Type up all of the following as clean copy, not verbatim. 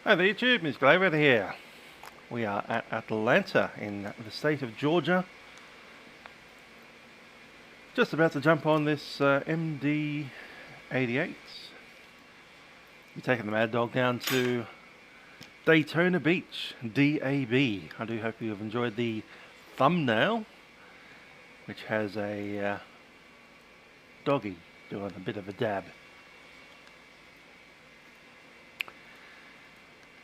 Hi there YouTube, Ms. Glover here. We are at Atlanta in the state of Georgia. Just about to jump on this MD88. We're taking the Maddog down to Daytona Beach, DAB. I do hope you have enjoyed the thumbnail, which has a doggy doing a bit of a dab.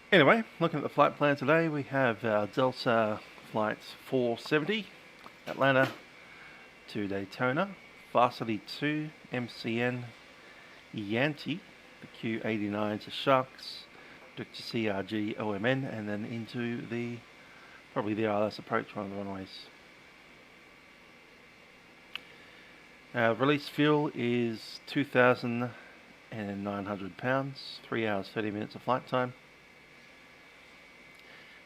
Anyway, looking at the flight plan today, we have Delta Flight 470, Atlanta to Daytona, Varsity 2, MCN, Yankee, the Q89 to Sharks, Dr. CRG, OMN, and then into the, probably the ILS approach, one of the runways. Release fuel is 2,900 pounds, 3 hours 30 minutes of flight time.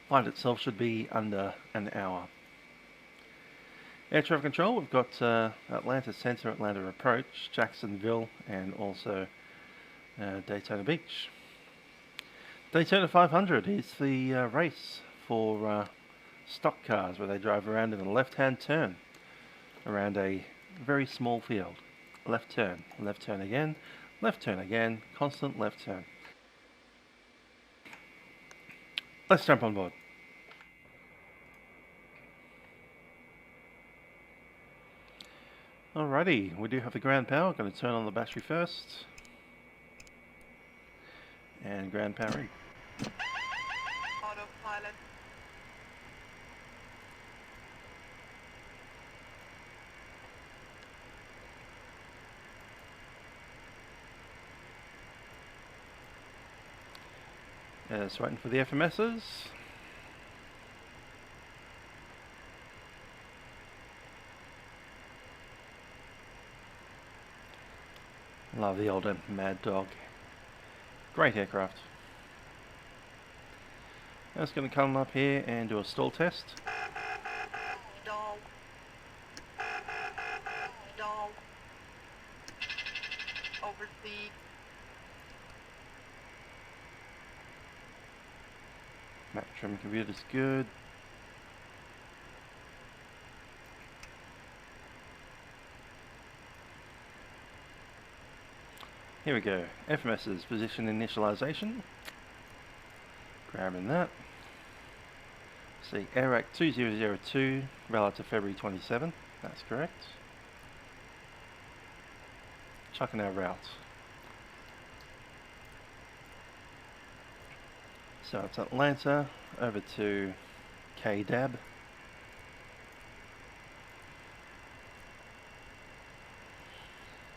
Flight itself should be under an hour. Air traffic control, we've got Atlanta Center, Atlanta Approach, Jacksonville, and also Daytona Beach. Daytona 500 is the race for stock cars where they drive around in a left-hand turn around a very small field. Left turn again, constant left turn. Let's jump on board. Alrighty, we do have the ground power. I'm going to turn on the battery first. And ground power in. Autopilot. Just waiting for the FMSs. Love the old Maddog. Great aircraft. I'm just going to come up here and do a stall test. Dog. Dog. Overspeed. Map trim computer's good. Here we go. FMS's position initialization. Grabbing that. See, AirAC 2002, valid to February 27. That's correct. Chucking our route. So it's Atlanta over to KDAB.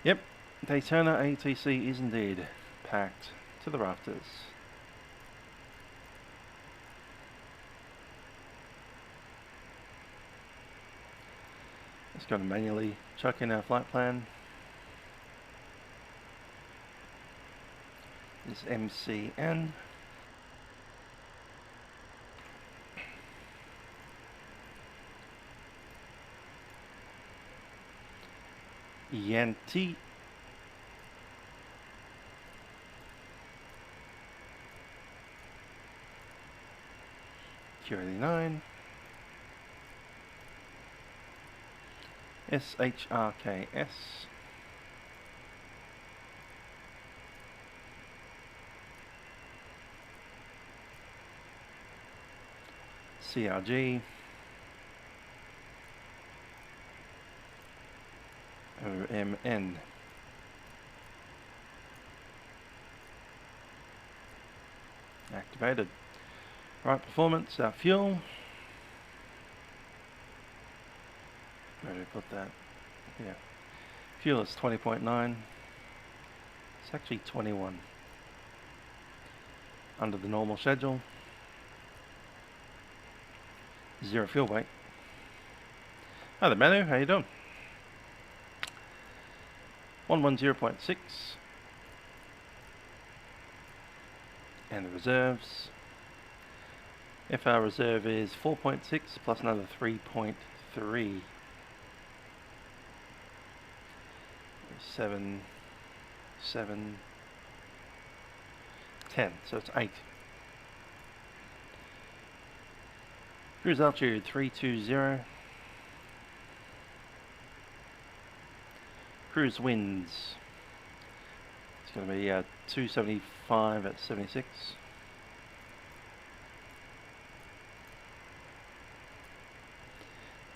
Yep, Daytona ATC is indeed packed to the rafters. Just going to manually chuck in our flight plan. This is MCN. Yankee. Q89. SHRKS. CRG. OMN. Activated. Right, performance, our fuel. Where do we put that? Yeah. Fuel is 20.9. It's actually 21. Under the normal schedule. Zero fuel weight. Hi there, Manu. How you doing? 110.6. And the reserves. FR reserve is 4.6 plus another 3.3. 7, 7, 10. So it's 8. Cruise altitude 320. Cruise winds. It's going to be 275 at 76.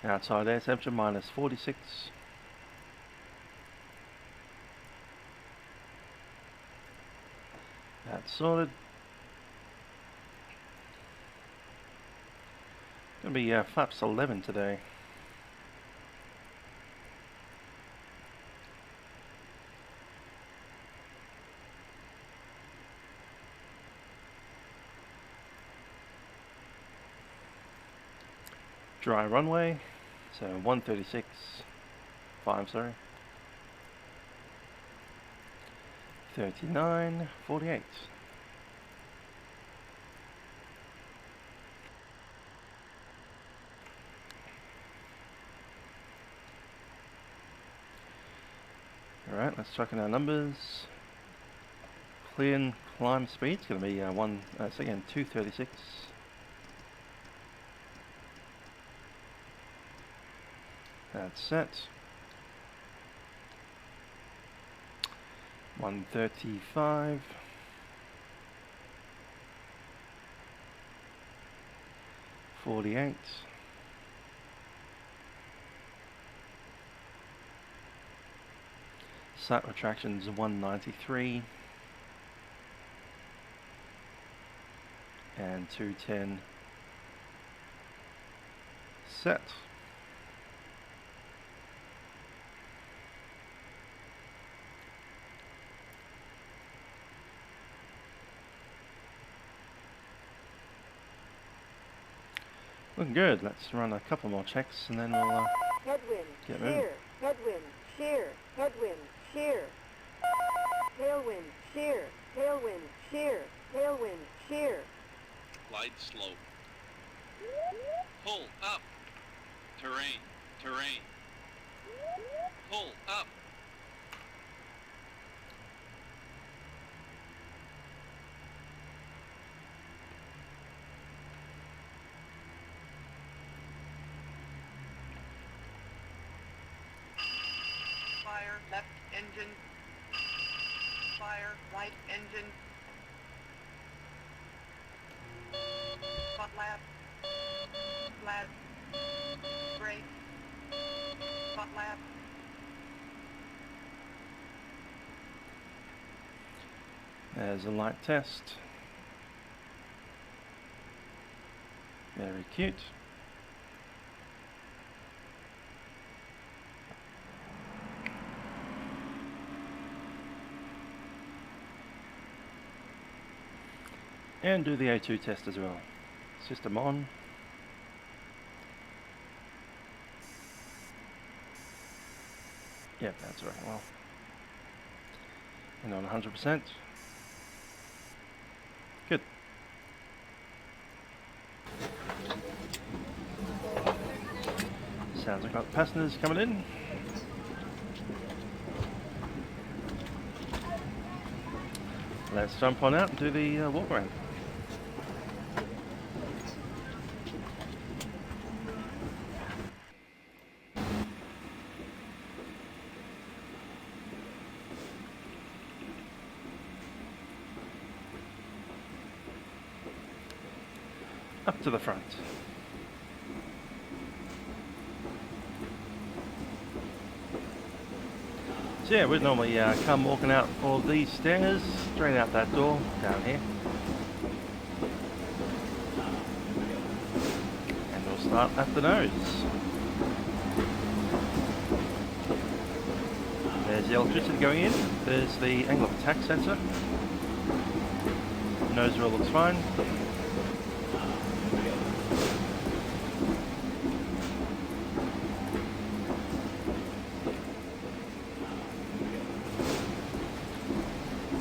Outside air temperature minus 46. That's sorted. Going to be flaps 11 today. Dry runway, so 136, 5 sorry. 39, 48. Alright, let's chuck in our numbers. Clear and climb speed's going to be 236. That's set. 135. 48. Sat retractions 193. And 210. Set. Looking good. Let's run a couple more checks and then we'll headwind, get moving. shear, headwind, shear, headwind, shear. Tailwind, shear, tailwind, shear, tailwind, shear. Glide slope. Pull up. Terrain, terrain. Pull up. Fire left engine. Fire right engine. Spot lap. Flat. Brake. Spot lap. There's a light test. Very cute. And do the A2 test as well. System on. Yep, that's right. Well, and on 100%. Good. Sounds like got passengers coming in. Let's jump on out and do the walk around. Up to the front. So yeah, we'd normally come walking out all these stairs, straight out that door, down here. And we'll start at the nose. There's the electricity going in, there's the angle of attack sensor. Nose wheel looks fine.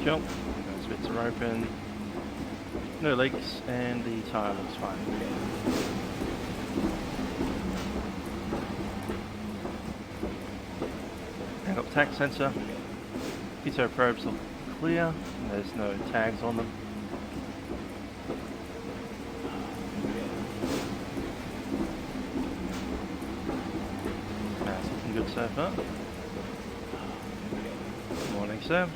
Cool. Those bits are open. No leaks, and the tyre looks fine. Angle of attack sensor. Pitot probes look clear. There's no tags on them. so far. Morning, sir.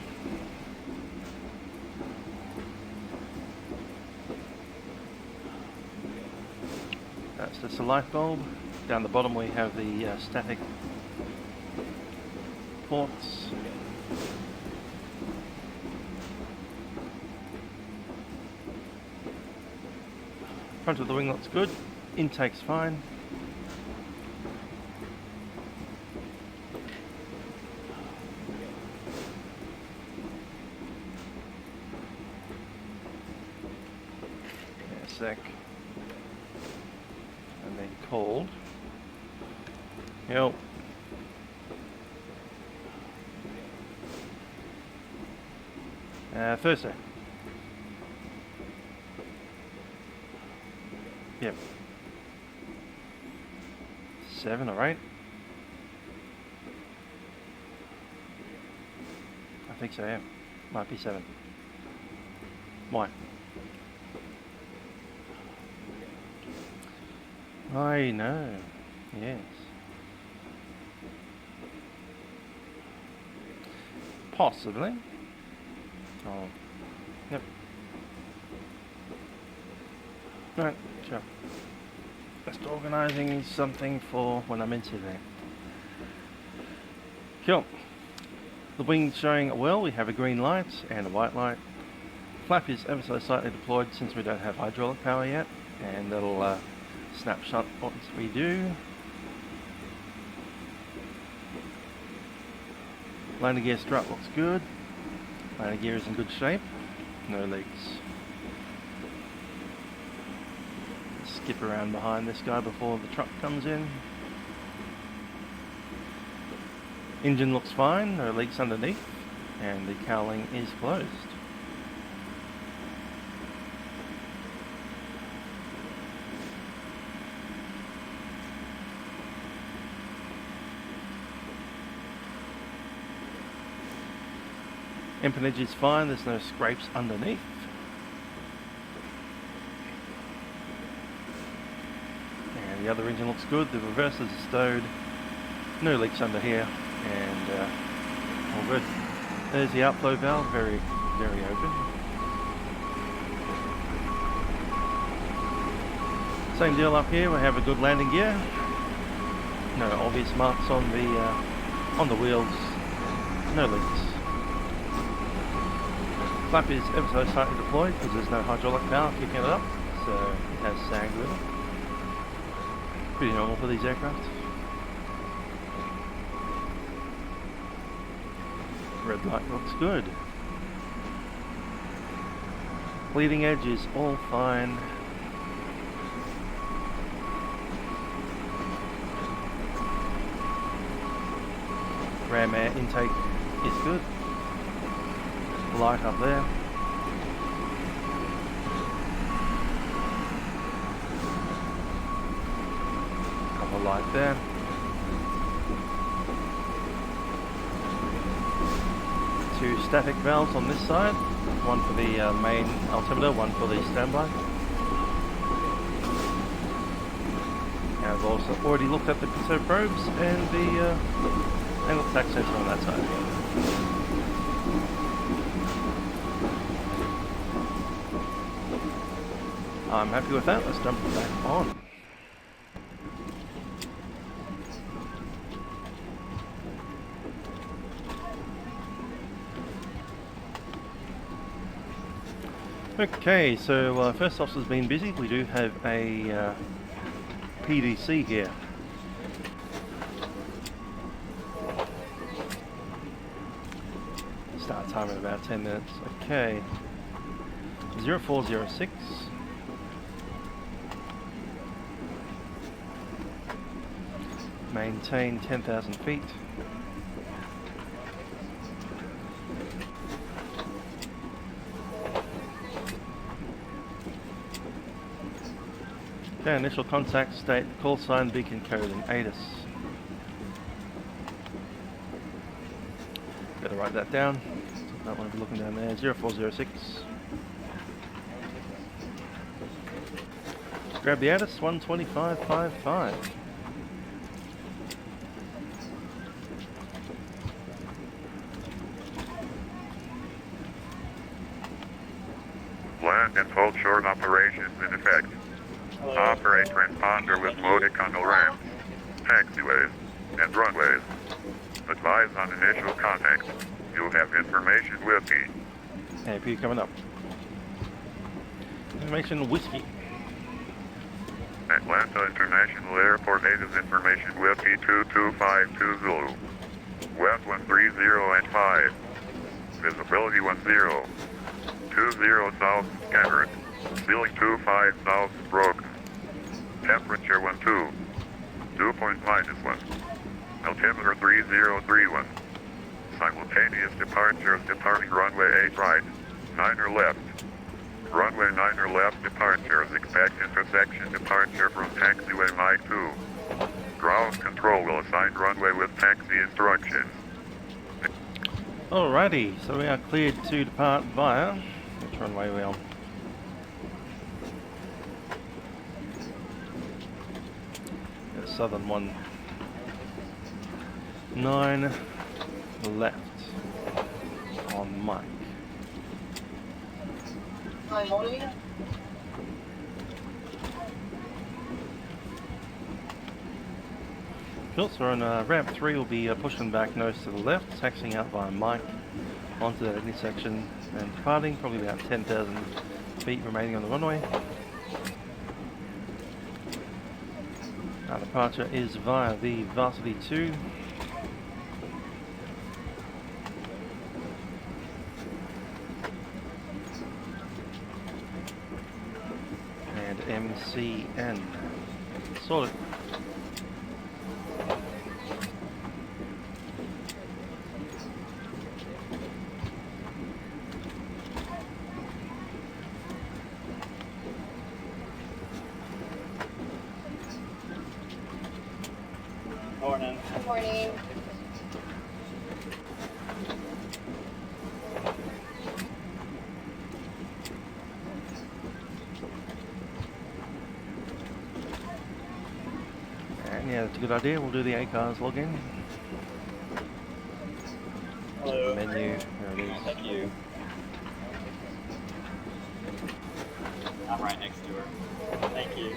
That's just a light bulb. Down the bottom we have the static ports. Front of the wing looks good. Intake's fine. Yeah, a sec. And then cold. Yep. Thursday. Yep. 7 or 8. I think so, yeah. Might be 7. Why? I know. Yes. Possibly. Oh. Yep. Right, sure. Just organising something for when I'm into there. Cool. The wing's showing well. We have a green light and a white light. Flap is ever so slightly deployed since we don't have hydraulic power yet, and that'll snapshot once we do. Landing gear strut looks good. Landing gear is in good shape. No leaks. Skip around behind this guy before the truck comes in. Engine looks fine, no leaks underneath, and the cowling is closed. Empennage is fine, there's no scrapes underneath. And the other engine looks good, the reversers are stowed, no leaks under here, and all good. There's the outflow valve, very, very open. Same deal up here, we have a good landing gear. No obvious marks on the wheels, no leaks. Flap is ever so slightly deployed because there's no hydraulic power kicking it up, so it has sag with it. Pretty normal for these aircraft. Red light looks good. Leading edge is all fine. Ram air intake is good. Light up there. Couple of light there. Two static valves on this side. One for the main altimeter, one for the standby. And I've also already looked at the pitot probes and the angle attack sensor on that side. I'm happy with that. Let's jump back on. Okay, so first officer's been busy. We do have a PDC here. Start time in about 10 minutes. Okay. 0406. Maintain 10,000 feet. Okay, initial contact state, call sign, beacon code, and ATIS. Gotta write that down. Don't want to be looking down there. 0406. Grab the ATIS, 125.55. Land and hold short operations in effect. Operate transponder with modic on the ramps, taxiways, and runways. Advise on initial contact. You'll have information with me. AP coming up. Information whiskey. Atlanta International Airport 8 is information with P2252 Zulu. West 130 and 5. Visibility 10. 20 south scattered. Ceiling 25 south broken. Temperature 12. Dew point -1. Altimeter 3031. Simultaneous departures departing runway 8 right. 9er left. Runway 9er left departures. Expect intersection departure from taxiway Mike 2. Ground control will assign runway with taxi instructions. Alrighty, so we are cleared to depart via which runway are we on? The southern one. 9 left on Mike. Hi, morning. Cool, so we're on ramp 3, we'll be pushing back nose to the left, taxiing out via Mike onto that intersection and departing, probably about 10,000 feet remaining on the runway. Our departure is via the Varsity 2. And MCN. Sorted. Morning. Good morning. And yeah, that's a good idea. We'll do the ACARS login. Hello. Menu, there it is. Thank you. I'm right next to her. Thank you.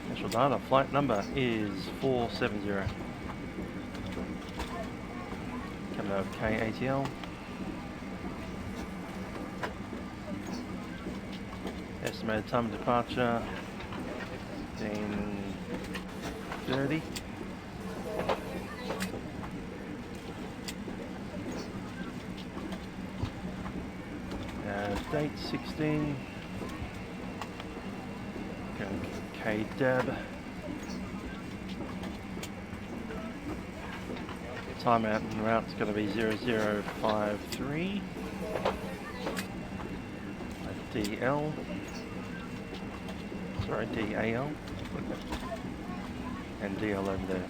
Initial data, flight number is 470. Coming out of KATL. Estimated time of departure 15:30. Date 16. KDAB. Time out and route's going to be 0053. DL. Sorry, DAL. And DL over there.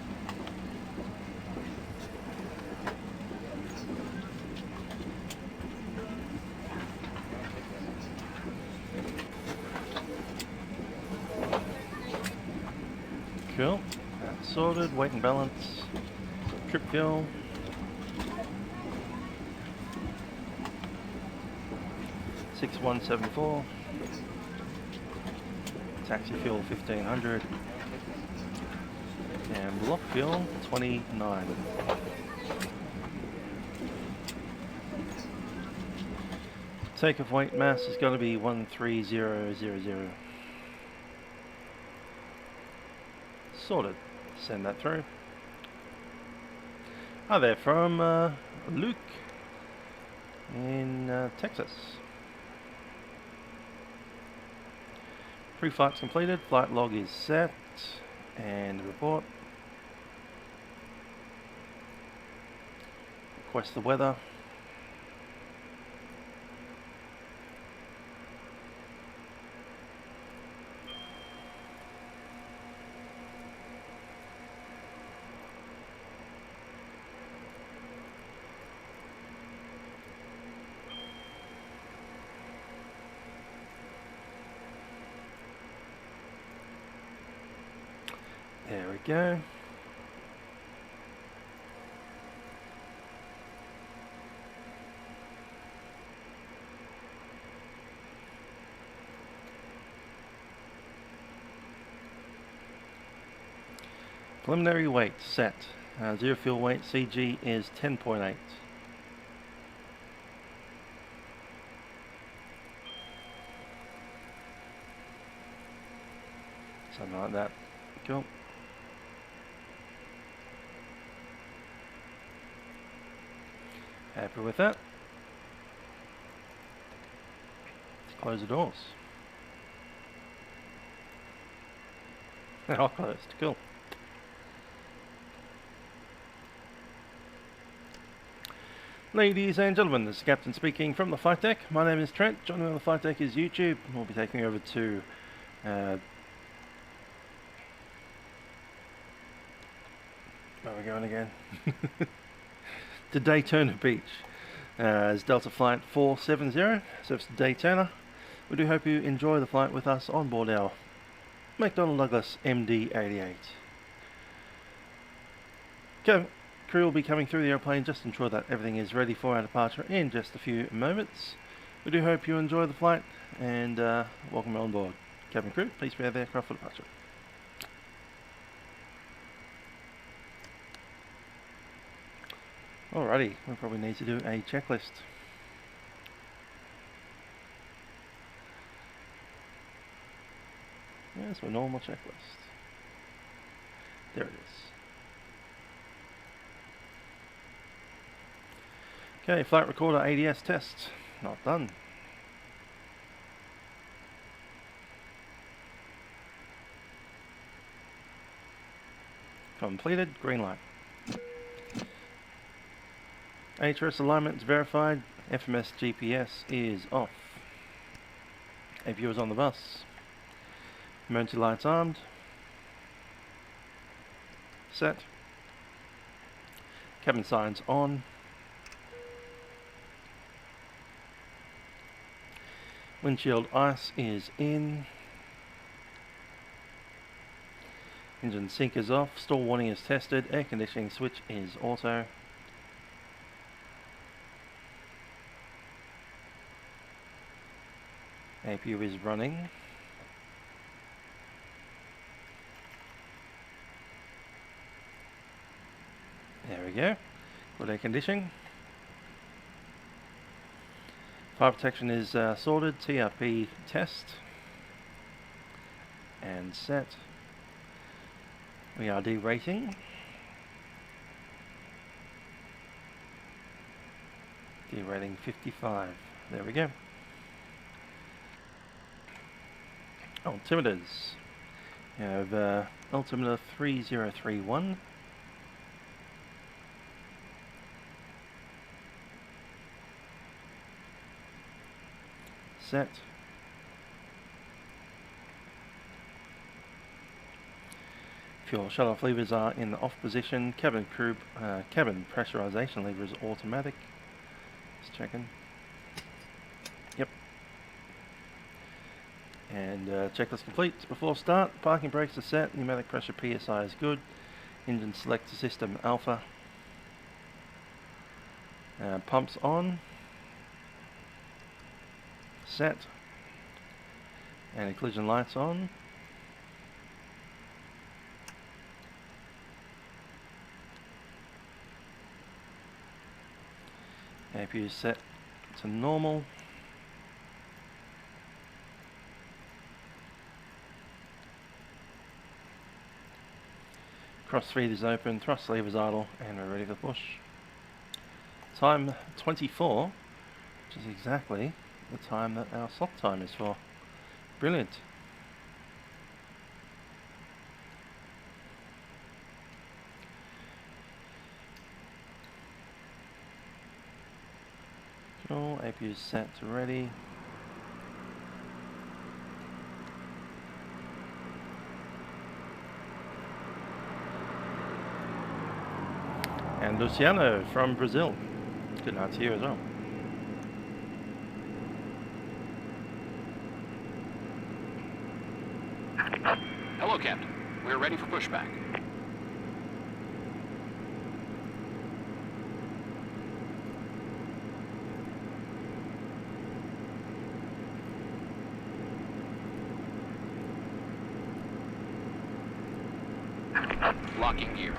Cool. That's sorted. Weight and balance. Trip fuel. $6174. Taxi fuel 1500. And block fuel 29. Takeoff weight mass is going to be 13000. Sorted. Send that through. Hi there, from Luke in Texas. Pre-flight's completed. Flight log is set. And report. Request the weather. There we go. Preliminary weight set. Zero fuel weight CG is 10.8. Something like that. Cool. Happy with that. Let's close the doors. All closed. Cool. Ladies and gentlemen, this is Captain speaking from the flight deck. My name is Trent. Joining me on the flight deck is YouTube. We'll be taking over to where are we going again? To Daytona Beach. As Delta Flight 470, service to Daytona. We do hope you enjoy the flight with us on board our McDonnell Douglas MD88. Okay, crew will be coming through the airplane just to ensure that everything is ready for our departure in just a few moments. We do hope you enjoy the flight and welcome on board. Cabin crew, please prepare the aircraft for departure. Alrighty, we probably need to do a checklist. Yes, my normal checklist. There it is. Okay, flight recorder ADS test. Not done. Completed, green light. HRS alignment is verified. FMS GPS is off. APU is on the bus. Emergency lights armed. Set. Cabin signs on. Windshield ice is in. Engine sync is off. Stall warning is tested. Air conditioning switch is auto. APU is running. There we go. Good air conditioning. Fire protection is sorted. TRP test. And set. We are derating. Derating 55. There we go. Altimeters. We have altimeter 3031. Set. Fuel shut-off levers are in the off position. Cabin pressurization lever is automatic. Just checking. Yep. And checklist complete. Before start, parking brakes are set. Pneumatic pressure PSI is good. Engine selector system alpha. Pumps on. Set. And collision lights on. APU set to normal. Cross feed is open, thrust lever is idle, and we're ready for push. Time 24, which is exactly the time that our slot time is for. Brilliant. Cool, APU set to ready. And Luciano from Brazil. Good night to you as well. Hello, Captain. We're ready for pushback. Locking gear.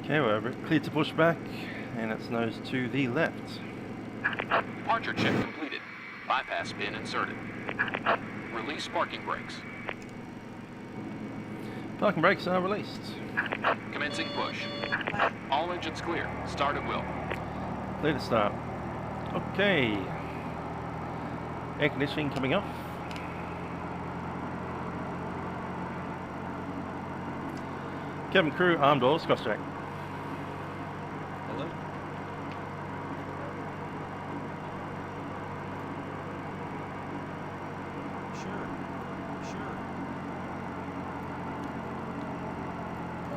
Okay, we're cleared to push back, and it's nose to the left. Departure check completed. Bypass pin inserted. Release parking brakes. Parking brakes are released. Commencing push. All engines clear. Start at will. Clear to start. Okay. Air conditioning coming off. Cabin crew, arm doors, cross-check. Hello? Sure.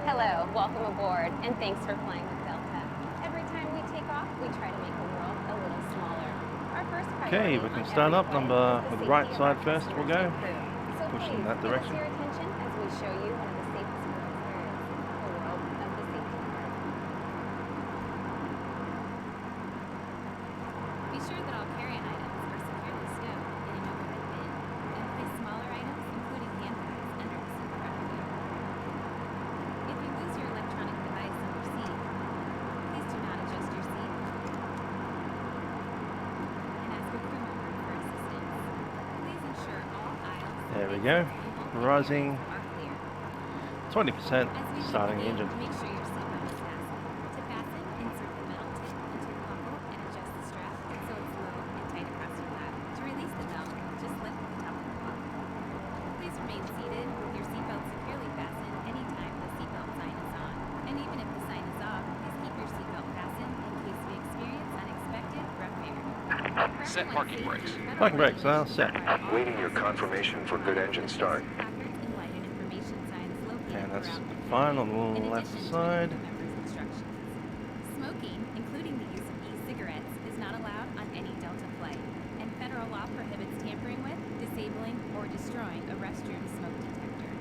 Hello, welcome aboard, and thanks for flying with Delta. Every time we take off, we try to make the world a little smaller. Our first priority Okay, we can on start every up. flight Number is the with the safety right of side our first, we'll go. passengers and crew. So Push in please, that give us direction. your attention as we show you one of the safest worlds there is, the world of the safety car. Be sure that all carry-on items are securely stowed in an overhead bin, and place smaller items, including handbags, under the seat front of you. If you lose your electronic device in your seat, please do not adjust your seat and ask a crew member for assistance. Please ensure all aisles, There we go. Rising are clear. 20%, As we starting the begin, engine. make sure your seatbelt is fastened. To fasten, insert the metal tip into the buckle and adjust the strap so it's low and tight across your lap. To release the belt, just lift the top of the buckle. Please remain seated with your seatbelt securely fastened anytime the seatbelt sign is on. And even if the sign is off, please keep your seatbelt fastened in case we experience unexpected rough air. For Set everyone's parking safety, brakes. federal Parking brakes are regulations set. require all Waiting your confirmation for good engine start. placards and lighted information signs located And that's throughout the fine on in the left addition to side. the members' instructions. Smoking, including the use of e-cigarettes, is not allowed on any Delta flight, and federal law prohibits tampering with, disabling, or destroying a restroom smoke detector.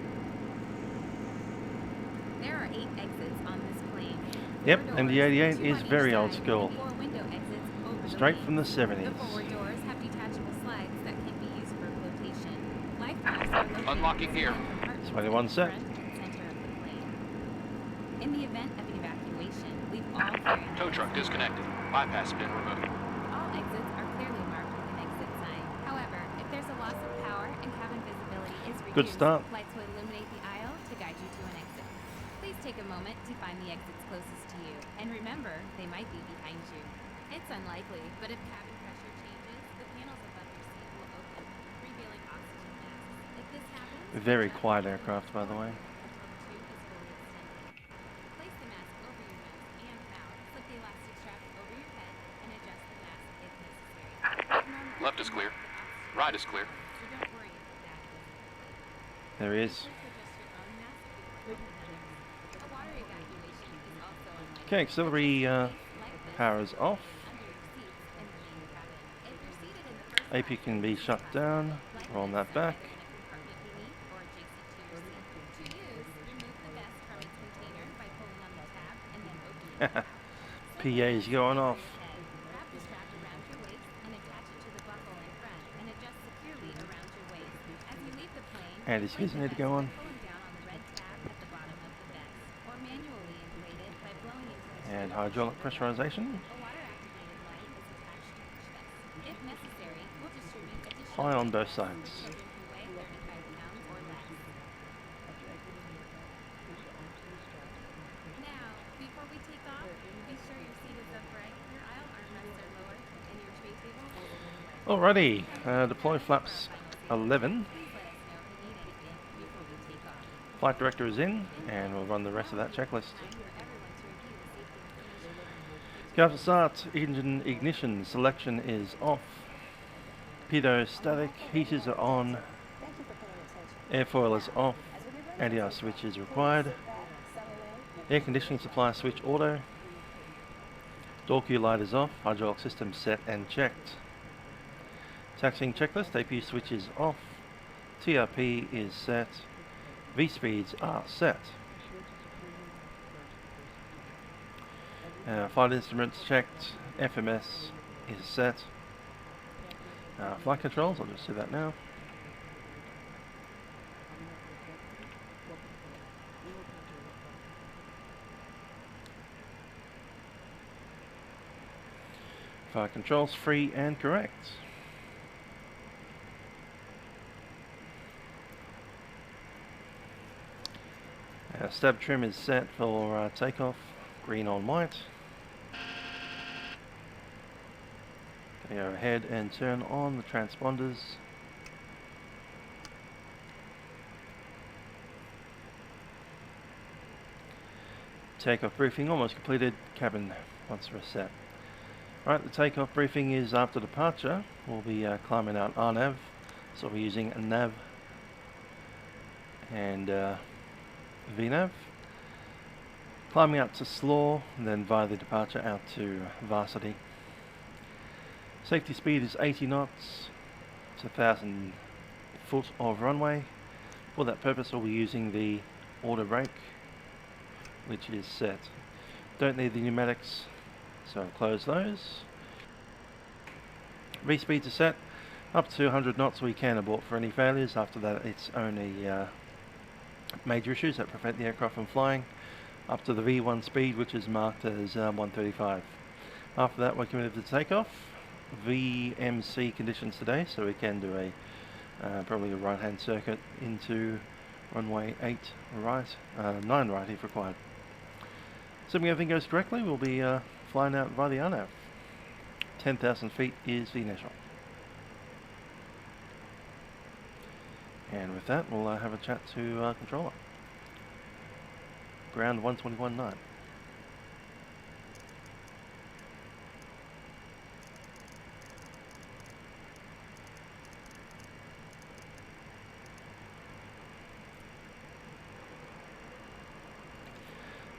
There are 8 exits on this plane. Yep, 4 doors, MD88 2 is on each very old side, school. and 4 window exits over Straight the from the wings. 70s. The forward doors have detachable slides that can be used for flotation. Lifecams are located Unlocking gear. in compartments 21 in the set. front and center of the plane. In the event of an evacuation, leave all carry-on Tow truck disconnected. Bypass pin removed. all exits are clearly marked with an exit sign. However, if there's a loss of power and cabin visibility is reduced, Good start. lights will illuminate the aisle to guide you to an exit. Please take a moment to find the exits closest to you, and remember, they might be behind you. It's unlikely, but if cabin pressure changes, the panels above your seat will open, revealing oxygen masks. If this happens, Very quiet aircraft, by the way. until the tube is fully extended. Place the mask over your nose and mouth, slip the elastic strap over your head, and adjust the mask if necessary. Normally, Left is clear. oxygen Right is clear. so don't worry about that as you complete. There he is. Please adjust your own mask before helping others. A water evacuation is also unlikely. Okay, auxiliary power is off. Under your seats in the main cabin. If you're seated in the first AP can be shut down. Roll that back. in a compartment beneath or adjacent to your seat. To use, remove the vest from its container by pulling on the tab and then opening the tab. PA's going off. Wrap the strap around your waist and attach it to the buckle in front and adjust securely around your waist. As you leave the plane, And his inflate keys the need to vest go by on. pulling down on the red tab at the bottom of the vest, or manually inflate it by blowing into the And tube. hydraulic pressurization. A water-activated light is attached to each vest. If necessary, we'll distribute additional High on light both vests for sides. children who weigh 35 pounds or less. Now, before we take off, be sure your seat is upright, your aisle armrests are lowered, and your tray table is Alrighty, deploy flaps 11. Please let us know if you need anything before we take off. Flight director is in, and we'll run the rest of that checklist. Time for everyone to review the safety information. Go to start. Engine ignition selection is off. Pitot static. Heaters are on. Airfoil is off. Anti-air switch is required. Air conditioning supply switch auto. Door queue light is off. Hydraulic system set and checked. Taxiing checklist. AP switch is off. TRP is set. V speeds are set. Flight instruments checked, FMS is set. Flight controls, I'll just do that now. Flight controls free and correct. Stab trim is set for takeoff, green on white. Gonna go ahead and turn on the transponders. Takeoff briefing almost completed, cabin once reset. Right, the takeoff briefing is after departure. We'll be climbing out RNAV, so we'll be using a nav and VNAV. Climbing out to Slaw, and then via the departure out to Varsity. Safety speed is 80 knots. It's 1,000 foot of runway. For that purpose, we'll be using the auto brake, which is set. Don't need the pneumatics, so I'll close those. V-speeds are set. Up to 100 knots we can abort for any failures. After that, it's only major issues that prevent the aircraft from flying. Up to the V1 speed, which is marked as 135. After that, we're committed to takeoff. VMC conditions today, so we can do a probably a right-hand circuit into runway 8 right, 9 right if required. Assuming everything goes correctly, we'll be flying out via the RNAV. 10,000 feet is the initial. And with that, we'll have a chat to controller. Ground 121.9.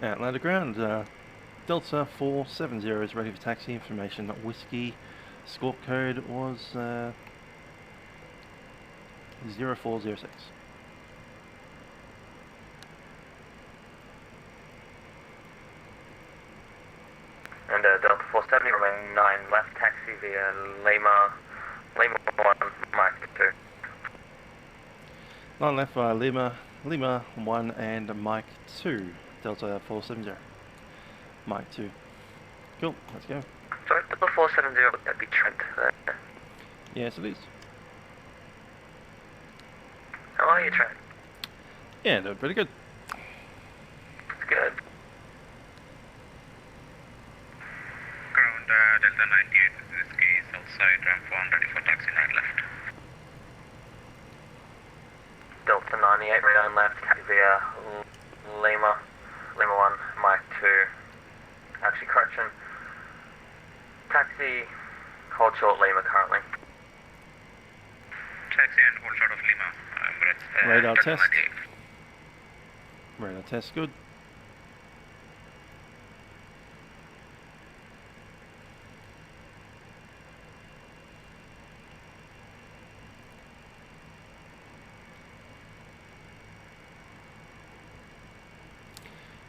Atlanta ground, Delta 470 is ready for taxi. Information Whiskey, scorp code was 0406. And Delta 470, remain 9 left, taxi via Lima 1, Mike 2. 9 left via Lima 1 and Mike 2. Delta 470. Mike 2. Cool, let's go. Sorry, Delta 470, would that be Trent there? Yes, it is. How are you, Trent? Yeah, doing pretty good. It's good. Ground Delta 98 Whiskey, Southside, ramp 1, ready for taxi 9 left. Delta 98, 9 left, taxi via Lima 1, Mike 2. Actually, correction. Taxi, hold short Lima currently. Taxi and hold short of Lima. Radar Delta test. 98. Radar test good.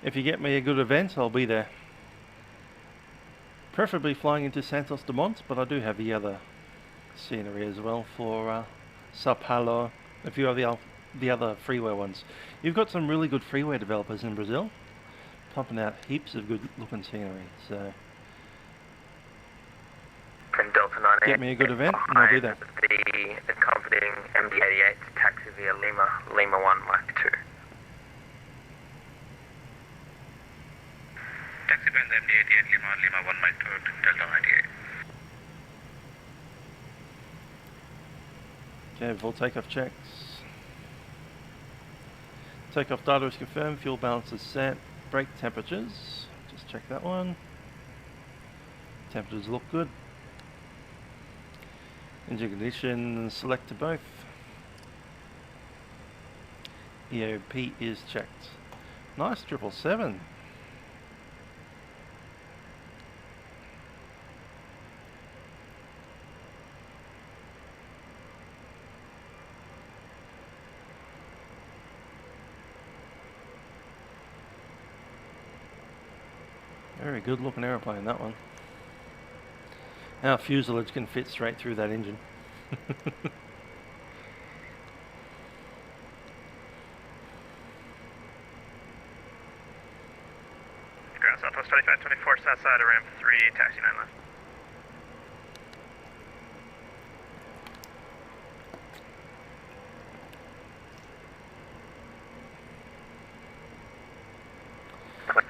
If you get me a good event, I'll be there. Preferably flying into Santos Dumont, but I do have the other scenery as well for Sao Paulo, a few of the other freeway ones. You've got some really good freeway developers in Brazil, pumping out heaps of good looking scenery. So From Delta 98. get me a good event, and I'll be there. The accompanying MD88 taxi via Lima 1, Mike 2. Taxi band MD88 Lima 1, Mike 2, Delta 98. Okay, full takeoff checks. Takeoff data is confirmed, fuel balance is set, brake temperatures, just check that one. Temperatures look good. Engine condition, select to both. EOP is checked. Nice 777. Very good looking aeroplane, that one. Our fuselage can fit straight through that engine. Ground Southwest 2524, south side of ramp 3, taxi 9 left.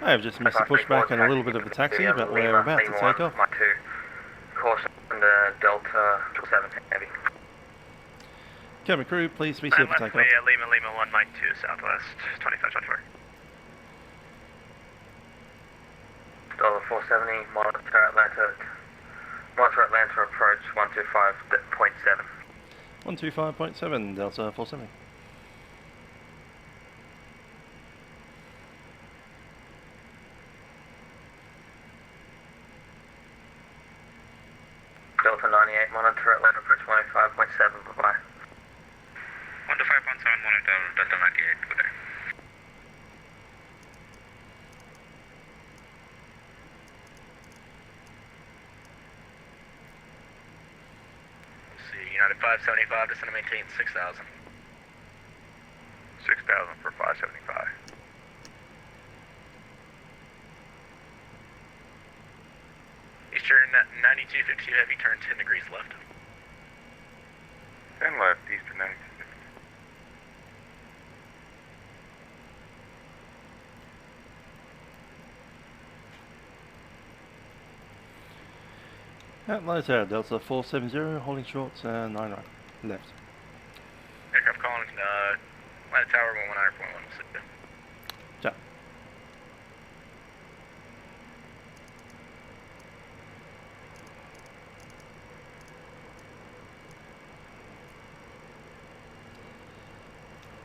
I have just missed a pushback and a little bit of a taxi, but we're about to take off. Mach 2, caution Delta 7 heavy. Cabin crew, please be safe for takeoff. Lima 1, Mike 2, southwest 2524. Dollar 470, monitor Atlanta approach 125.7. 125.7, Delta 470. Delta 98, monitor Atlanta approach 105.7, bye-bye. 125.7, monitor Delta 98, good day. United 575, descend to maintain 6,000. 6,000 for 575. Eastern 9252 heavy, turn 10 degrees left. 10 left, Eastern 9250. Atlanta, Delta 470, holding short, 9 right, left. Aircraft calling, Atlanta Tower 119.1. Ja.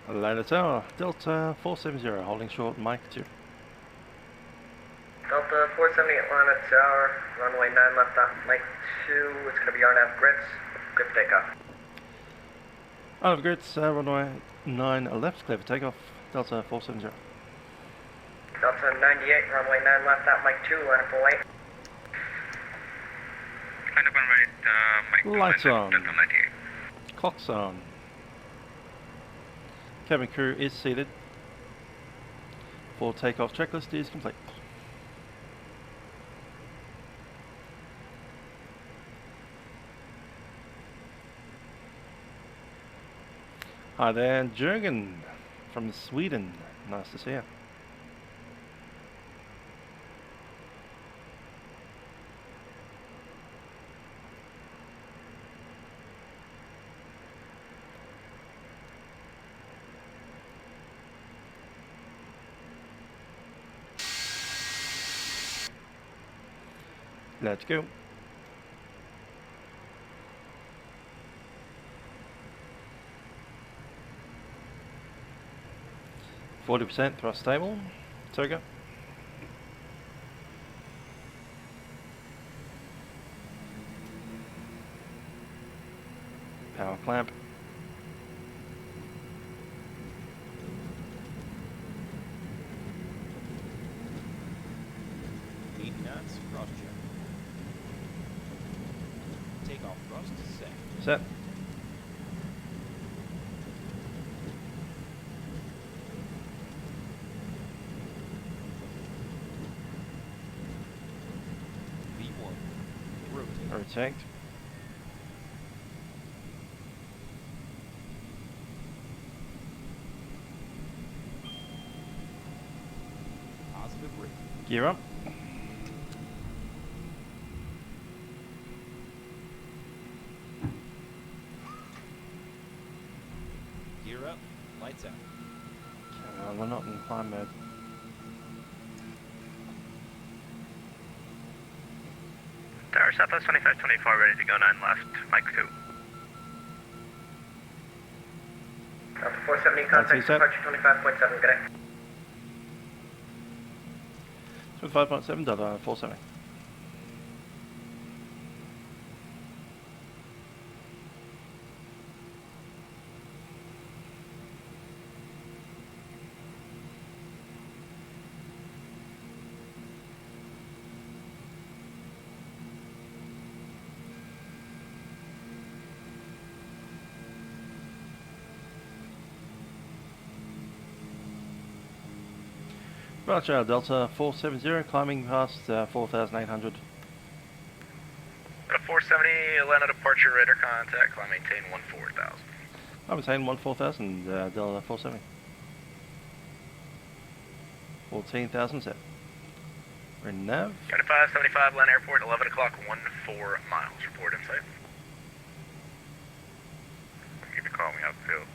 Atlanta Tower, Delta 470, holding short, Mike 2. Delta 470 Atlanta Tower, runway 9 left on Mike 2, it's going to be RNAV grits, good for takeoff. Out of grits, runway 9 left, clear for takeoff, Delta 470. Delta 98, runway 9 left out Mike 2, line up and wait. Line up and wait, Mike 2, Lights on. Delta 98. Clocks on. Cabin crew is seated. Full takeoff checklist is complete. Hi there, Jürgen from Sweden. Nice to see you. Let's go. %, thrust stable. Toga. Power clamp. knots, cross check. Takeoff thrust set. Set. V1. Rotate. Rotate. Positive rate. Gear up. Gear up. Lights out. We're not in climb mode. Tower Southwest 2524, ready to go 9 left, Mike 2. Delta 470, contact departure 25.7, good day. 25.7, Delta 470. Roger, Delta 470, climbing past 4,800. 470, Atlanta departure, radar contact, climb maintain 14,000. I maintain 14,000, Delta 470. 14,000 set. We're in nav. 2575, Atlanta Airport, 11 o'clock, 14 miles. Report insight. Give me a call, we have field.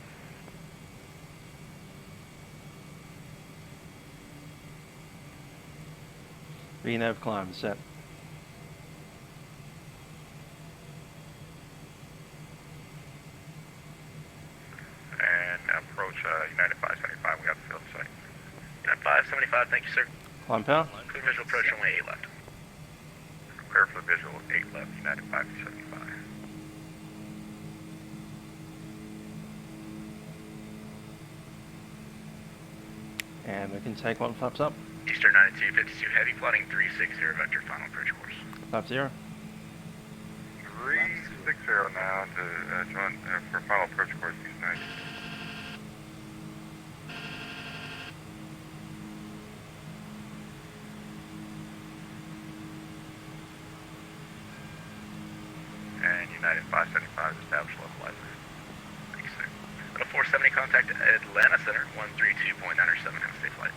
VNAV climb set. And approach United 575, we have field site. United 575, thank you, sir. Climb power. Clear visual approach, runway 8 left. Clear for the visual, 8 left, United 575. And we can take 1 flaps up. Eastern 9252, heavy, plotting 360, vector, final approach course. Flap 0. 360 now to join for final approach course, East 90. And United 575 established level license. Thank you, sir. At a 470, contact Atlanta Center, 132.97, have a safe flight.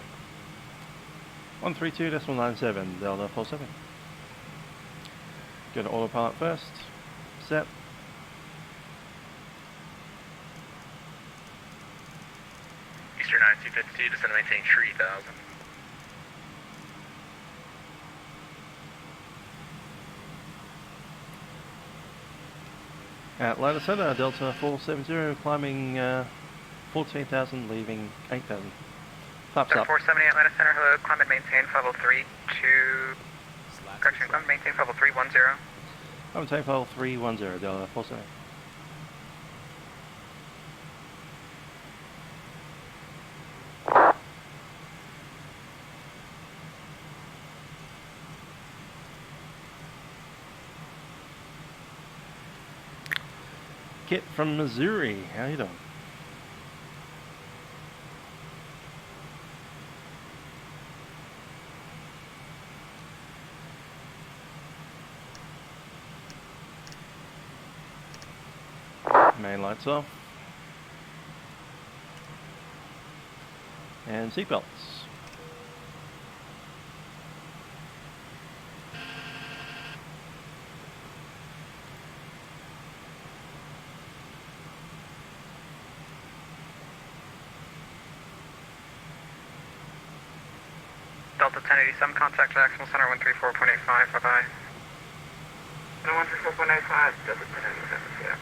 132.97, Delta 47. Go to autopilot first. Set. Eastern 9252, descend and maintain 3,000. Atlanta Center, Delta 470, climbing 14,000, leaving 8,000. Flaps up. 470, Atlanta Center, hello, climb and maintain level 32. Correction, climb and maintain level 310. I'm taking level 310, Delta 470. Kit from Missouri, how you doing? Main lights off. And seatbelts. Delta 1087, contact Jacksonville Center 134.85, bye-bye. 134.85, Delta 1087, yeah.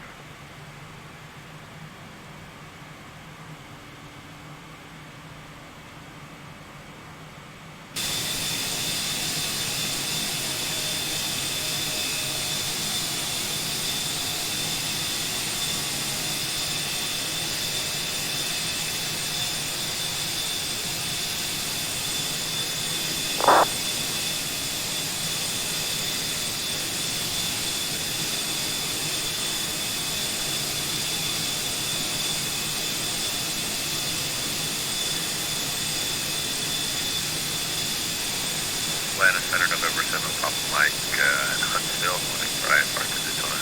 Atlanta Center, November 7, Papa Mike, in Huntsville, morning, Brian Park to Daytona.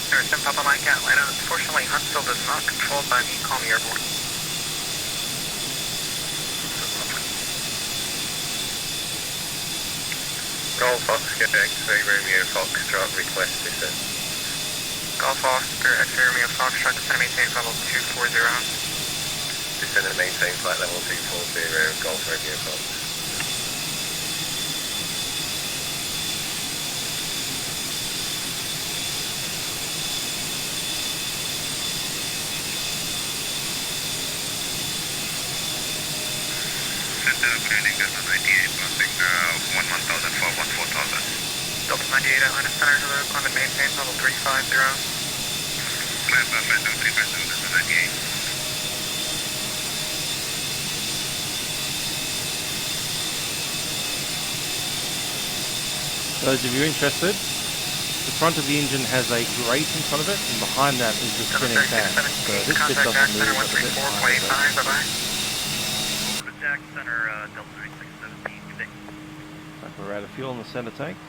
Harrison, Papa Mike, Atlanta. Unfortunately, Huntsville is not controlled by me. Call me airborne. Golf Oscar, X-ray Romeo Foxtrot, request descent. Golf Oscar, X-ray Romeo Foxtrot, descend and maintain level 240. Descend and maintain flight level 240, Golf Romeo Fox. Training Delta 98, passing 11,000 for 14,000. Delta 98, Atlanta Center, hello, climb and maintain level 350. Climb Maddog 350, Delta 98. Those of you interested, the front of the engine has a grate in front of it, and behind that is the spinning fan. So this bit doesn't move, but the bit behind it does. Bye-bye. Over to Jack Center, Delta 3617, good day. Like we're out of fuel in the center tanks.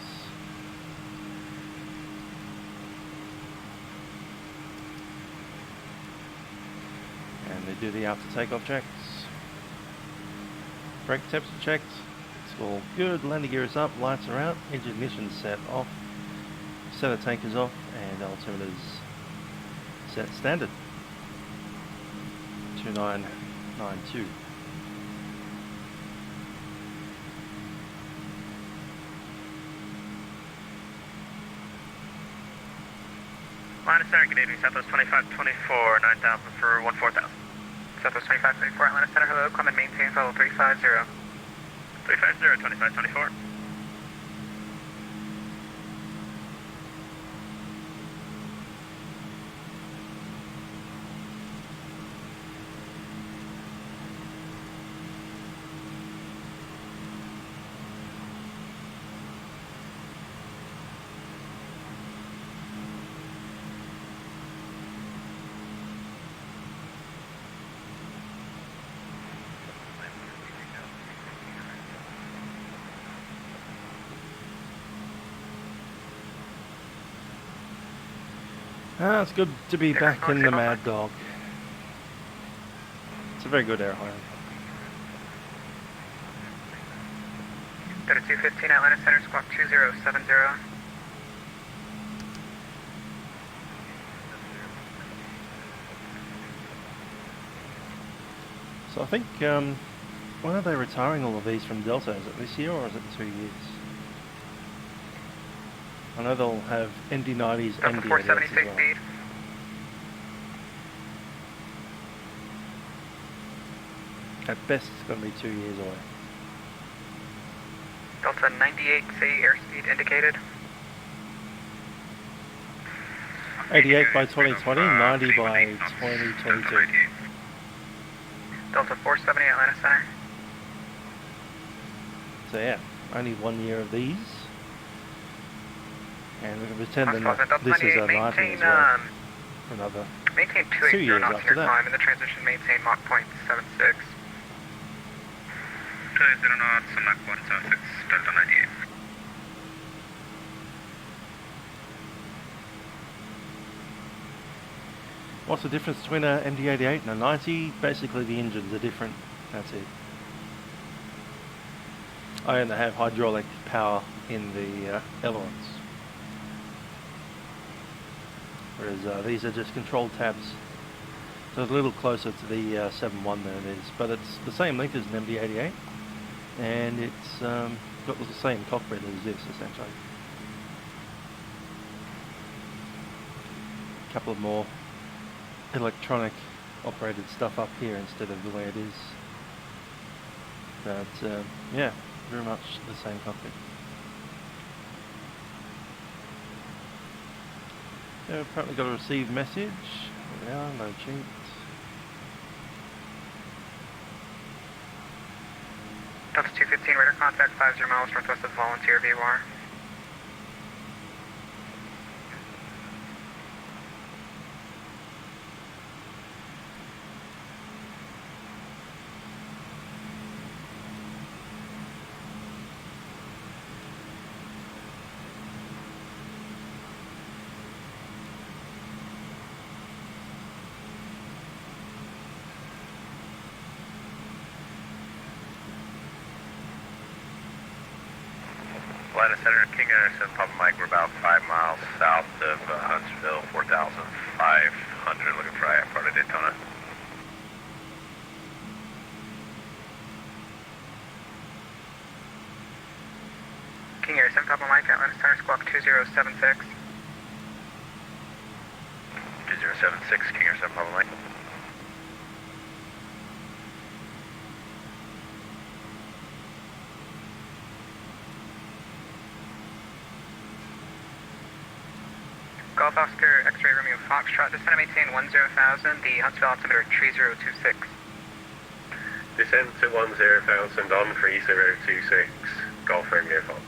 And they do the after takeoff checks. Brake temperature checked. It's all good. Landing gear is up, lights are out, engine ignition set off, center tank is off, and altimeter's set standard. 2992. Atlanta Center, good evening, Southwest 2524, 9000 for 14000. Southwest 2524, Atlanta Center, hello, come and maintain level 350. 350, 2524. It's good to be back in the Maddog. It's a very good airline. 3215 Atlanta Center, squawk 2070. So I think, when are they retiring all of these from Delta? Is it this year or is it 2 years? I know they'll have MD90s, Delta MD88s 476 as well. speed. At best, it's going to be 2 years away. Delta 98, say airspeed indicated. 88 by 2020, 90 by 2022. Delta 470 Atlanta Center. So yeah, only 1 year of these. And we're going to pretend that this is a 90 as well. For another maintain 2 years knots in after your that. climb in the transition, maintain Mach 0.76. 20 knots and Mach 0.76, Delta 98. What's the difference between a MD88 and a 90? Basically the engines are different, that's it. I only have hydraulic power in the ailerons. Whereas these are just control tabs. So it's a little closer to the 7.1 than it is. But it's the same length as an MD88. And it's got the same cockpit as this, essentially. A couple of more electronic operated stuff up here instead of the way it is. But yeah, very much the same cockpit. So apparently got a received message. There we are, no cheat. Delta 215, radar contact 50 miles northwest of Volunteer VOR. Atlanta Center, King Anderson, Papa Mike, we're about 5 miles south of Huntsville, 4,500, looking for part of Daytona. King Anderson, Papa Mike, Atlanta Center, squawk 2076. 2076, King Anderson, Papa Mike. Golf Oscar, X-ray Romeo Foxtrot, descend and maintain 10,000, the Huntsville altimeter 3026. Descend to 10,000 on 3026, Golf Romeo Fox.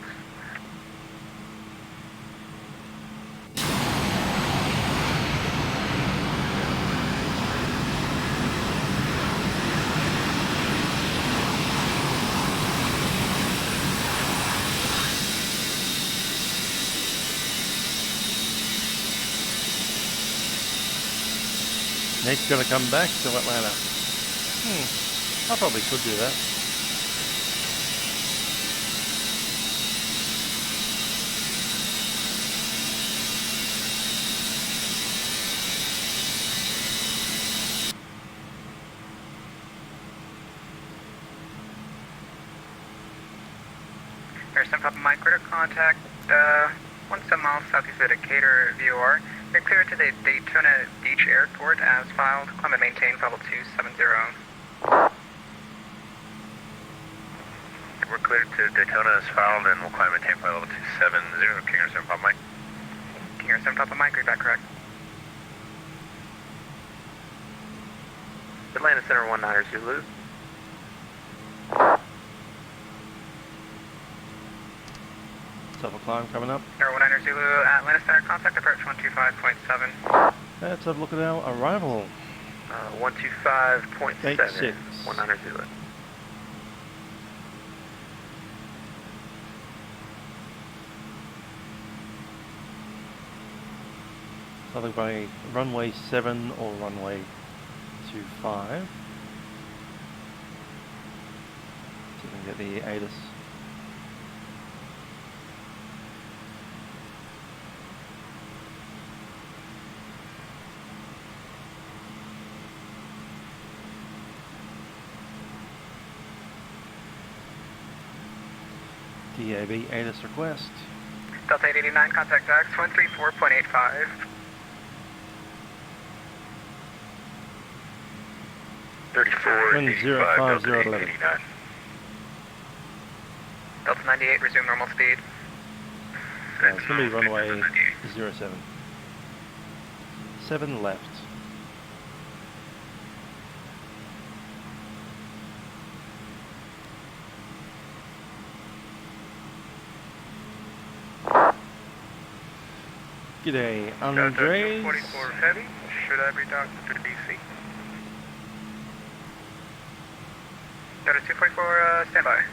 Nick's going to come back to Atlanta. I probably could do that. There's some top of my critter contact, 17 miles southeast of Decatur VOR. You're clear to the Daytona Beach Airport as filed. Climb and maintain level 270. We're cleared to Daytona as filed, and we'll climb and maintain flight level 270. King 7 top mic. King 7 top of mic, read back correct. Atlanta Center 19er Zulu. Double climb coming up. Air 19er Zulu, Atlanta Center contact approach 125.7. Let's have a look at our arrival. 125.7. 86. 19er Zulu. Either by runway 7 or runway 25. So we can get the ATIS. DAB ATIS request. Delta 889 contact X 134.85. Wind 05011. Delta 98 resume normal speed. It's going to be runway 07. 7 left. G'day, Andres. 44 heavy. Should I be docked to DC? Delta 244, standby.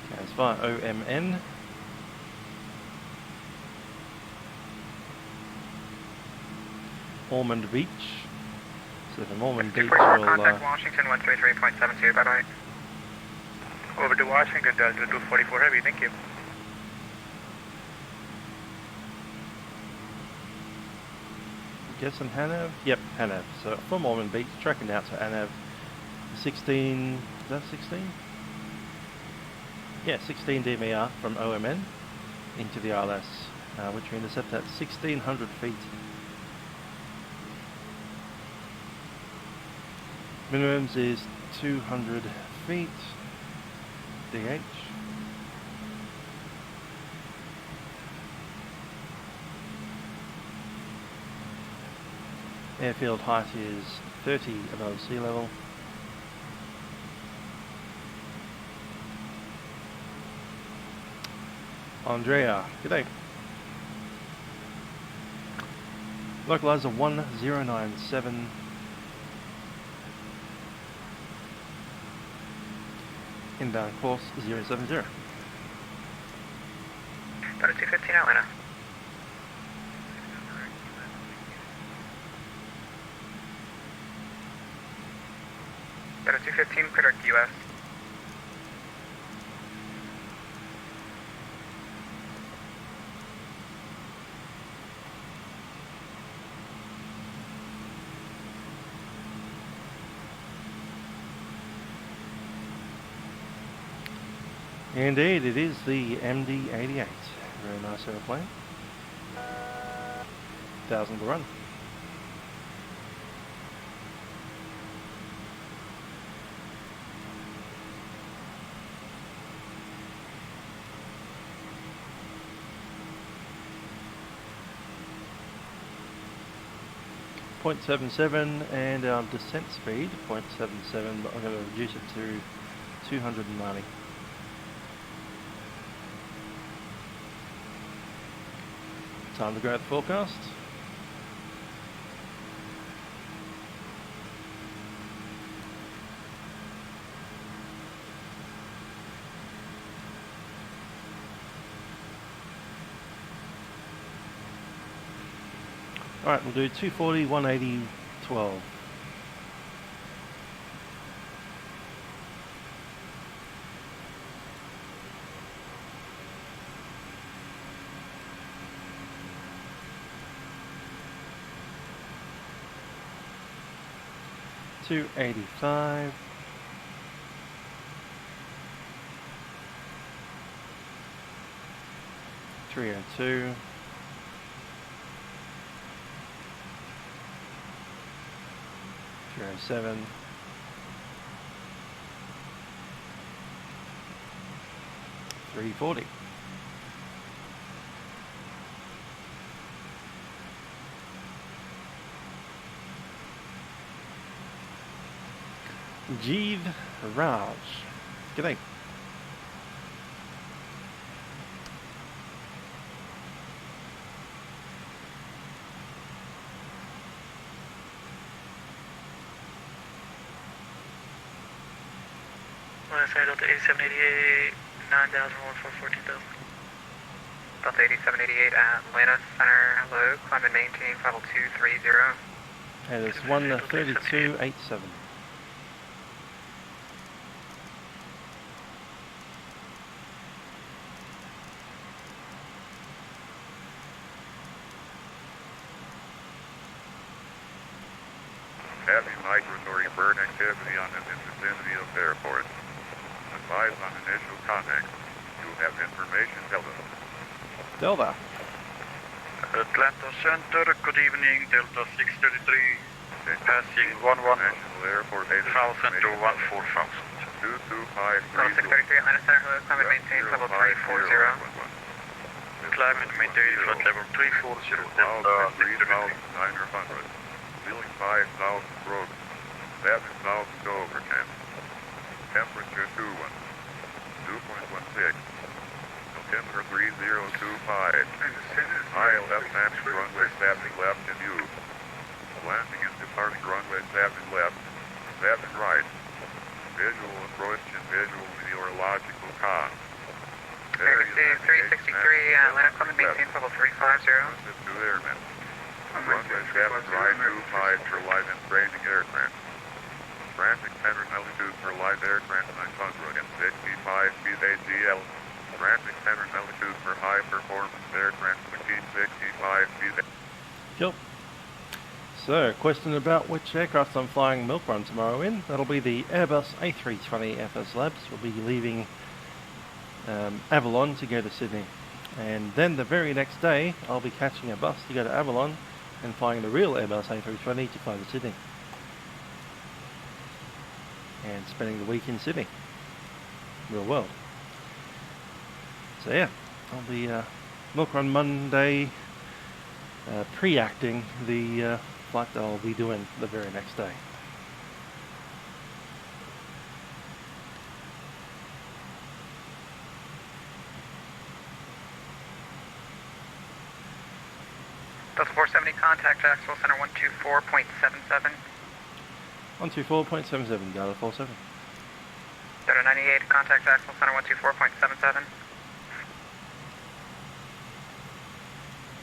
Okay, it's via OMN. Ormond Beach. So from Ormond Beach we'll... contact Washington 133.72, bye-bye. Over to Washington, Delta 244 heavy, thank you. Guessing Hanav? Yep, Hanav. So from Ormond Beach, tracking out to Hanav. 16, is that 16? Yeah, 16 DMER from OMN into the ILS, which we intercept at 1600 feet. Minimums is 200 feet, DH. Airfield height is 30 above sea level. Andrea, g'day. Localizer 1097. Inbound course 070. Delta 215 Atlanta. Delta 215, correct US. Indeed, it is the MD88. Very nice airplane. 1,000 to run. .77 and our descent speed 0.77, but I'm going to reduce it to 290. Time to go at the forecast. Alright, we'll do 240, 180, 12. $285. 302. 307. 340. Jeev Raj. G'day. Delta 8788, 9,001 for 14,000. Delta 8788 at Atlanta Center, hello, climb and maintain level 230. And it's 132.87. Heavy migratory bird activity on the vicinity of airport. Advise on initial contact. You have information, Delta. Delta. Atlanta Center, good evening, Delta 633. Passing 11,000 to 14,000. 22530. 633 Atlanta Center, hello, climb and maintain level 340. Climb and maintain flight level 340, Delta 633. 3,900. Feeling 5,000 broken. 7 south to overcast. Temperature 2.16. Altimeter 3025. High left landing runway staffing left in use. Landing and departing runway staffing left. Staffing right. Visual approach and visual meteorological con. 363 Atlanta, climb and maintain level 350. To airmen. Runway staffing right 25 for light and training aircraft. Traffic pattern altitude for light aircraft 900 and 65 feet ATL. Traffic pattern altitude for high performance aircraft 65 feet. Cool. So, question about which aircraft I'm flying milk run tomorrow in. That'll be the Airbus A320 FS Labs. We'll be leaving Avalon to go to Sydney. And then the very next day, I'll be catching a bus to go to Avalon and flying the real Airbus A320 to fly to Sydney. And spending the week in Sydney. Real world. So yeah, I'll be milk run Monday, pre-acting the flight that I'll be doing the very next day. Delta 470, contact Jacksonville Center 124.77. 124.77, Delta 47. Delta 98, contact Jacksonville Center 124.77.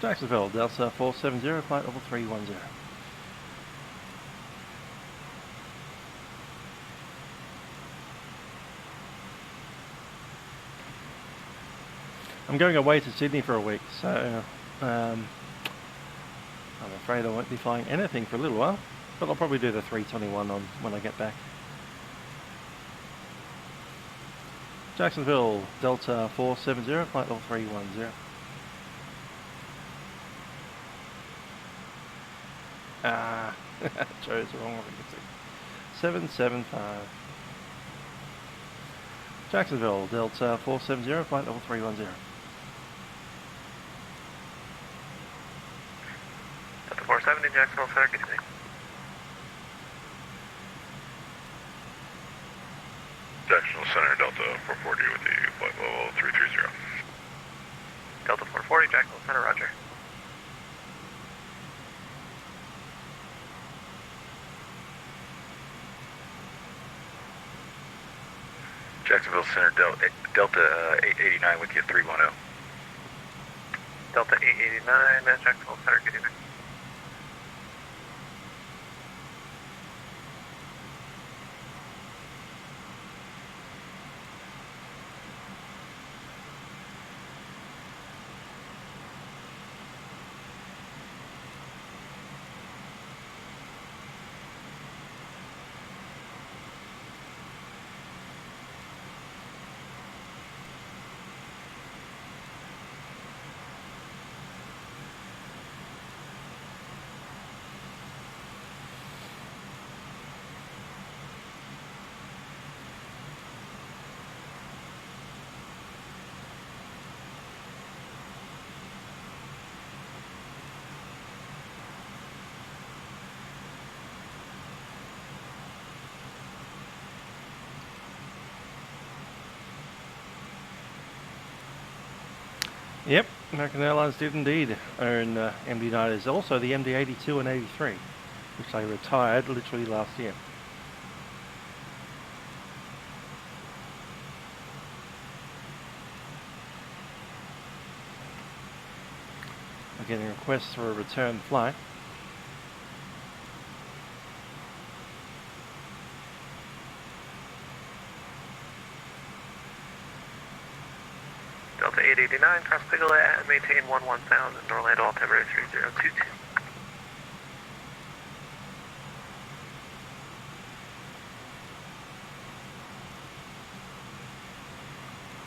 Jacksonville, Delta 470, flight level 310. I'm going away to Sydney for a week, so I'm afraid I won't be flying anything for a little while, but I'll probably do the 321 on when I get back. Jacksonville, Delta 470, flight level 310. Chose the wrong one. 775. Jacksonville, Delta 470, flight level 310. Delta 470, Jacksonville Center, good evening. Jacksonville Center, Delta 440 with the flight level 330. Delta 440, Jacksonville Center, roger. Jacksonville Center, Delta 889 with you, 310. Delta 889, Jacksonville Center, good evening. Yep, American Airlines did indeed own MD90s. Also the MD82 and 83, which they retired literally last year. We're getting requests for a return flight. Delta 889, cross Bigelow and maintain 11,000, Orlando altimeter 3022.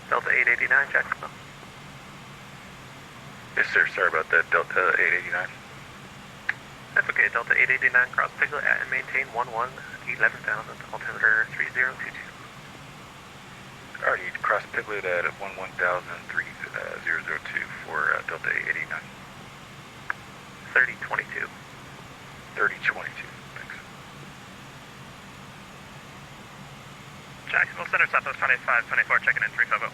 Delta 889, Jacksonville. Yes, sir. Sorry about that, Delta 889. That's okay, Delta 889, cross Bigelow and maintain 11,000, altimeter 3022. Alrighty, cross Piglet at 11,002 for Delta 889. 3022. 3022, thanks. Jacksonville Center, Southwest 2524, checking in 350.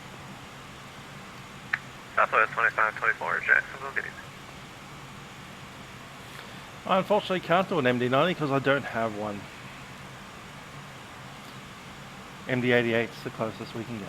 Southwest 2524, Jacksonville, good evening. I unfortunately can't do an MD90 because I don't have one. MD88 is the closest we can get.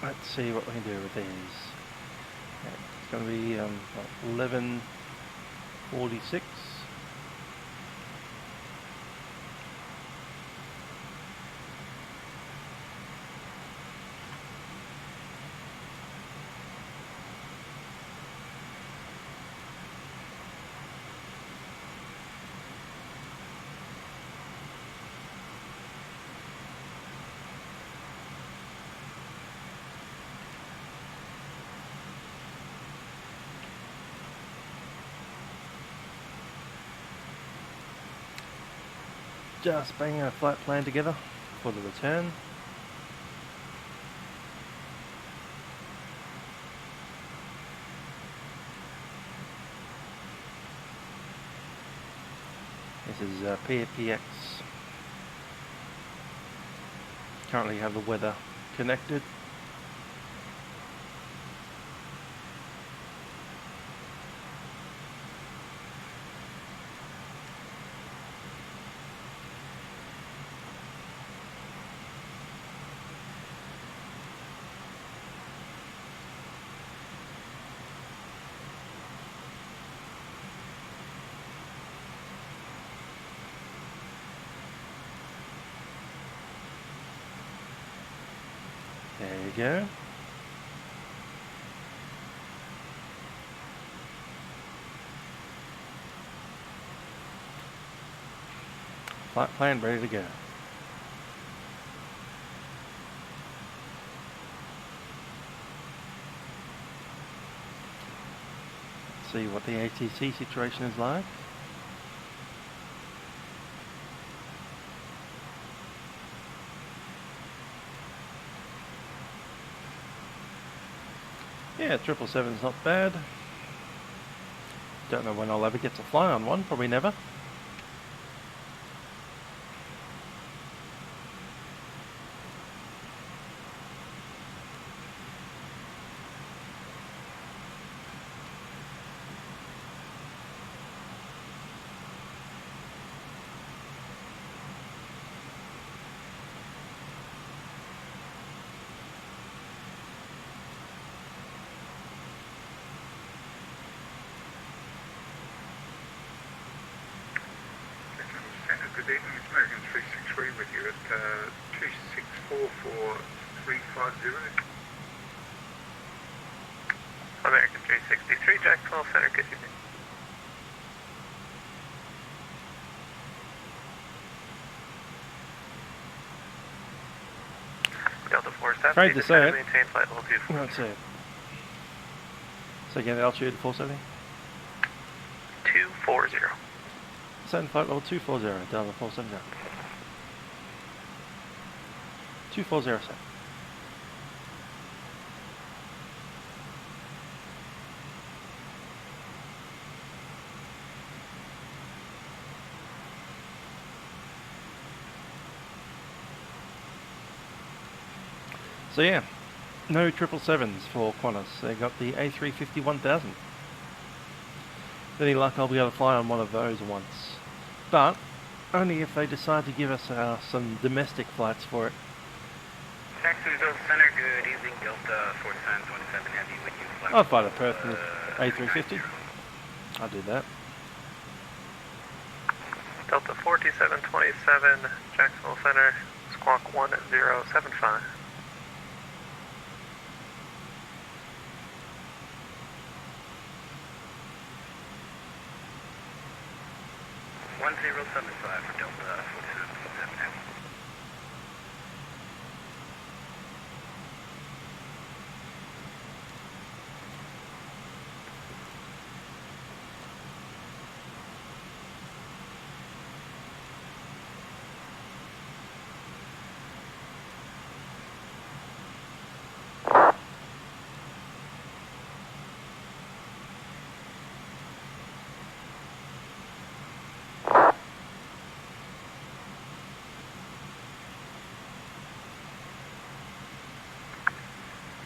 Let's see what we can do with these. Okay, it's going to be 11:46. Just banging a flight plan together for the return. This is PFPX. Currently have the weather connected. There you go. Flight plan ready to go. Let's see what the ATC situation is like. Yeah, 777's not bad. Don't know when I'll ever get to fly on one, probably never. Good evening, it's American 363 with you at 2644350. American 363, Jacksonville Center, good evening. Delta 470, Afraid to say it. maintain flight level 240. Won't say it. So again, altitude 470. 240. Ascend flight level 240, Delta 470. 240, sir. So yeah, no 777s for Qantas. They got the A350-1000. With any luck, I'll be able to fly on one of those once, but only if they decide to give us some domestic flights for it. Jacksonville Center, good evening, Delta 4727 Heavy with you. I'll fly to Perth in the A350. I'll do that. Delta 4727, Jacksonville Center, squawk 1075. 1075 for Delta 4727 Heavy.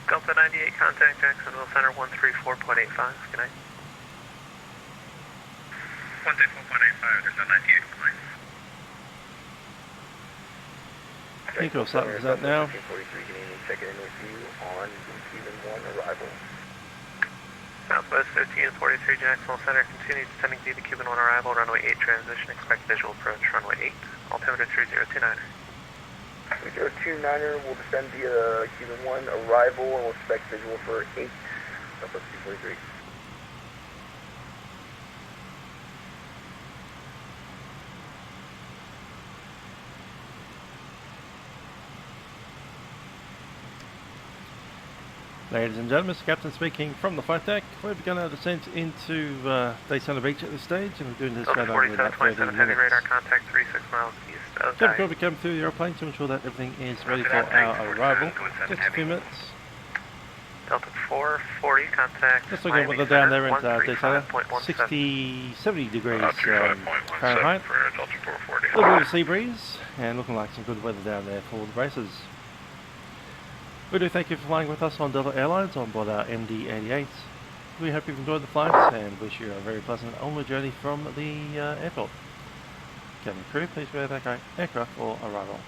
Delta 98, contact Jacksonville Center 134.85. Good night. 134.85, there's a 98 flight. Takeoff something's up now. 43, can you check in with you on Cuban 1 arrival? Southwest 1343, Jacksonville Center, continue descending via the Cuban 1 arrival, runway 8 transition, expect visual approach, runway 8, altimeter 3029. 3029er will descend via Cuban 1 arrival and will expect visual for 8, Southwest 243. Ladies and gentlemen, Mr. Captain speaking from the flight deck. We're beginning our descent into Daytona Beach at this stage, and we're doing this Delta right over in about 30 4727, minutes. heavy radar contact 36 miles east of Just Dye. before we come through the airplane to ensure that everything is ready for our arrival. Just a few minutes. Delta 440, contact. Let's look at what they're down there in Daytona. 135.17. 70 degrees Fahrenheit. for Delta 440. A little bit of sea breeze, and looking like some good weather down there for the races. We do thank you for flying with us on Delta Airlines on board our MD88. We hope you've enjoyed the flights and wish you a very pleasant onward journey from the airport. Cabin crew, please prepare that aircraft for arrival.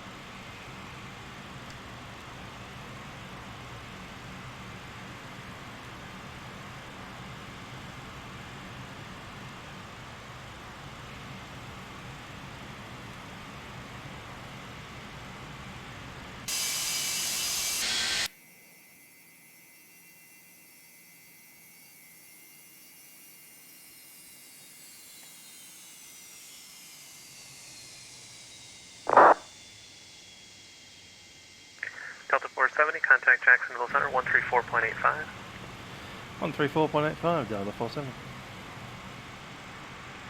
Delta 470, contact Jacksonville Center 134.85. 134.85, Delta 47.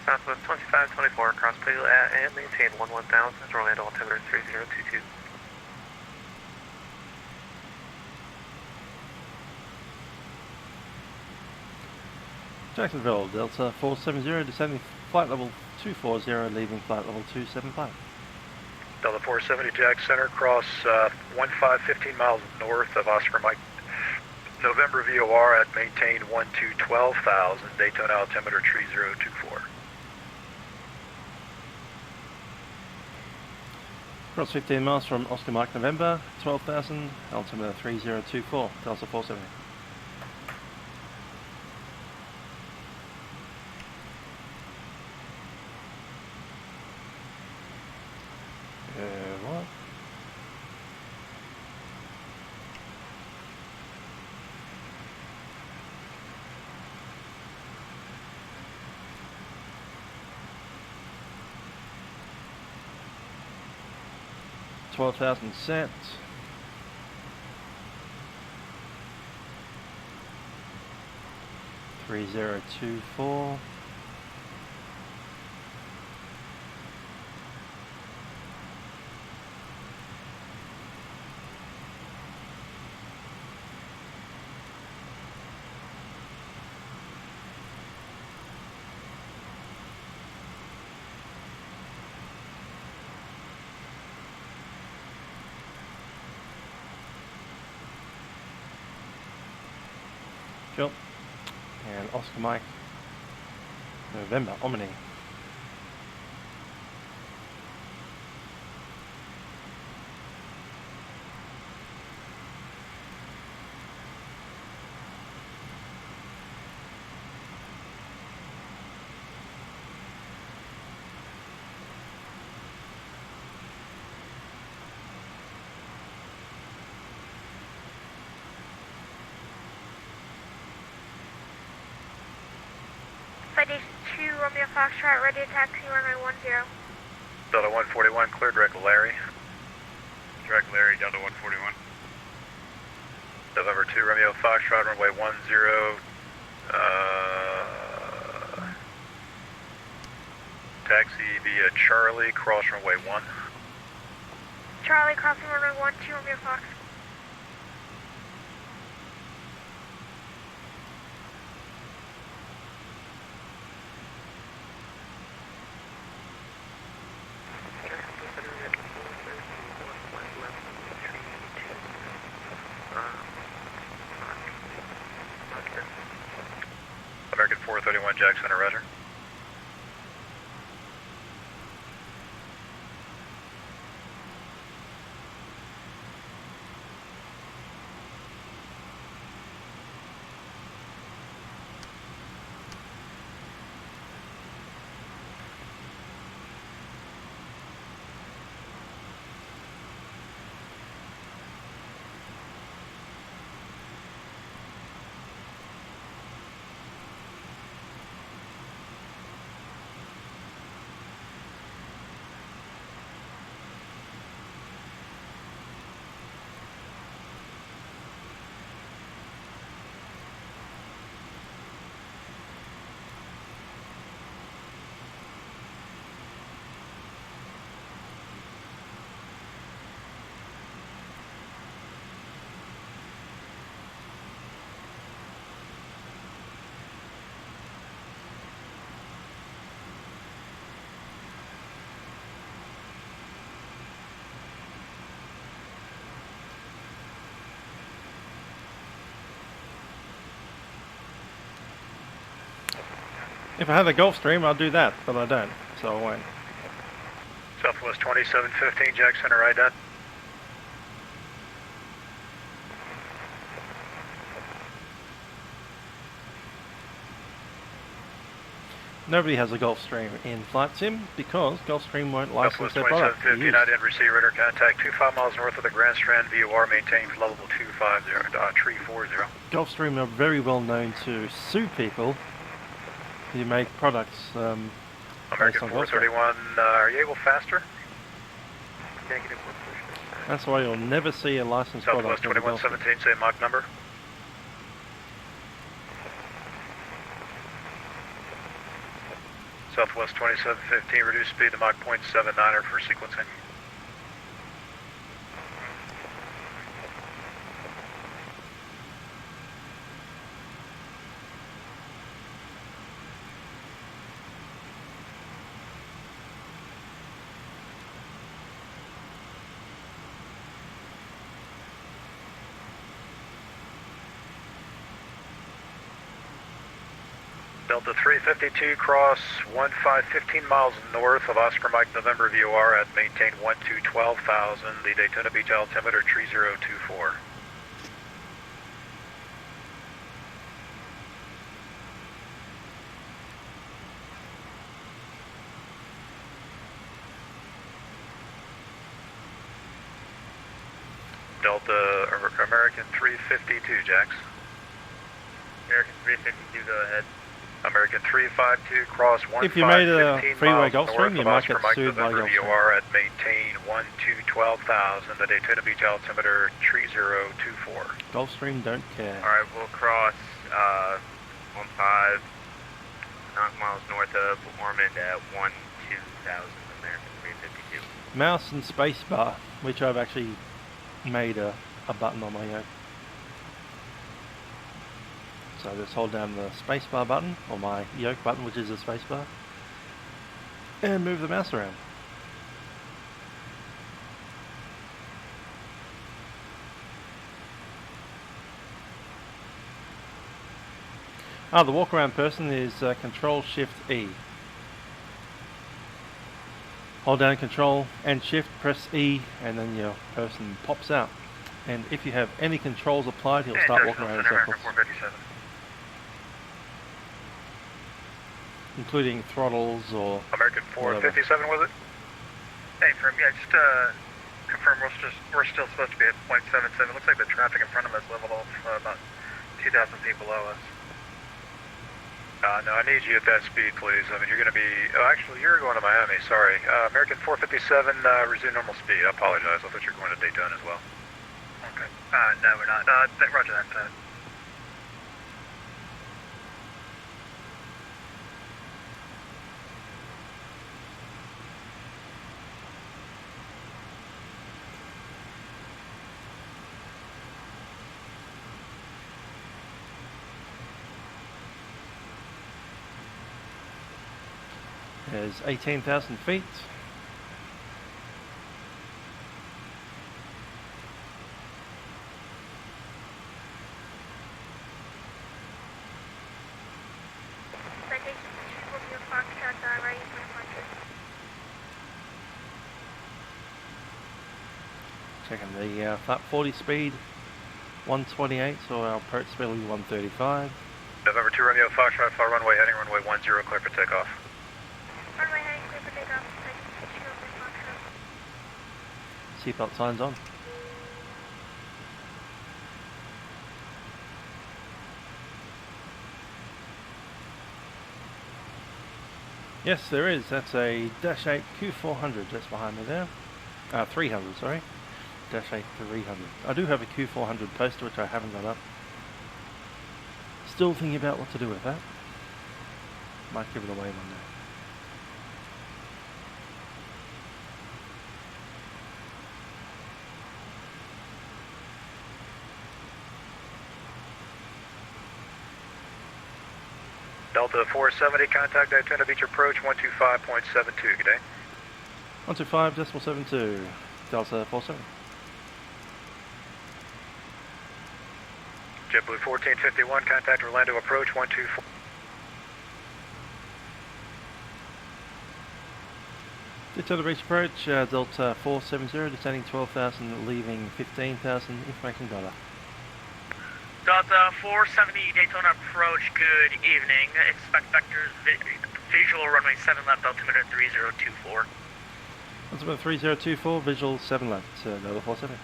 Southwest 2524, cross Piglet at and maintain 11000, Orlando altimeter 3022. Jacksonville, Delta 470, descending flight level 240, leaving flight level 275. Delta 470, Jack Center, cross 15 miles north of Oscar Mike. November VOR at maintain 12,000, Daytona altimeter 3024. Cross 15 miles from Oscar Mike November, 12,000, altimeter 3024, Delta 470. What? $12,000 set. 3024. Sure. And Oscar Mike, November, Omni. Foundation 2, Romeo Foxtrot, ready to taxi runway 10. Delta 141, clear direct Larry. Direct Larry, Delta 141. November 2, Romeo Foxtrot, runway 10. Taxi via Charlie, cross runway 1. Charlie, crossing runway 12, Romeo Fox. American 431, Jack Center, roger. If I had a Gulfstream, I'd do that, but I don't, so I won't. Southwest 2715, Jack Center, ident. Nobody has a Gulfstream in Flight Sim because Gulfstream won't license their product. 2715, ident, receive radar contact 25 miles north of the Grand Strand, VOR maintains level 250.340. Gulfstream are very well known to sue people who make products American 431, are you able faster? Negative. That's why you'll never see a licensed Southwest product. 2117, say Mach number. Southwest 2715, reduce speed to Mach .79er for sequencing. Delta 352, cross 15 miles north of Oscar Mike November VOR at maintain 12,000, the Daytona Beach altimeter 3024. Delta American 352, Jax. American 352, go ahead. American 352, cross 15 If you made a freeway miles Gulfstream, you might get Oscar sued by November Gulfstream. VOR at maintain 12,000, the Daytona Beach altimeter 3024. Gulfstream don't care. Alright, we'll cross 15, 9 miles north of Ormond at 12,000 American 352. Mouse and spacebar, which I've actually made a button on my Yoke. So just hold down the spacebar button, or my Yoke button, which is a spacebar, and move the mouse around. The walk around person is Control Shift E. Hold down Control and Shift, press E, and then your person pops out. And if you have any controls applied, he'll start walking around in circles. Including throttles or American 457 was it? Hey, firm. Yeah, just confirm we're still supposed to be at .77. Looks like the traffic in front of us leveled off about 2,000 feet below us. No, I need you at that speed, please. I mean, you're going to be... Oh, actually, you're going to Miami, sorry. American 457, resume normal speed. I apologize. I thought you were going to Daytona as well. Okay. No, we're not. Roger that. There's 18,000 feet. Checking the flat 40 speed, 128, so our approach speed will be 135. November 2 Romeo Foxtrot, far runway heading runway 10, clear for takeoff. Runway heading clear for takeoff. Seatbelt signs on. Yes, there is. That's a Dash 8 Q400 just behind me there. 300, sorry. Dash 8 300. I do have a Q400 poster which I haven't got up. Still thinking about what to do with that. Might give it away one day. Delta 470, contact Daytona Beach approach 125.72, good day. 125.72, Delta 47. JetBlue 1451, contact Orlando approach 124. Daytona Beach approach, Delta 470, descending 12,000, leaving 15,000, information data. Delta 470 Daytona approach, good evening. Expect vectors, visual runway 7 left, altimeter 3024. Altimeter 3024, visual 7 left, Delta 470.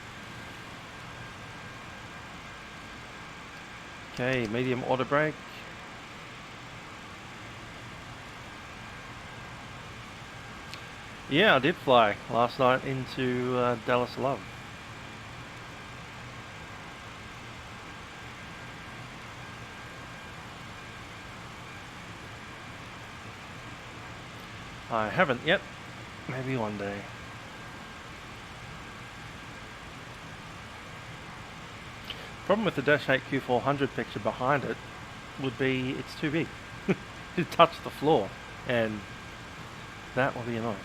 Okay, medium auto brake. Yeah, I did fly last night into Dallas Love. I haven't yet. Maybe one day. Problem with the Dash 8 Q400 picture behind it would be it's too big. It touched the floor, and that will be annoying.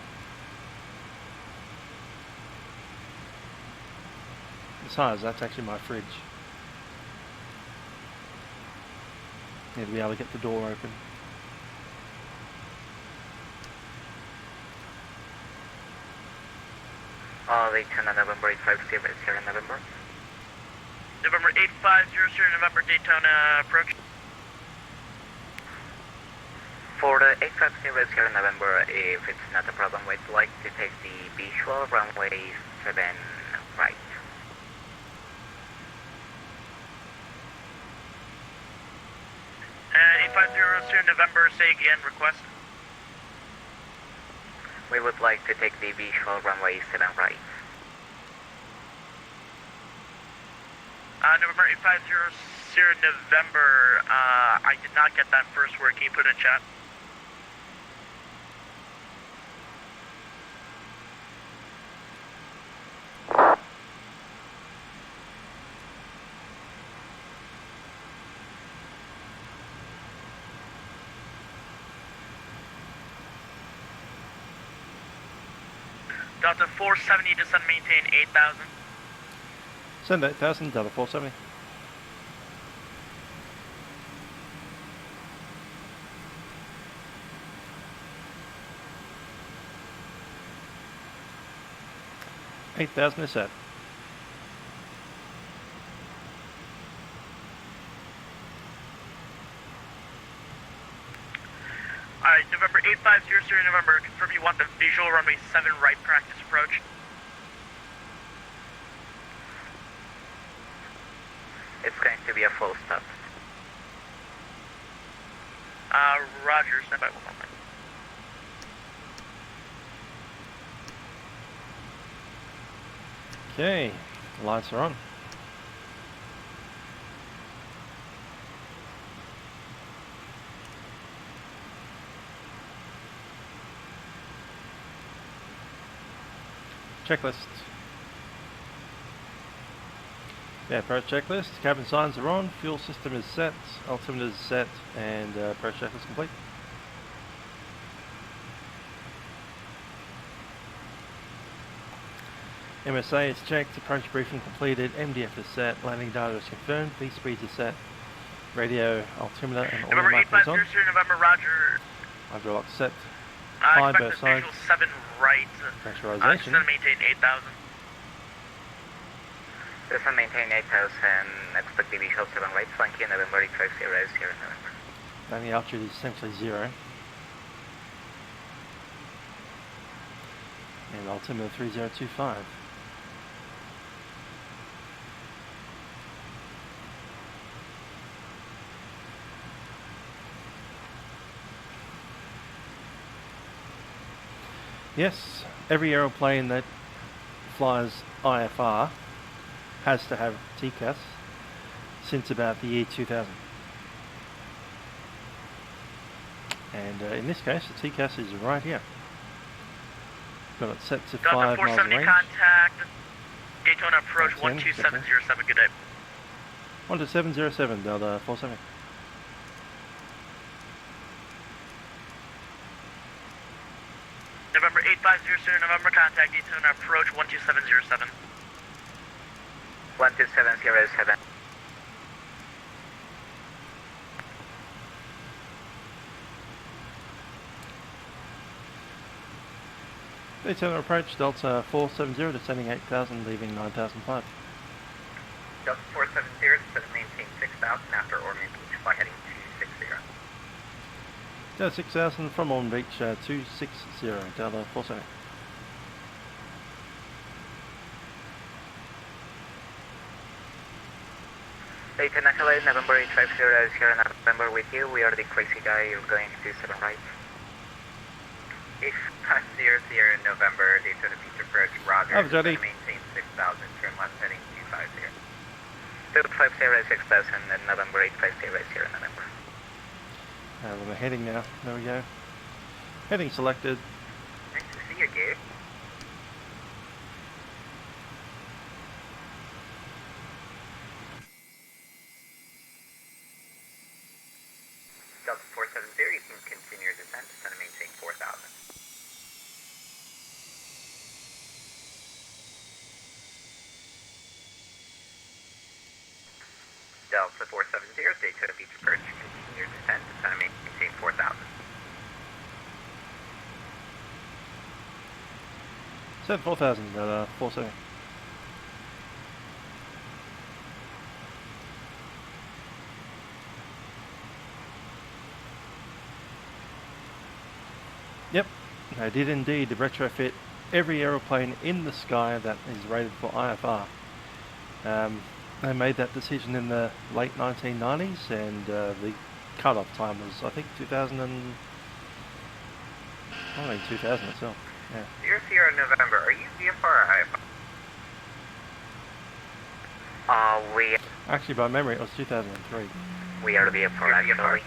Besides, that's actually my fridge. Need to be able to get the door open. Daytona November 850, Sierra November. November 850, Sierra November, Daytona approach. For the 850 Sierra November, if it's not a problem, we'd like to take the visual runway 7 right. And 850 Sierra November, say again, request. We would like to take the visual runway 7 right. November 850 Sierra November, I did not get that first word. Can you put it in chat? Delta 470, descend maintain 8,000. Send 8,000, Delta 470. $8,000 is set. Alright, November 850, Sierra November, confirm you want the visual runway 7 right practice approach. It's going to be a full stop. Roger, stand by one moment. Okay, lights are on. Checklist. Yeah, approach checklist. Cabin signs are on. Fuel system is set. Altimeter is set, and approach checklist complete. MSA is checked. Approach briefing completed. MDF is set. Landing data is confirmed. V speeds are set. Radio, altimeter, and all November markers on. 850, November, Roger. Hydraulic set. I High burst expect the signs. visual 7 right. Pressurization. Descend maintain 8,000. Descend maintain 8,000, expect the visual 7 right, flank you, November 850, Sierra November. Landing altitude is essentially 0. And altimeter 3025. Yes, every aeroplane that flies IFR has to have TCAS since about the year 2000. And in this case, the TCAS is right here. Got it set to 5 miles 470 range. contact, Daytona approach 10, 12707, good day. 12707, Delta 470. November 850, Sierra November, contact Daytona approach 12707. 12707. Daytona approach, Delta 470, descending 8,000, leaving 9,005. Delta 470, descend maintain 6,000 after Ormond Beach, fly heading 260. Delta 6,000 from Ormond Beach, 260, Delta 470. Daytona KATL, November 850, Sierra November with you. We are the crazy guy, you're going to 7 right. 850, Sierra November, Daytona Beach approach, Roger. Maintain 6,000, turn left heading 250. 250, 6,000, and November 850, Sierra November. We're heading now, there we go. Heading selected. Nice to see you, Gabe. Delta 470, you can continue your descent, descend and maintain 4,000. Delta 470, Daytona Beach approach, continue your descent, descend and maintain 4,000. Set 4,000, 470. Yep, they did indeed retrofit every aeroplane in the sky that is rated for IFR. They made that decision in the late 1990s, and the cut-off time was, I think, 2000 itself. Yeah. Dear Sierra November, are you VFR or IFR? Actually, by memory, it was 2003. We are the VFR, actually.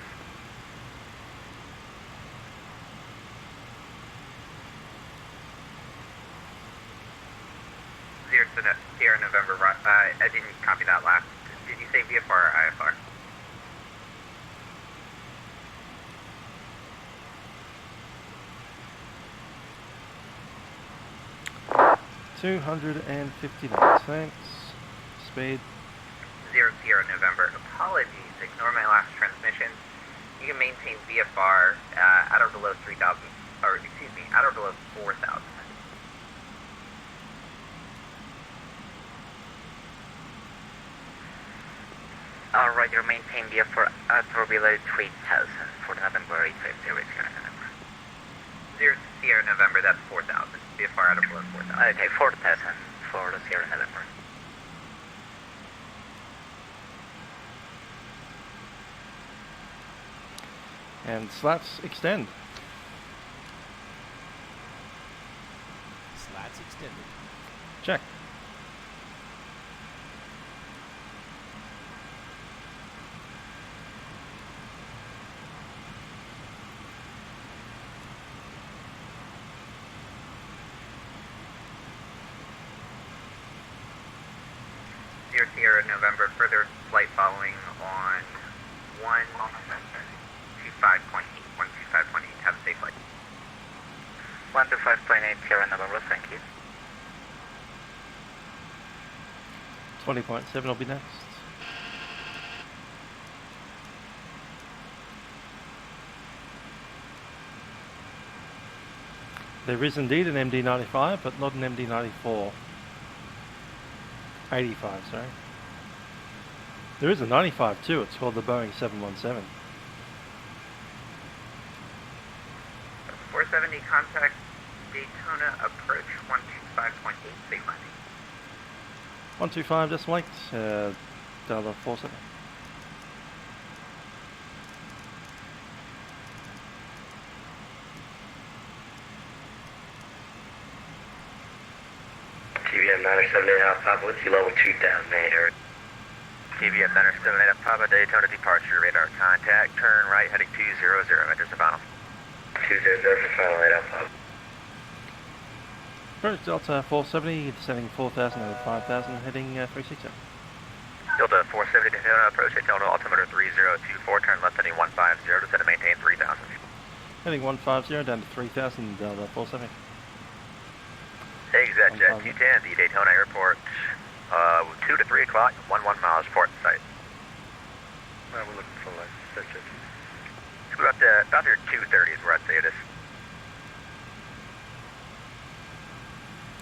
Sierra November, I didn't copy that last. Did you say VFR or IFR? $250, thanks. Speed. 0 Sierra November. Apologies, ignore my last transmission. You can maintain VFR at or below 3,000, or excuse me, at or below 4,000. Alright, you're maintain VFR at or below 3,000 for November 850, Sierra November. 0 Sierra November, that's 4,000. VFR at or below 4,000. Okay, 4,000 for the Sierra November. And slats extend. Slats extended. Check. Sierra November, further flight following on 125.8. 125.8. Have a safe flight. 125.8 Sierra November, thank you. 20.7 will be next. There is indeed an MD95, but not an MD94. 85, sorry. There is a 95 too, it's called the Boeing 717. 470, contact Daytona approach 125.8, safe landing. 125 decimal 8, Delta 47. TVM 978 Alpha, what's your level 2008? TVM 978 Alpha, Daytona departure, radar contact, turn right heading 200, enters the final. 200 for final 8 Alpha. Approach Delta 470, descending 4,000 over 5,000, heading 360. Delta 470 Daytona, approach Daytona, altimeter 3024, turn left heading 150, descend and maintain 3,000. Heading 150 down to 3,000, Delta 470. Exit jet 210, the Daytona Airport, 2 to 3 o'clock, 11 miles port site. We're looking for like jet jet. We're about here 2:30 is where I'd say it is.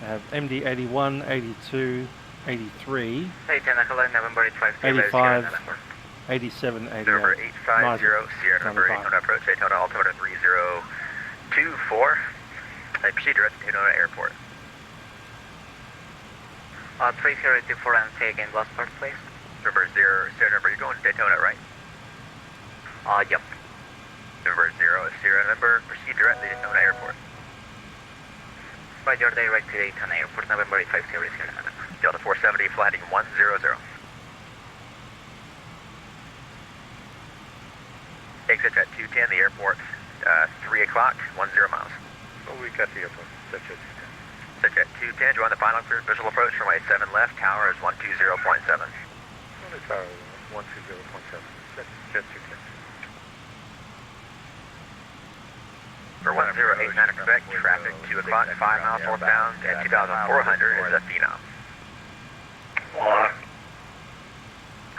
I have MD81, 82, 83, Daytona, hello, November 85, 87, 88. November 850, Sierra November Daytona approach, Daytona altimeter 3024. Proceed direct to Daytona Airport. 3024 and say again, last part please. November 0, Sierra November, you're going to Daytona, right? Yep. November 0, Sierra November, proceed direct to Daytona Airport. By your direct to Daytona Airport, November 850, Sierra November. Delta 470, flight heading 100. Exit at 210, the airport, 3 o'clock, 10 miles. Oh, we got the airport. Jet jet 210. Jet jet 210, join the final clear visual approach, runway 7 left, tower is 120.7. Only tower 120.7. Jet 210. For 1089 Quebec, traffic 2 o'clock, 5 miles northbound, at 2,400 is a phenom.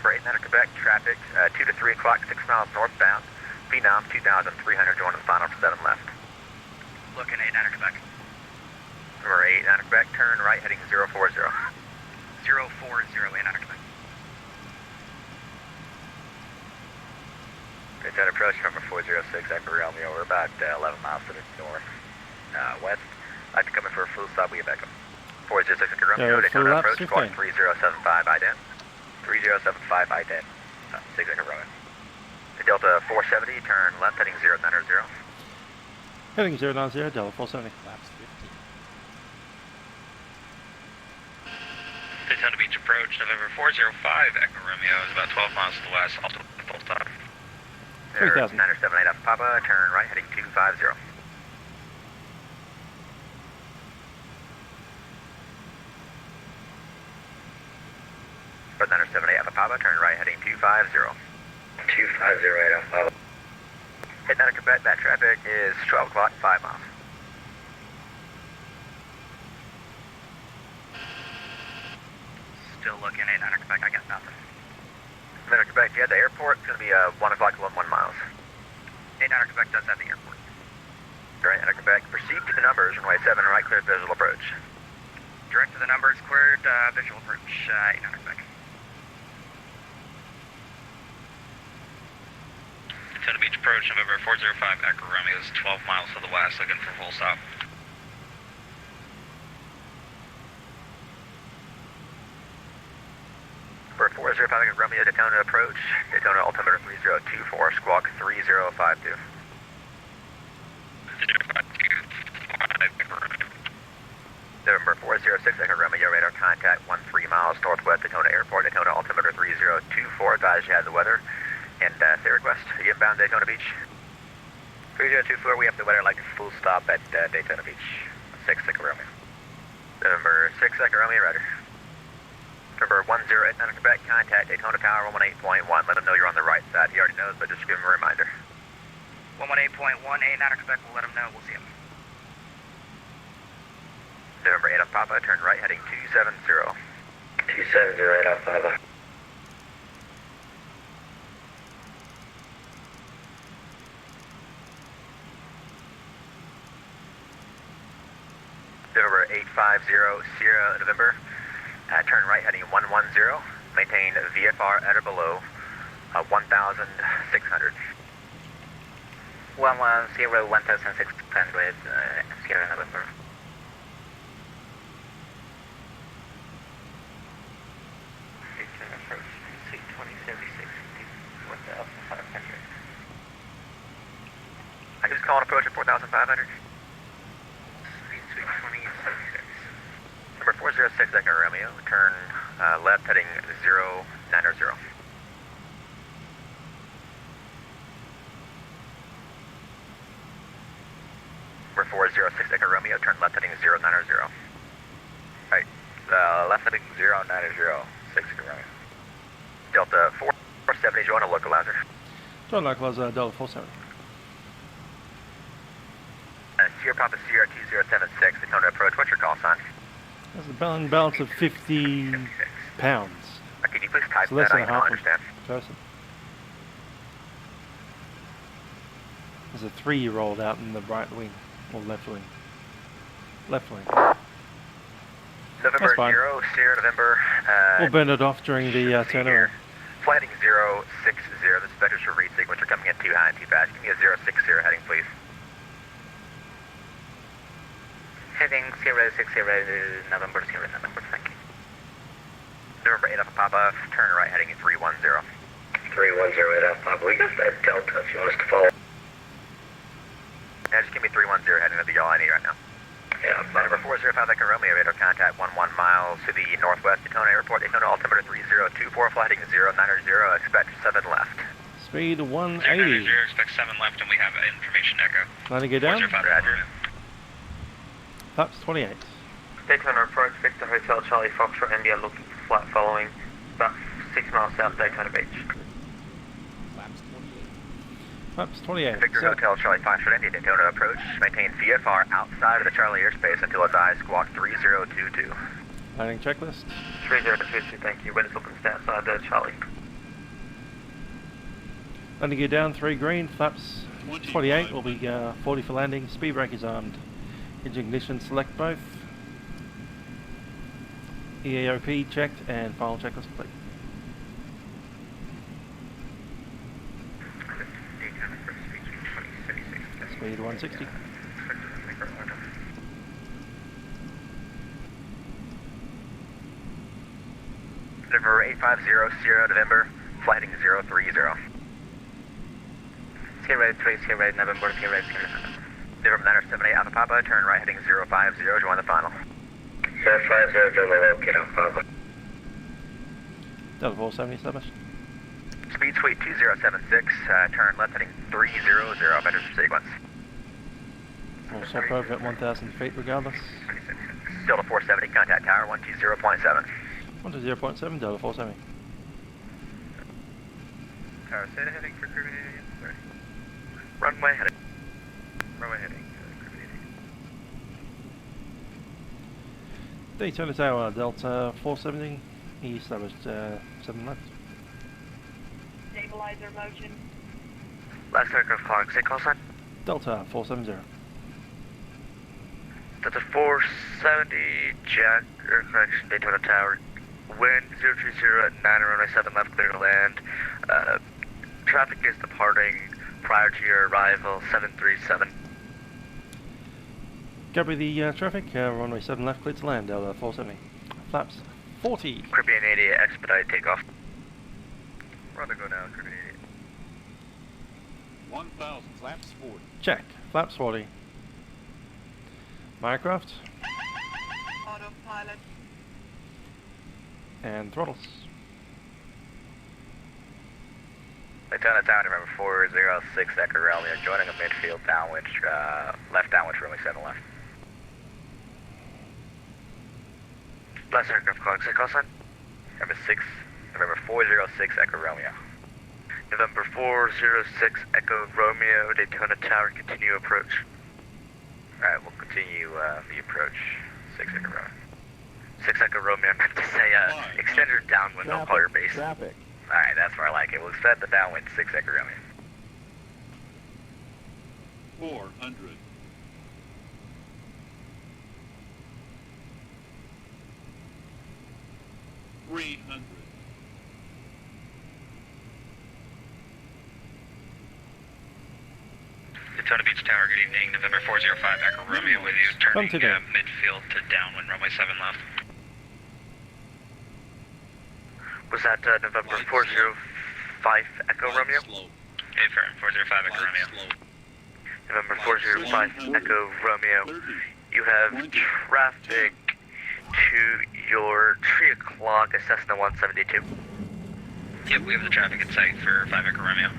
For 890 Quebec, traffic 2 to 3 o'clock, 6 miles northbound, phenom 2,300, join the final for 7 left. Looking 890 Quebec. Number 890 Quebec, turn right heading 040. 040, 890 Quebec. Daytona approach number 406, Echo Romeo, we're about 11 miles to the north, west. I'd like to come in for a full stop, we get back up. 406 Echo Romeo, Daytona approach, squawk 3075 IDEN. 3075 IDEN, 6 Echo Romeo. Delta 470, turn left heading 090. Heading 090, Delta 470. Laps 15. Daytona Beach approach, November 405, Echo Romeo is about 12 miles to the west, also full stop. 3,000. 978 Alpha Papa, turn right heading 250. For 978 Alpha Papa, turn right heading 250. 2508 Alpha Papa. Hit 9 Quebec, that traffic is 12 o'clock, 5 miles. Still looking at 9 Quebec, I got nothing. 9 Quebec, yeah, the airport, it's going to be 1 o'clock, 1 miles. 9 Quebec does have the airport. Right, 9 Quebec, proceed to the numbers, runway 7 right, cleared visual approach. Direct to the numbers, cleared visual approach, 8 Quebec. Daytona Beach approach, November 405, Echo Romeo is 12 miles to the west, looking for full stop. For 405 Echo Romeo, Daytona approach, Daytona altimeter 3024, squawk 3052. November 406 Echo Romeo, radar contact 13 miles northwest Daytona Airport, Daytona altimeter 3024, advise you have the weather. And say request, are you inbound Daytona Beach? 3024, we have the weather like a full stop at Daytona Beach. 6 Echo Romeo. November 6 Echo Romeo, roger. Number 108 Quebec, contact Daytona Tower 118.1. Let him know you're on the right side. He already knows, but just give him a reminder. 118.1, 89 Quebec, we'll let him know, we'll see him. November 8 Alpha Papa, turn right heading 270. 2708 Alpha Papa. November 850 Sierra November, turn right heading 110, maintain VFR at or below 1,600. 110, 1,600, Sierra November. Approach, 62076, 4,500. I just call an approach at 4,500. Number 406 Echo Romeo, turn left heading 090. Number 406 Echo Romeo, turn left heading 090. Right, left heading 090, 6 Echo Romeo. Delta 470, join a localizer. Join localizer, Delta 470. Sierra Papa Sierra 2076, Daytona approach, what's your call sign? That's a balance of 50 pounds. Can you please type So less that? than I a don't half understand. person. There's a 3-year-old out in the right wing, or left wing. Left wing. November 0, Sierra November. We'll burn it off during the turnaround. Flight heading 060, this is vectors for read signature coming in too high and too fast. Give me a 060 heading, please. Heading 060, November 0, November, thank you. November 8 Alpha Papa, turn right heading 310. 3108 Alpha Papa, we got that Delta if you want us to follow. Yeah, just give me 310 heading, that'll be all I need right now. Yeah, Number 405 Echo Romeo, radar contact 11 miles to the northwest Daytona Airport, Daytona altimeter 3024, flight heading 090, expect 7 left. Speed 180. 090, expect 7 left and we have information echo. Letting go down. 405 Roger. Flaps 28. Daytona approach, Victor Hotel, Charlie Foxtrot, India, looking for flight following, about 6 miles south Daytona Beach. Flaps 28. Victor Hotel, Charlie Foxtrot, India, Daytona approach, maintain VFR outside of the Charlie airspace until advised, squawk 3022. Landing checklist. 3022, thank you, windows looking outside the Charlie. Landing gear down, 3 green, flaps 28, will be 40 for landing, speed brake is armed. Engine ignition, select both. EAOP checked and final checklist complete. Speed 160. November 850 Sierra November, flight heading 030. 030, November 030. November 978 Alpha Papa, turn right heading 050, join the final. 050, Delta locate Alpha Papa. Delta 470 established. Speed suite 2076, turn left heading 300, meters per sequence. We'll swap over at 1,000 feet regardless. Delta 470, contact tower 120.7. 120.7, Delta 470. Tower, say the heading for crew again. Sorry. Runway heading. Runway heading. Daytona Tower, Delta 470, he established 7 left. Stabilizer motion. Last aircraft clock, say call sign. Delta 470. Delta 470, Jack, or correction, Daytona Tower. Wind 030 at 9 runway 7 left, clear to land. Traffic is departing prior to your arrival, 737. Copy the traffic, runway 7 left, clear to land, Delta 470. Flaps 40. Caribbean 88, expedite takeoff. We're on the go now, Caribbean 88. 1,000, flaps 40. Check, flaps 40. My aircraft. Autopilot. And throttles. Daytona Tower, November 406, Echo Romeo, joining a midfield downwind, left downwind, runway 7 left. Last aircraft clock, say call sign. November 406, Echo Romeo. November 406, Echo Romeo, Daytona Tower, continue approach. Alright, we'll continue the approach, 6 Echo Romeo. 6 Echo Romeo, I meant to say, extend your downwind, don't call your base. Traffic. Alright, that's where I like it. We'll extend the downwind, 6 Echo Romeo. 400. 300. Daytona Beach Tower, good evening. November 405, Echo Romeo with you. Turning midfield to downwind, runway 7 left. Was that November 405, Echo Romeo? Affirm, 405, Echo Romeo. November 405, Echo Romeo. You have traffic to your 3 o'clock, a Cessna 172. Yep, we have the traffic in sight for 5 Echo Romeo.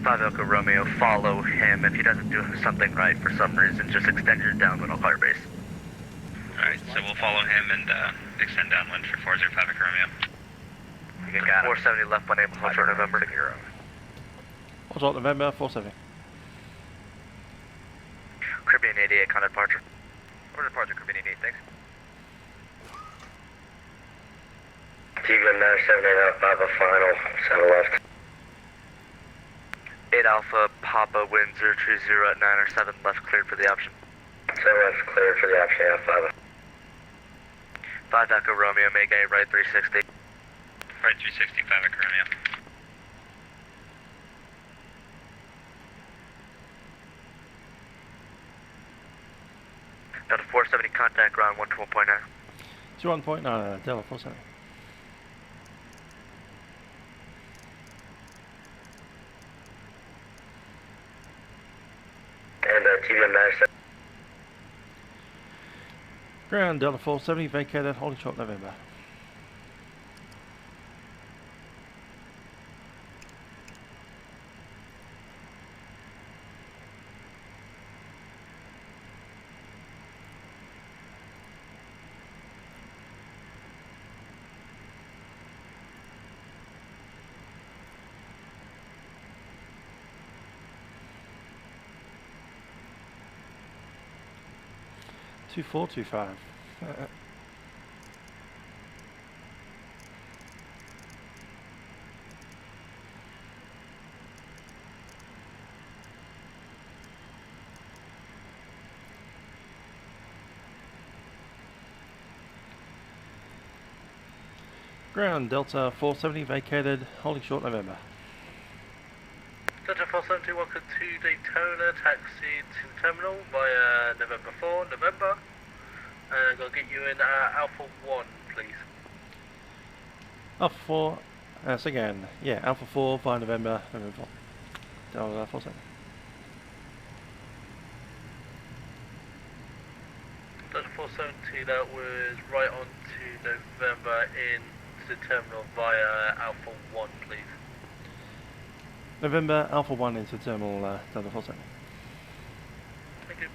5 Echo Romeo, follow him. If he doesn't do something right for some reason, just extend your downwind on fire base. Alright, so we'll follow him and extend downwind for 405 Echo Romeo. You got 470 left, my name is Hotel November. Hotel November 470. Caribbean 88, con departure. Over departure, Caribbean 88, thanks. Eagle 978 Alpha final, 7 left. 8 Alpha, Papa, wind 030 at 9 or 7 left, cleared for the option. 7 left, cleared for the option, Alpha. 5 Echo Romeo, make a right 360. Right 360, 5 Echo Romeo. Delta 470, contact ground 121.9. 21.9, Delta 470. And TVM 97. Ground Delta 470, vacated, holding short November. Two 425. Ground Delta 470 vacated, holding short November. Delta 470, welcome to Daytona, taxi to terminal via November 4, November. And I'm going to get you in Alpha 1, please. Alpha 4, so again, yeah, Alpha 4 via November, November 4. Delta 470. Delta 470, that was right on to November in into terminal via Alpha 1, please. November Alpha 1 into terminal Delta 47. Thank you.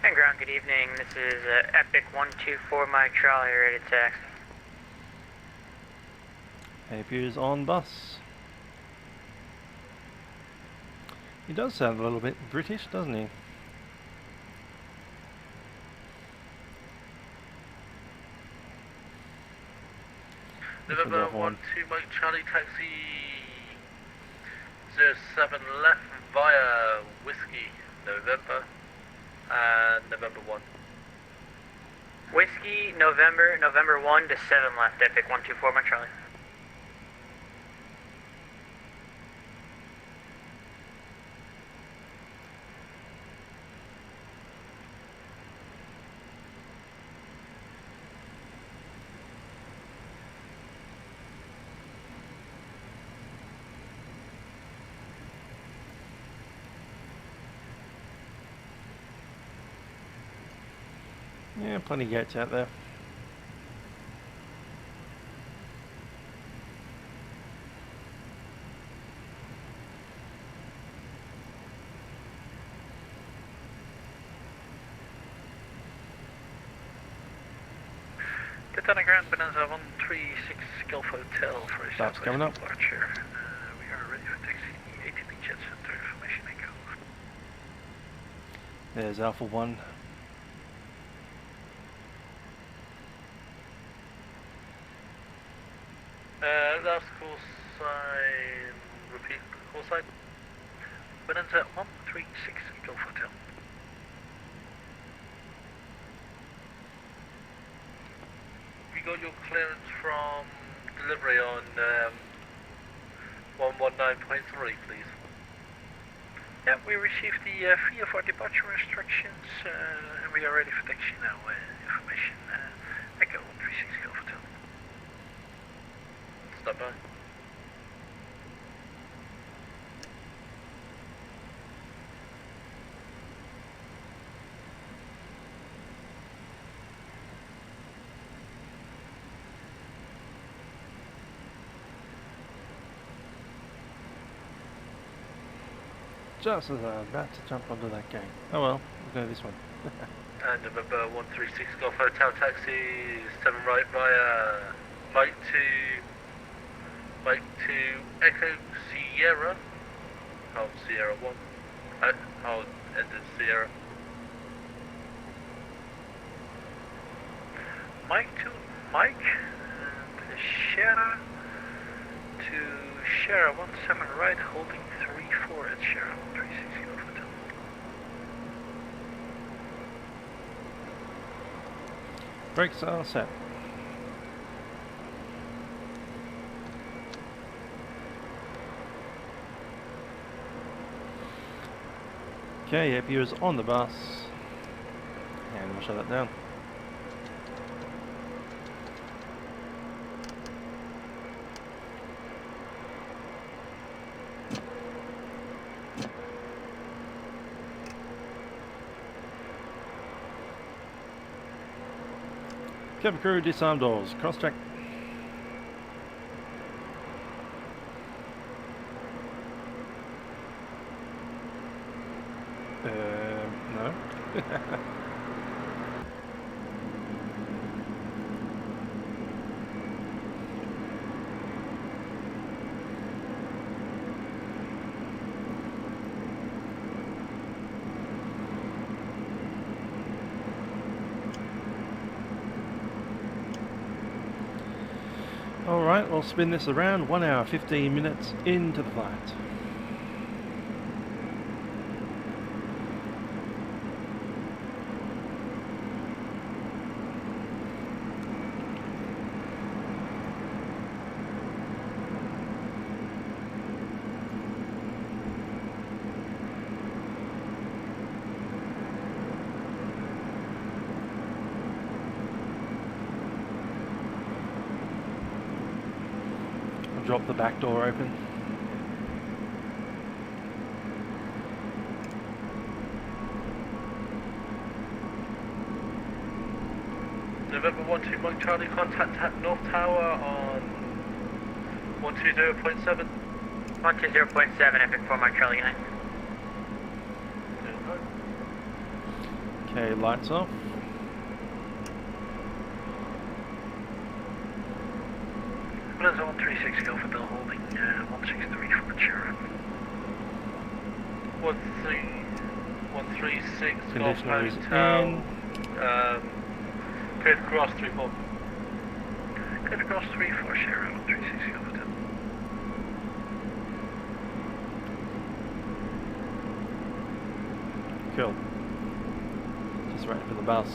And ground, good evening. This is Epic 124 Mike Charlie, ready to taxi. Appears on bus. He does sound a little bit British, doesn't he? November 12 Mike Charlie taxi 07 left via Whiskey November and November 1. Whiskey November 1 to 7 left, Epic 124 Mike Charlie. Yeah, plenty of gates out there. Daytona Grand Bonanza 136 Gulf Hotel for a That's coming up. departure. We are ready for taxi ATP Jet Center information echo. There's Alpha 1. Last call sign, repeat call sign. Bonanza 136 Gulf Hotel. We got your clearance from delivery on 119.3, please. Yeah, we received the VFR departure instructions and we are ready for taxi now. Information Echo 136 Gulf Hotel. Stop by. Just as I was about to jump onto that gate. Oh well, we'll go this one. And November 136 Golf Hotel taxi 7 right via Mike to Echo Sierra. Hold Sierra 1. Hold enter Sierra. Mike to Mike and Sierra to Sierra 17 right, holding 34 at Sierra 136 Golf Hotel. Brakes are set. Okay, yep, viewers on the bus, and we'll shut that down. Cabin crew, disarm doors, cross check. No. Alright, we'll spin this around 1 hour 15 minutes into the flight. Drop the back door open. November 12 Mike Charlie, contact at North Tower on 120.7. 120.7, Epic 4 Mike Charlie 9. Okay, lights off. What is 136 Alpha Bill holding 163 for Sierra? 136 Golf Conditioner is Hotel. in. Cleared across 3-4. Cleared across 3-4 Sierra, 136 Alpha Bill. Cool. Just waiting for the bus.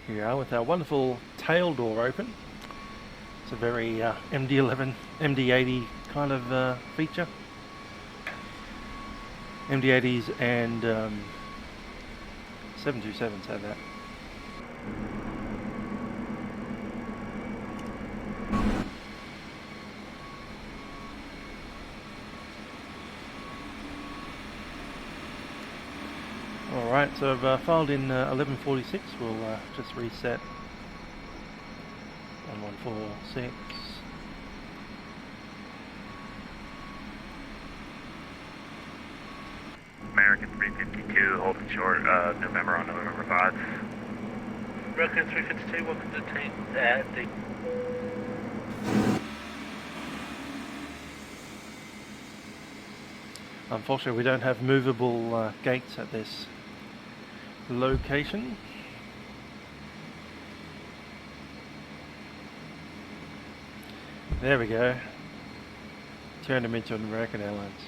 Here we are with our wonderful tail door open. It's a very MD11, MD80 kind of feature. MD80s and 727s have that. Alright, so I've filed in 1146, we'll just reset 1146. American 352, holding short, November on November 5. American 352, welcome to detain at the... Unfortunately, we don't have movable gates at this location. There we go. Turned them into an American Airlines.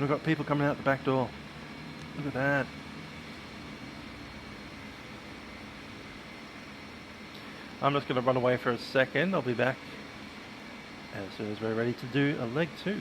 We've got people coming out the back door. Look at that. I'm just going to run away for a second. I'll be back as soon as we're ready to do a leg 2.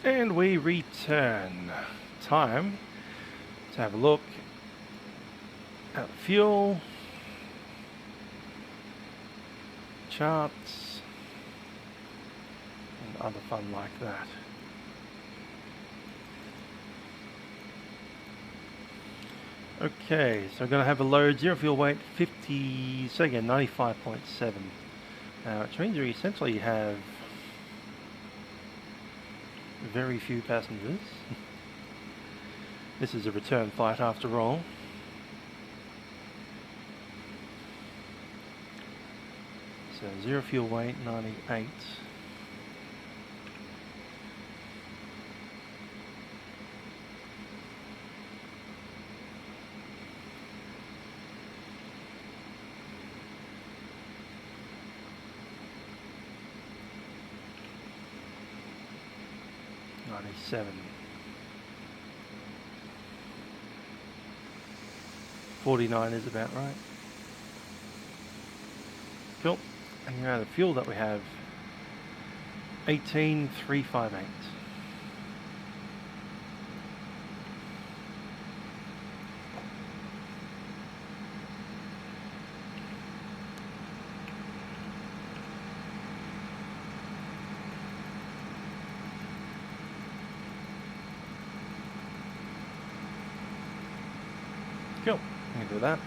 And we return. Time to have a look at fuel, charts, and other fun like that. Okay, so I'm going to have a load, zero fuel weight, 50, so again 95.7, which means we essentially have very few passengers. This is a return flight after all. So zero fuel weight, 98. $97. 49 is about right. Cool. And now the fuel that we have, 18,358. Cool. I can do that.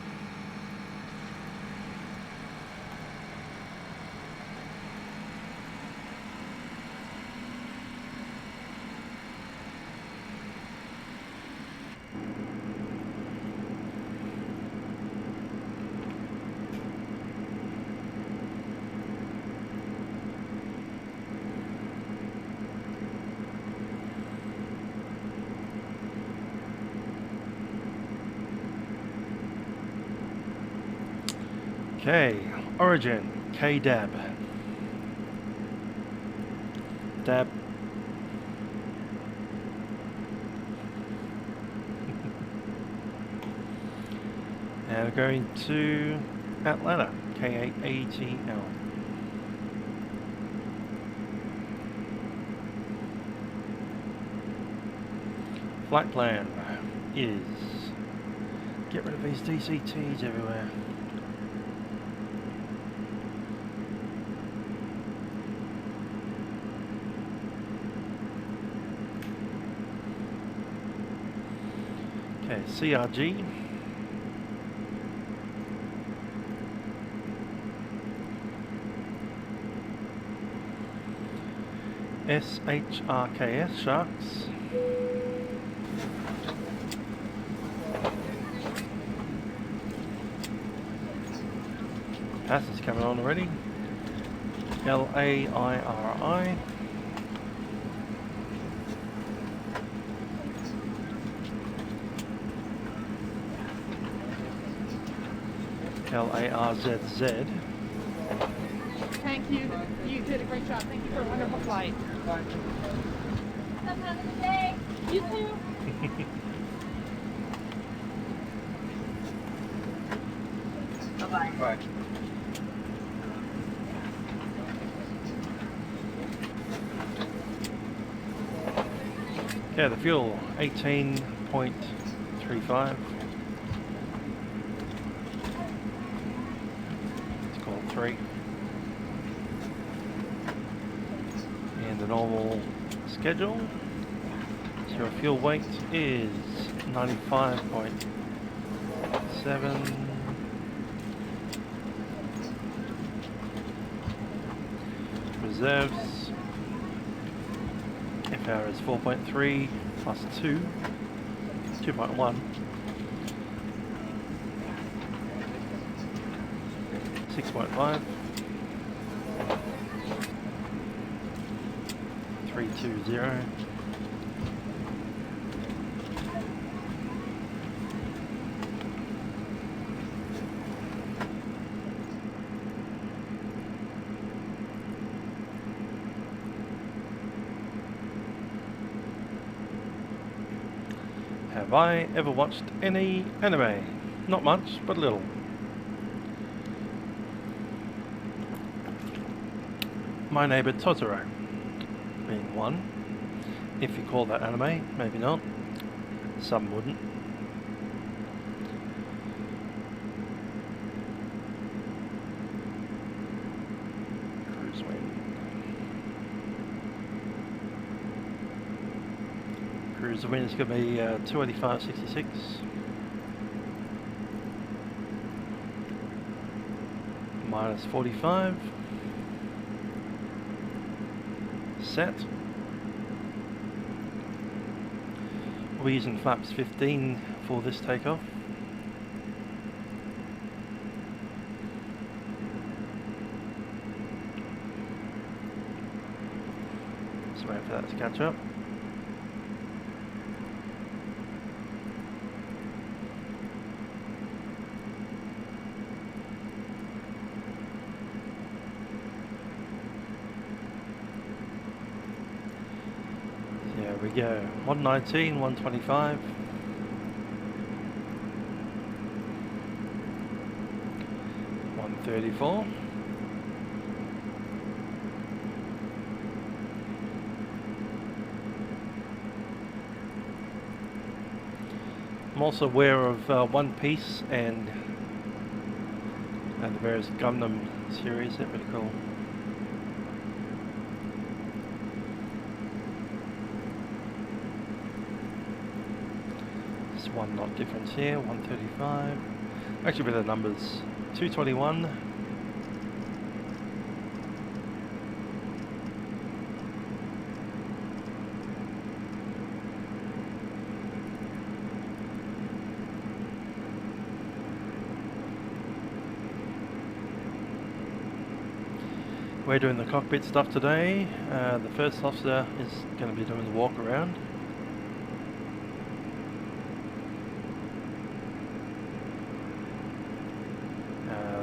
Okay, origin, KDAB. DAB. And we're going to Atlanta, KATL. Flight plan is get rid of these DCTs everywhere. Okay, CRG. SHRKS, Sharks. Passengers coming on already. LAIRI. LARZZ. Thank you. You did a great job. Thank you for a wonderful flight. Have a good day. You too. Bye-bye. Bye. Okay, the fuel, 18.35. Let's call it 3. And the normal schedule. So your fuel weight is 95.7. Reserves. FR is 4.3 plus 2. 2.1. 6.5. 320. Have I ever watched any anime? Not much, but a little. My Neighbor Totoro being one. If you call that anime, maybe not. Some wouldn't. Cruise wind. Cruise wind is going to be 285.66. Minus 45. Set. We're using flaps 15 for this takeoff. Just wait for that to catch up. There we go. 119, 125. 134. I'm also aware of One Piece and the various Gundam series. They're pretty cool. Just 1 knot difference here. 135. Actually, better numbers. 221. We're doing the cockpit stuff today. The first officer is going to be doing the walk around.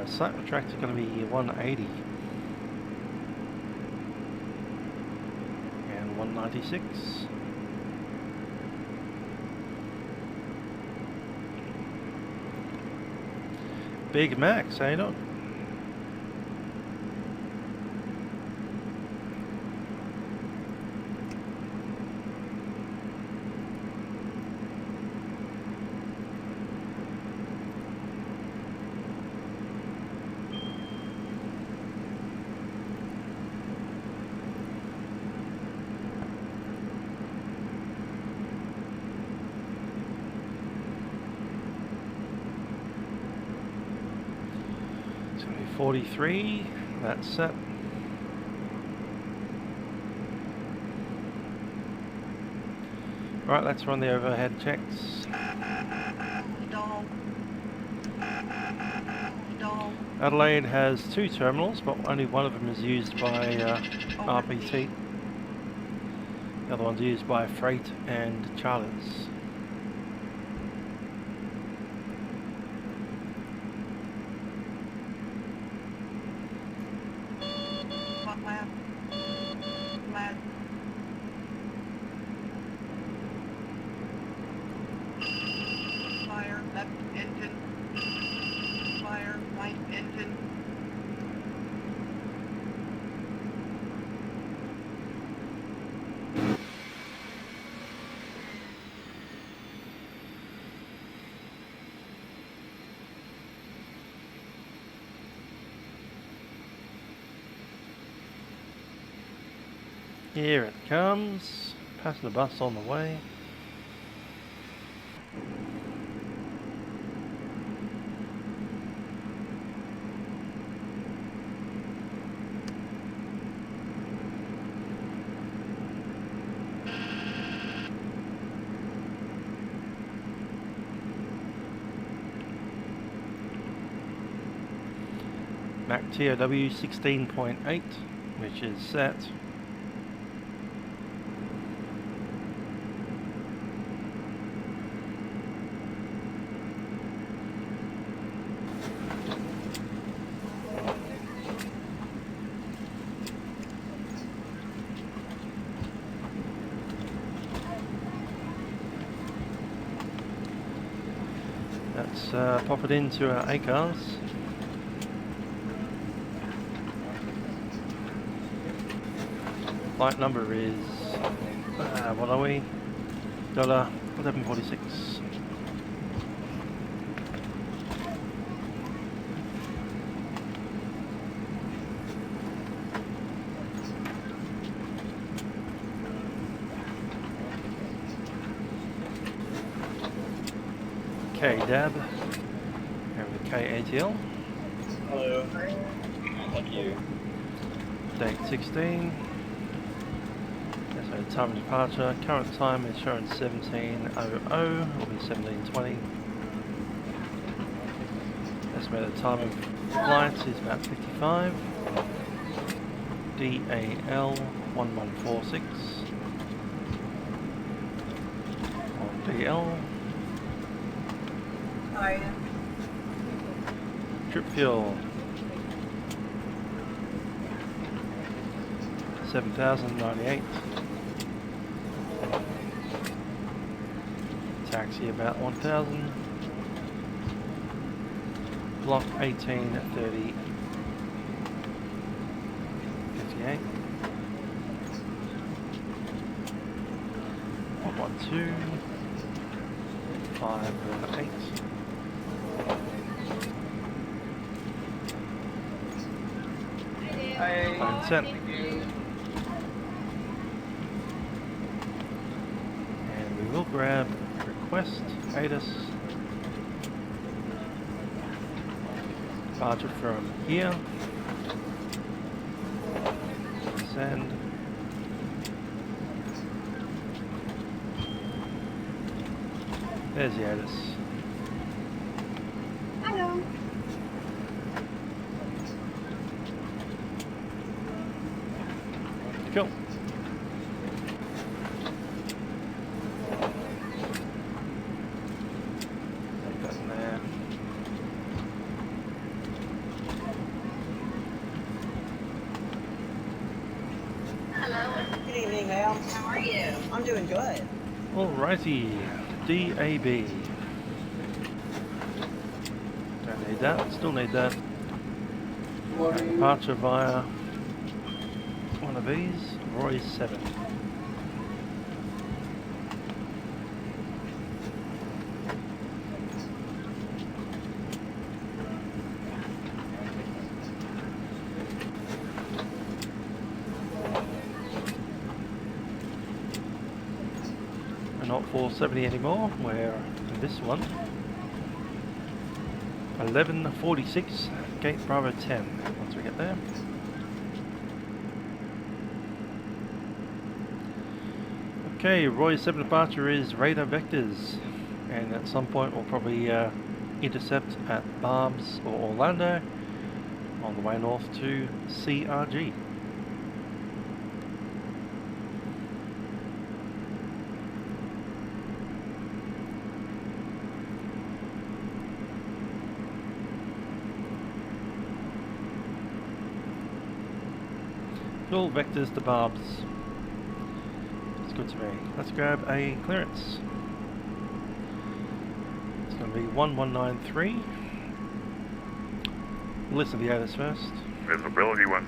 Site retractor is going to be 180 and 196. Big Max, how you doing? It's going to be 43, that's set. Right, let's run the overhead checks. Adelaide has 2 terminals, but only one of them is used by RPT. The other one's used by freight and charters. Fire left engine. Fire right engine. Here it comes. Passenger bus on the way. Mac TOW 16.8, which is set. Let's pop it into our ACARS. Flight number is What are we? $11.46. KDAB and the KATL. Hello. Thank you. Date 16. So time of departure. Current time is showing 17:00. Will be 17:20. Estimated time of flight is about 55. DAL 1146. On DL. Hiya. Trip fuel 7,098. Taxi about 1,000. Block 1830 58. 112 58. Consent. And we will grab request ATIS. Departure from here. Send. There's the ATIS. Hello. Cool. Put that in there. Hello. Good evening, ma'am. How are you? I'm doing good. Alrighty. DAB. Don't need that. Still need that. And departure via one of these. Roy 7. We're not 470 anymore. We're in this one. 1146. Gate Bravo 10. Once we get there. Okay, Roy 7 departure is radar vectors, and at some point we'll probably intercept at Barb's or Orlando on the way north to CRG. Cool, vectors to Barb's. Good to me. Let's grab a clearance. It's going to be 1193. Listen to the ATIS first. Visibility 10.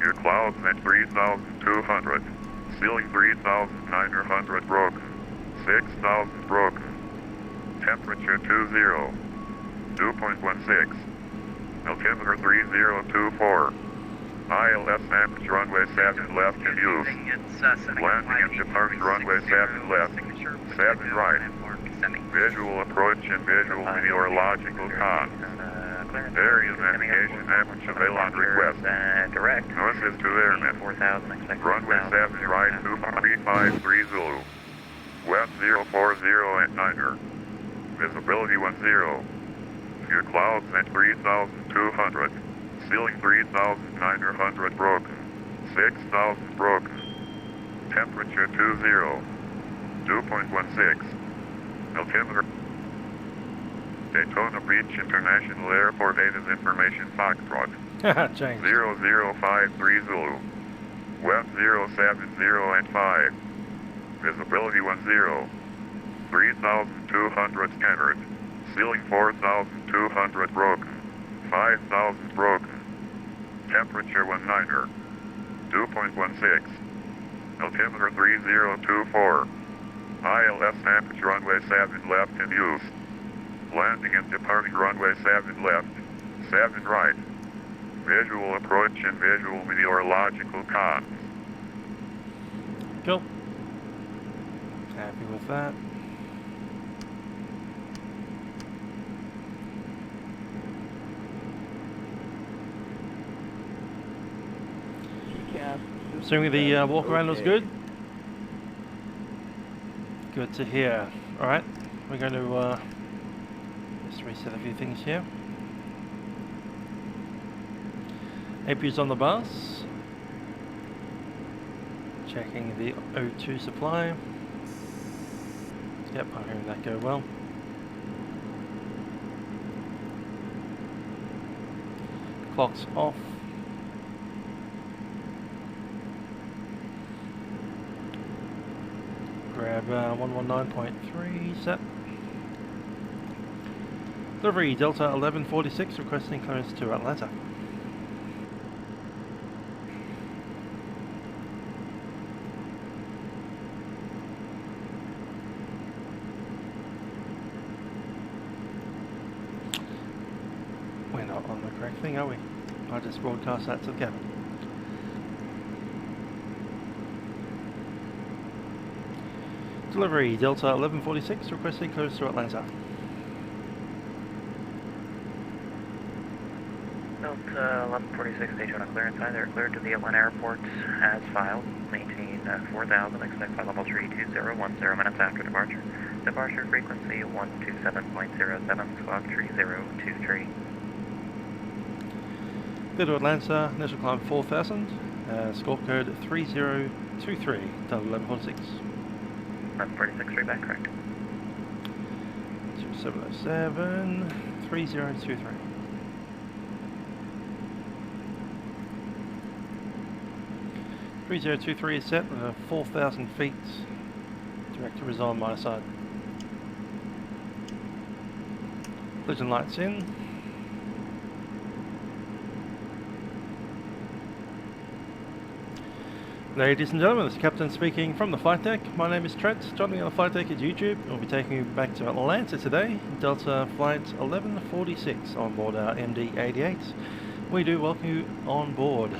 Few clouds at 3,200. Ceiling 3,900 broken. 6,000 broken. Temperature 20. Dew point 16. Altimeter 3024. ILS average runway 7 left in use. Landing and departure runway 7 left, 7 right. Visual approach and visual meteorological cons. Area navigation average avail on request. North is to airmen. Runway 7 right 2353 Zulu. West 040 at Niner. Visibility 10. Few clouds at 3,200. Ceiling 3,900 broken. 6,000 broken. Temperature 20. Dew point 16. Altimeter. Daytona Beach International Airport ATIS information Foxtrot. 0053 Zulu. West 070 at 5. Visibility 10. 3,200 scattered. Ceiling 4,200 broken. 5,000 broken. Temperature 19er. Dew point 16. Altimeter 3024. ILS Ampage runway 7 left in use. Landing and departing runway 7 left, 7 right. Visual approach and visual meteorological cons. Cool. Happy with that. Assuming the walk around was good. Good to hear. Alright, we're going to just reset a few things here. APU's on the bus. Checking the O2 supply. Yep, I'm hearing that go well. Clock's off. Grab 119.3 set. Livery Delta 1146 requesting clearance to Atlanta. We're not on the correct thing, are we? I just broadcast that to the cabin. Delivery Delta 1146 requesting clearance to Atlanta. Delta 1146 Daytona clearance either cleared to the Atlanta airport as filed. Maintain 4000, expect flight level 32010 minutes after departure. Departure frequency 127.07, squawk 3023. Clear to Atlanta, initial climb 4000, score code 3023, Delta 1146. 1146, read back, correct. 2707, 3023. .3023 is set with a 4,000 feet. Director is on my side. Collision lights in. Ladies and gentlemen, this is Captain speaking from the flight deck. My name is Trent. Joining me on the flight deck is YouTube. We'll be taking you back to Atlanta today. Delta Flight 1146 on board our MD88. We do welcome you on board.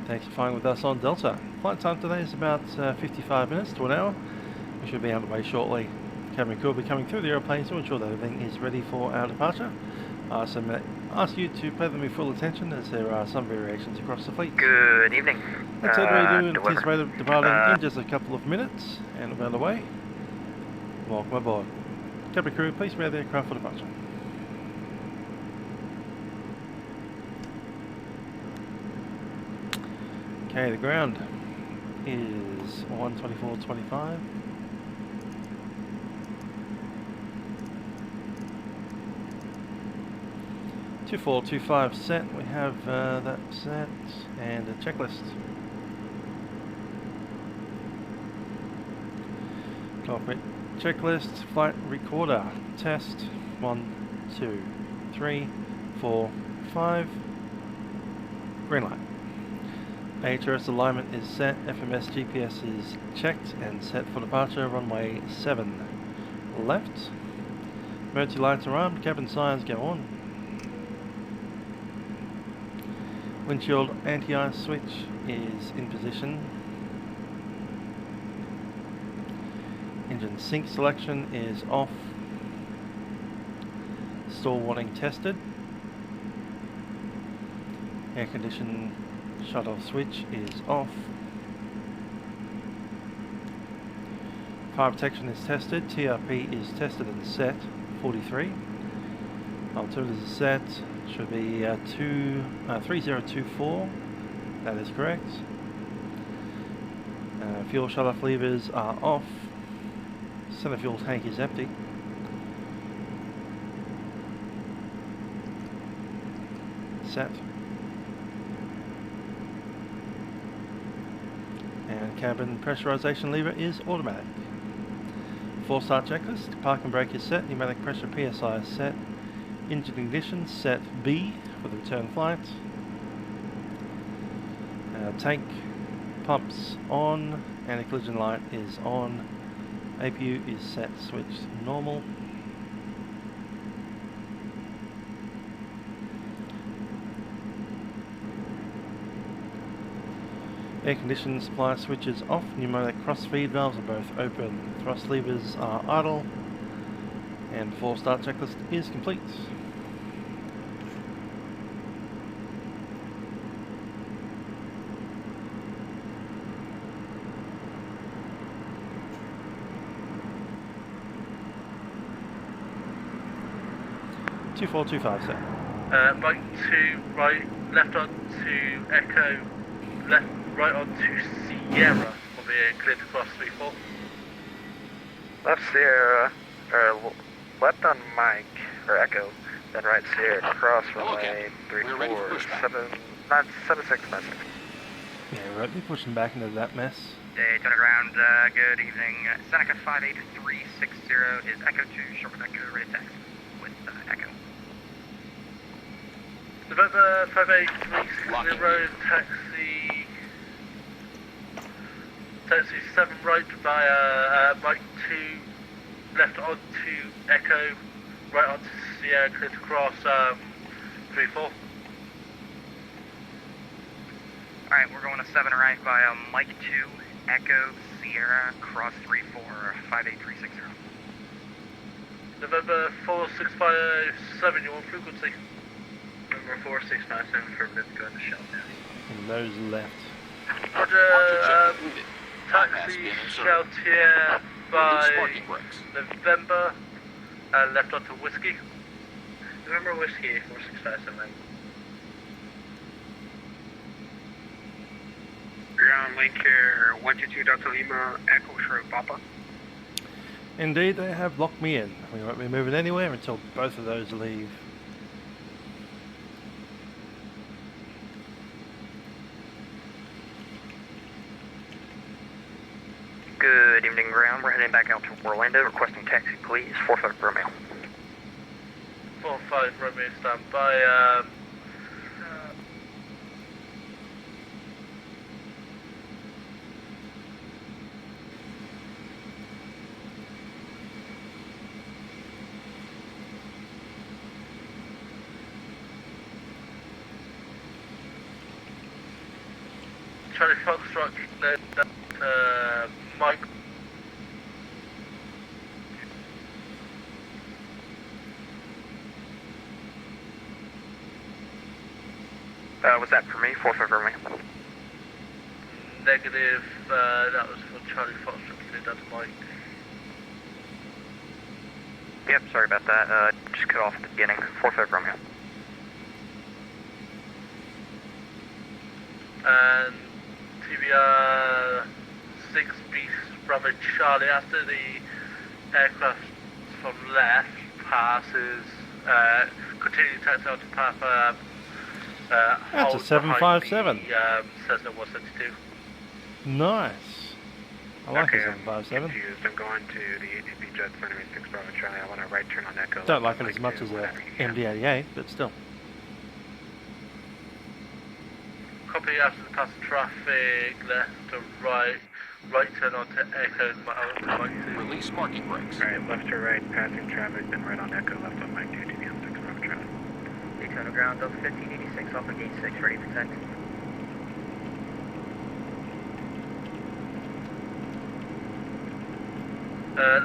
Thanks for flying with us on Delta. Flight time today is about 55 minutes to an hour. We should be on the way shortly. Cabin crew will be coming through the aeroplanes to ensure that everything is ready for our departure. So ask you to pay them your full attention as there are some variations across the fleet. Good evening. That's what we do, anticipate departing in just a couple of minutes, and we're on the way. Welcome aboard. Cabin crew, please prepare the aircraft for departure. Okay, the ground is 124.25. .2425 set, we have that set, and a checklist. Cockpit checklist, flight recorder, test, 1, 2, 3, 4, 5, green light. AHRS alignment is set, FMS GPS is checked and set for departure, runway 7 left. Emergency lights are armed, cabin signs go on. Windshield anti-ice switch is in position. Engine sync selection is off. Stall warning tested. Air condition shut-off switch is off. Fire protection is tested. TRP is tested and set. 43. Altimeter is set. Should be 3024. That is correct. Fuel shut-off levers are off. Center fuel tank is empty. Set. And cabin pressurization lever is automatic. 4-star checklist. Park and brake is set. Pneumatic pressure PSI is set. Engine ignition set B for the return flight. Tank pumps on, anti-collision light is on, APU is set, switched normal. Air conditioning supply switches off, pneumatic cross-feed valves are both open, thrust levers are idle, and before start checklist is complete. Two 425 set. Mike 2, right, left on to Echo, left, right on to Sierra, will be cleared to cross 3-4. Left Sierra, or left on Mike, or Echo, then right Sierra, cross runway 34, 7696. Yeah, we won't be pushing back into that mess. Daytona ground, good evening. Seneca 58360 is Echo 2, short with Echo, ready to taxi with Echo. November 58360, taxi 7 right via Mike 2, left on to Echo, right on to Sierra, clear to cross 3-4. Alright, we're going to 7 right via Mike 2, Echo, Sierra, cross 3-4, 58360. November 4657, you want frequency? November 4657 for Viv, going to shell now. And those left. Roger, taxi Sheltier by November, left onto Whiskey. November Whiskey 4657. Ground link here, 122 Delta Lima, Echo Short Papa. Indeed, they have locked me in. We won't be moving anywhere until both of those leave. Good evening, ground. We're heading back out to Orlando. Requesting taxi, please. 45 Romeo. 45 Romeo, stand by. Charlie Foxtrot, Mike. Was that for me? 45 Romeo. Negative, that was for Charlie Foxtrot, cleared down to Mike. Yep, sorry about that. Just cut off at the beginning. 45 Romeo. And TBR 6 Beast Bravo Charlie, after the aircraft from left passes, continue to taxi out to Papa. That's a 757. Cessna 172. Nice. I like okay, a 757. Confused. I'm going to the ATP jet for 6 Bravo Charlie. I want to right turn on Echo. Don't like it as much as a MD88, but still. Copy after the pass of traffic, left to right turn on to Echo, Mike 2. Release marking brakes. Alright, left to right, passing traffic, then right on Echo, left on Mike 2, TBM 6 Bravo Charlie. Daytona ground, Delta 1586, off of gate 6, ready for taxi.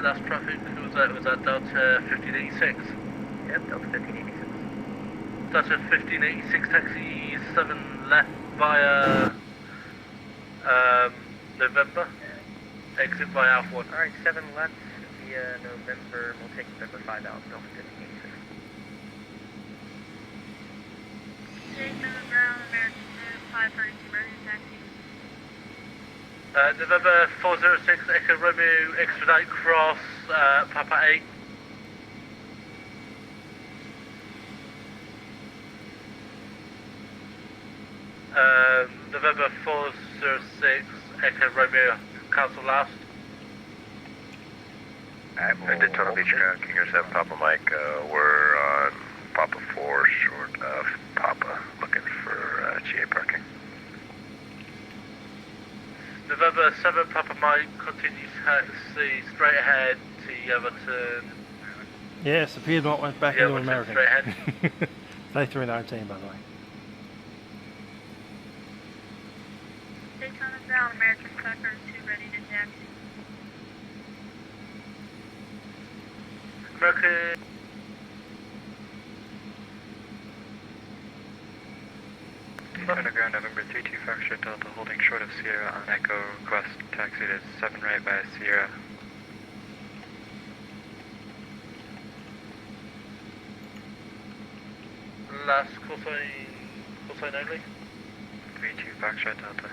Last traffic, who was that? Was that Delta 1586? Yep, Delta 1586. Delta 1586, taxi 7 left via November. Exit by Alpha 1. Alright, 7 left via November. We'll take November 5 out, Delta 1586. Daytona ground, American 532, emergency taxi. November 406, Echo Romeo, expedite cross, Papa 8. November 406, Echo Romeo, cancel last. Alright, Daytona Beach ground, King 7 Papa Mike, we're on Papa 4 short of Papa, looking for GA parking. November 7 Papa Mike continues taxi straight ahead to Everton. Yes, appeared not went back Yeah, into what's it, American. straight ahead? They 319 by the way. Daytona ground, American Tucker 2 ready to taxi. American. Underground, November 32 Foxtrot Delta, holding short of Sierra on Echo, request taxi to 7 right by Sierra. Last cosine only. 32 Foxtrot Delta.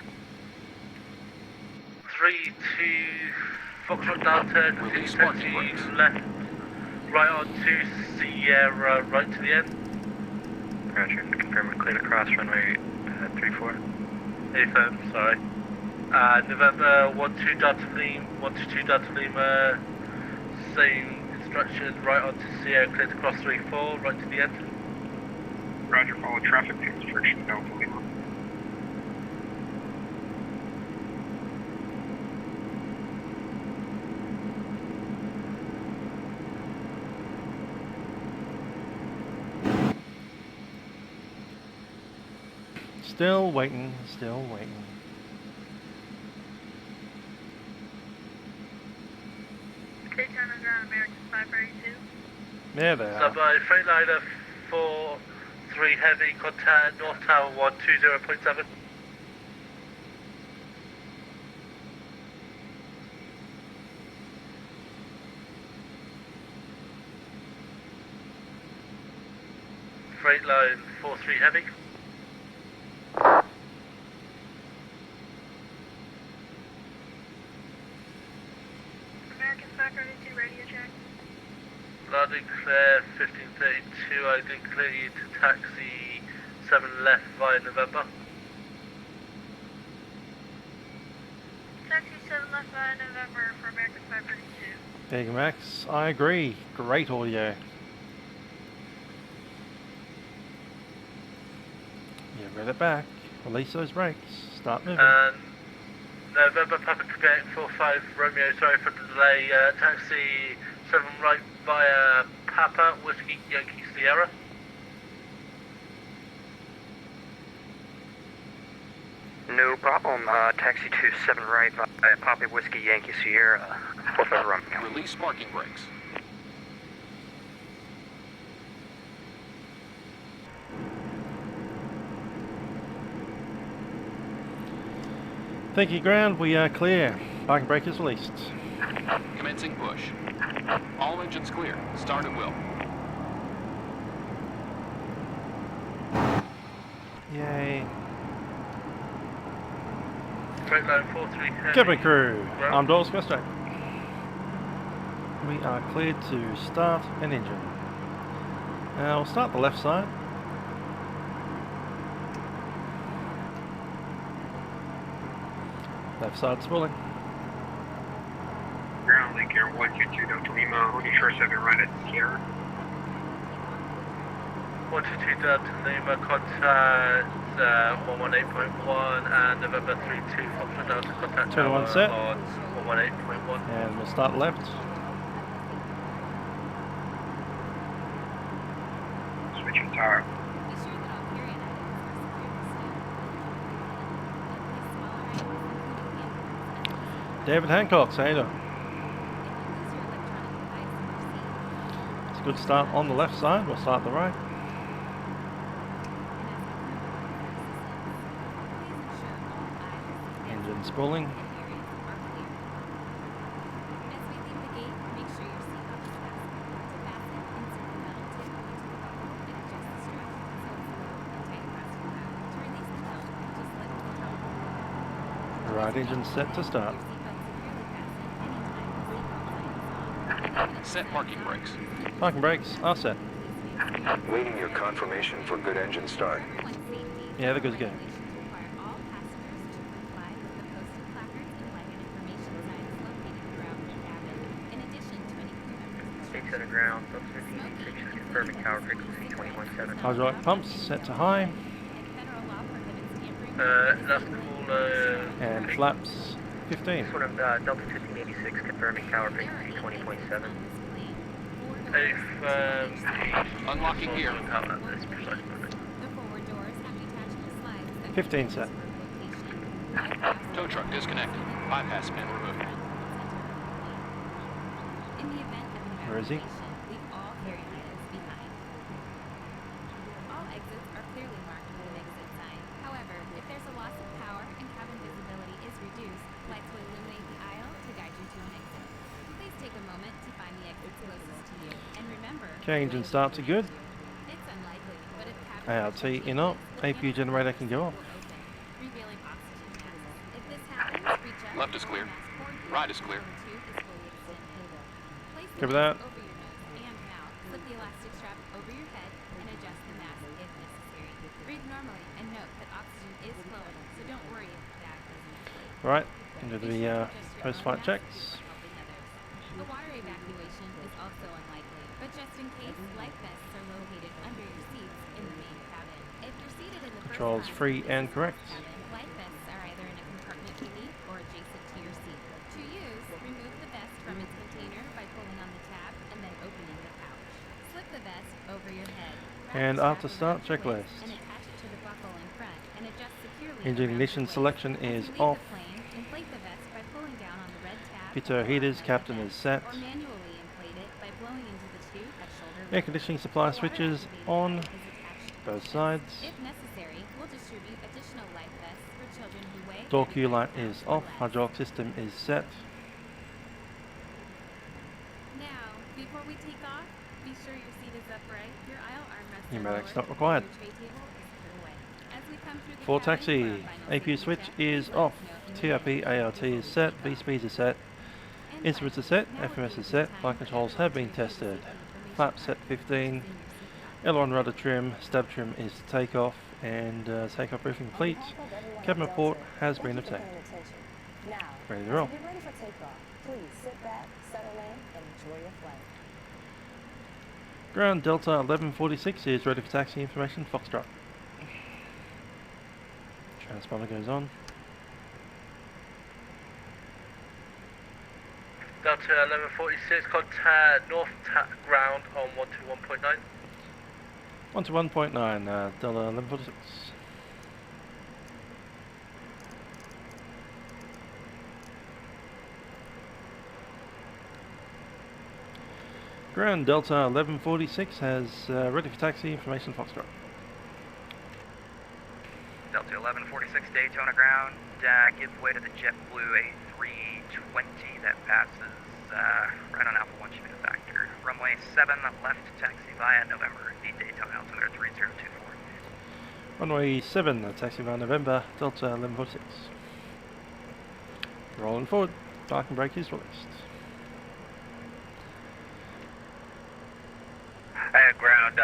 32 Foxtrot Delta, continue taxi left, right on to Sierra, right to the end. Roger, confirm we're clear to cross runway 34. Affirm, sorry. November 12 Delta Lima, 122 Delta Lima, same instructions, right on to Sierra, clear to cross 34, right to the end. Roger, follow traffic restriction, Delta Lima. Still waiting, still waiting. Daytona ground, American 532. There they So are. by Freightliner 43 heavy, contact North Tower 120.7. Freightline 43 heavy. American 532 radio check. Landing clear 1532, I did clear you to taxi 7 left via November. Taxi 7 left via November for American 532. There you go, Max. I agree. Great audio. Yeah, rev it back. Release those brakes. Start moving. And November Papa Quebec 45 Romeo, sorry for the delay, taxi 7 right via Papa Whiskey Yankee Sierra. No problem. Taxi to 7 right by Papa Whiskey Yankee Sierra. 45 Romeo. Release parking brakes. Thank you, ground. We are clear. Parking brake is released. Commencing push. All engines clear. Start at will. Yay. Freightliner 43 heavy. Cabin crew. Ground. Arm doors, go straight. We are cleared to start an engine. Now we'll start the left side. Left side spooling. Ground, Lake Air 122 Delta Lima, holding short 7 right at Sierra. 122 Delta Lima, contact 118.1 and November 32 Foxtrot Delta, contact 21 tower set. on 118.1. And we'll start left. Switching tower. David Hancock, how you doing? It's a good start on the left side. We'll start the right. Engine spooling. Right engine set to start. Set parking brakes. Parking brakes are set. Waiting your confirmation for good engine start. Yeah, they're good to go. State to the ground, substation 86 confirming tower frequency 21.7. Hydraulic pumps set to high. That's cool. And flaps 15. Sort of Delta 1586 confirming tower frequency 20.7. Unlocking gear. This precise movement. 15 set. Tow truck disconnected. Bypass pin removed. In the event of an Where is he? evacuation, leave all carry items behind. All exits are clearly marked with an exit sign. However, if there's a loss of power and cabin visibility is reduced, lights will illuminate the aisle to guide you to an exit. Please take a moment to find the exits closest to you. And remember, Okay, engine starts are good. it's unlikely, but if cabin ART in up. APU generator can go off. revealing oxygen masks. If this happens, reach up. Left is clear. Right is clear. Cover that. Over your nose and mouth. Slip the elastic strap over your head and adjust the mask if necessary. Breathe normally and note that oxygen is flowing, so don't worry if that doesn't inflate. Right, into the post-flight checks. The water evacuation is also unlikely, but just in case, life vests are located under your seats in the main cabin. If you're seated in the Controls free and correct. cabin, life vests are either in a compartment beneath or adjacent to your seat. To use, remove the vest from its container by pulling on the tab and then opening the pouch. Slip the vest over your head. And after start checklist. And attach it to the buckle in front and adjust securely. Engine ignition selection is off. Inflate the vest by pulling down on the red tab. Pitot heaters, captain is set. Or manually inflate it by blowing into the tube at shoulder Air conditioning supply switches on both sides. If necessary, we'll distribute additional life vests for children who weigh. Door Q light is off. Hydraulic system is set. Now, before we take off, be sure your seat is upright, your aisle armrests are Pneumatics lowered, not required. your tray table is put away. As we come through the For cabin taxi, for our final APU safety switch check, is please let off. us know in TRP ART is set. V speeds are set. Instruments are set. FMS is set. Flight controls have been tested. Flap set 15. Aileron rudder trim. Stab trim is to take off. And takeoff briefing complete. Cabin report has been obtained. Now, Ready to roll. get ready for takeoff. Please sit back, settle in, and enjoy your flight. Ground Delta 1146 is ready for taxi information. Foxtrot. Transponder goes on. Delta 1146, contact north ground on 121.9. 121.9, Delta 1146. Ground Delta 1146 has ready for taxi information. Foxtrot. Delta 1146 Daytona ground, give way to the JetBlue A320 that passes right on Alpha 1 Schmidt Factor. Runway 7 left, taxi via November, the Daytona altimeter 3024. Runway 7, taxi via November, Delta 1146. Rolling forward, parking brake is released. And ground,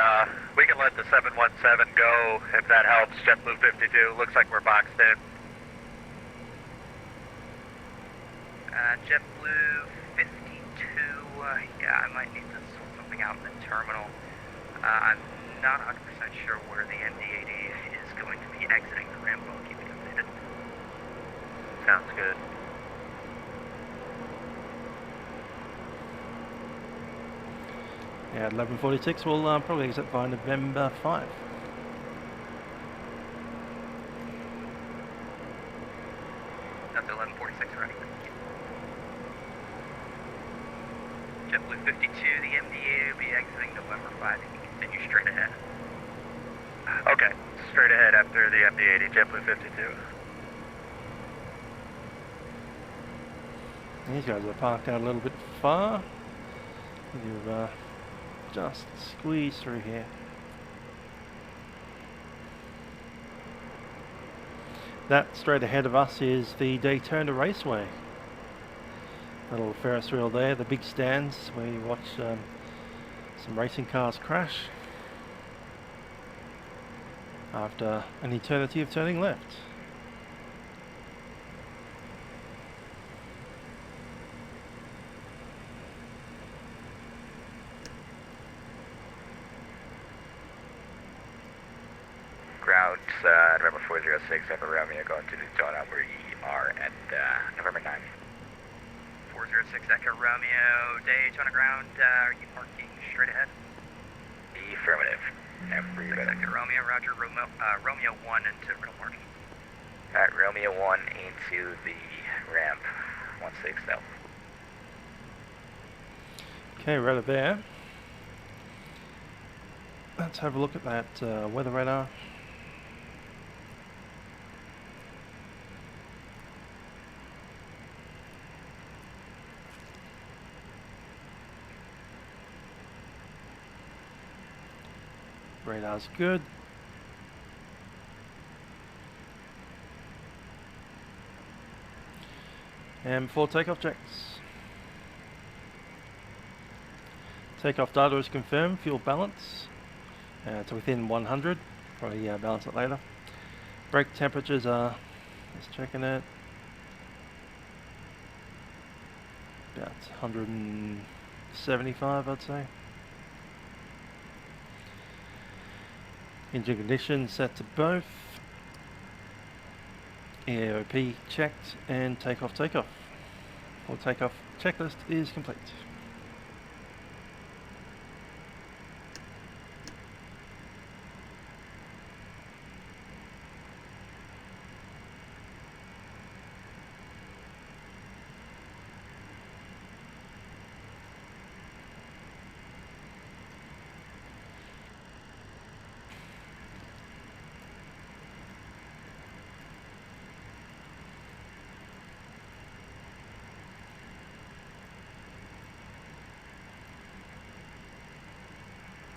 we can let the 717 go if that helps. JetBlue 52, looks like we're boxed in. JetBlue 52, yeah, I might need to sort something out in the terminal. I'm not 100% sure where the MD88 is going to be exiting the ramp. I'll keep you updated. Sounds good. Yeah, 1146 will probably exit by November 5. Delta 1146 ready. JetBlue 52, the MD88 will be exiting November 5. You can continue straight ahead. Okay, straight ahead after the MD80, JetBlue 52. These guys are parked out a little bit far. You've just squeezed through here. That straight ahead of us is the Daytona Raceway. A little Ferris wheel there, the big stands where you watch some racing cars crash after an eternity of turning left. Ground, November 406, Ever Romeo going to Daytona, we're are at November 9th. 406 Echo Romeo, Daytona ground, are you parking straight ahead? Affirmative. Every Echo Romeo, Roger, Romeo 1 into rental parking. Alright, Romeo 1 into the ramp, 16 south. Okay, right there. Let's have a look at that weather radar. Radar's good. And before takeoff checks. Takeoff data is confirmed, fuel balance to within 100, probably balance it later. Brake temperatures are, just checking it, about 175 I'd say. Engine condition set to both. AOP checked and takeoff. Full takeoff checklist is complete.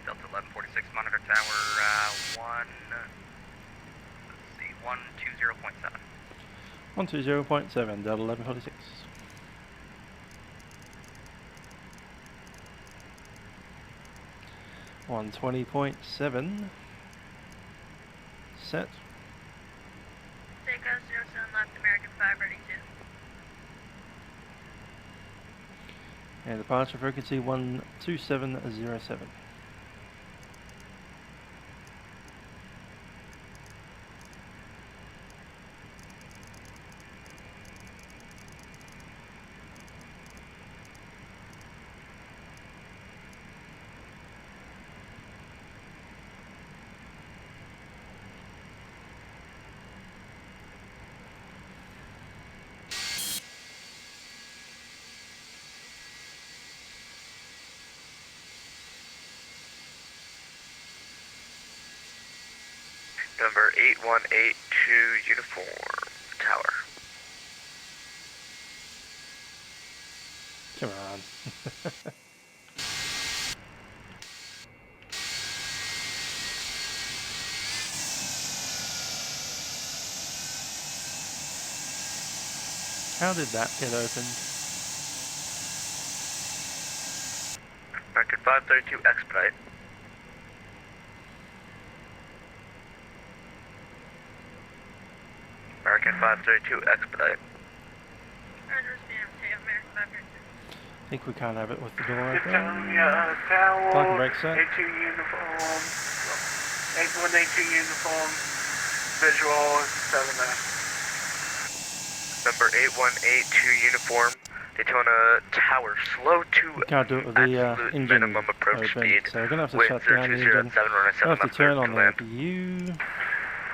Delta 1146, monitor tower 120.7. 120.7, Delta 1146. .7 set. Takeoff 07 left, American 5 ready to. And departure frequency 12707. Number 8182 uniform tower. Come on. How did that get opened? American 532 expedite. American 532 expedite. Roger, CMT, American 532. I think we can't have it with the door open. Tower, Parking brake set. A2 uniform, 8182 uniform, visual 7 Number 8182 uniform, Daytona tower, slow to We can't do it with the engine minimum approach open, speed. so we're going to have to Wind shut down the 020 engine. at 7 running 7 We'll have to turn on the land. APU.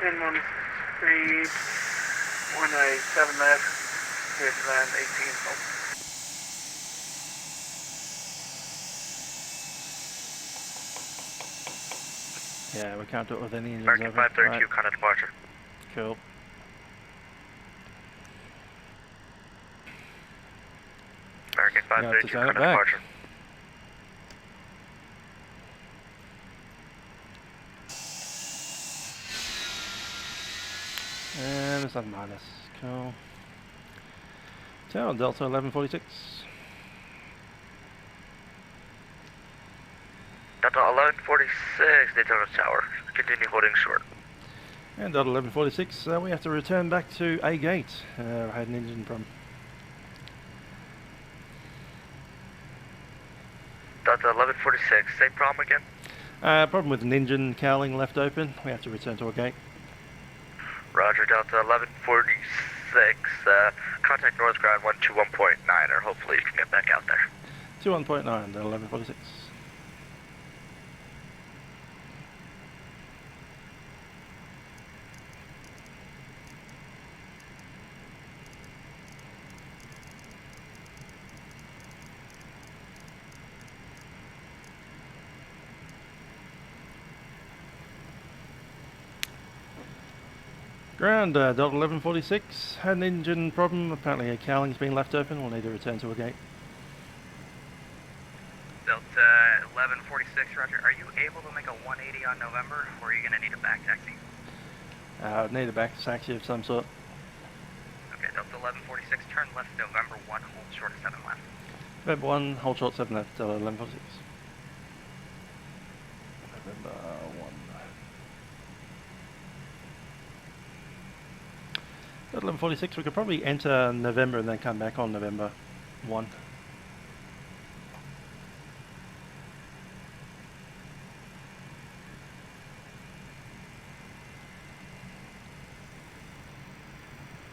minimum speed, 187 left, clear to land 18 full. Yeah, we can't do it with any engines American open. 532 Right. kind of departure. Cool. American You're gonna have to 532 turn kind it of back. departure. And it's on minus. Cool. Tower Delta 1146. Delta 1146, Daytona tower, continue holding short. And Delta 1146, we have to return back to A gate. I had an engine problem. Delta 1146, same problem again? Problem with an engine cowling left open. We have to return to a gate. Roger, Delta 1146. Contact north ground 121.9, or hopefully you can get back out there. 21.9, 1146. Ground, Delta 1146, had an engine problem, apparently a cowling's been left open, we'll need to return to a gate. Delta 1146, roger. Are you able to make a 180 on November, or are you going to need a back taxi? Need a back taxi of some sort. Okay, Delta 1146, turn left November 1, hold short of 7 left. November 1, hold short 7 left, Delta 1146. November 1. Delta 1146, we could probably enter November and then come back on November 1.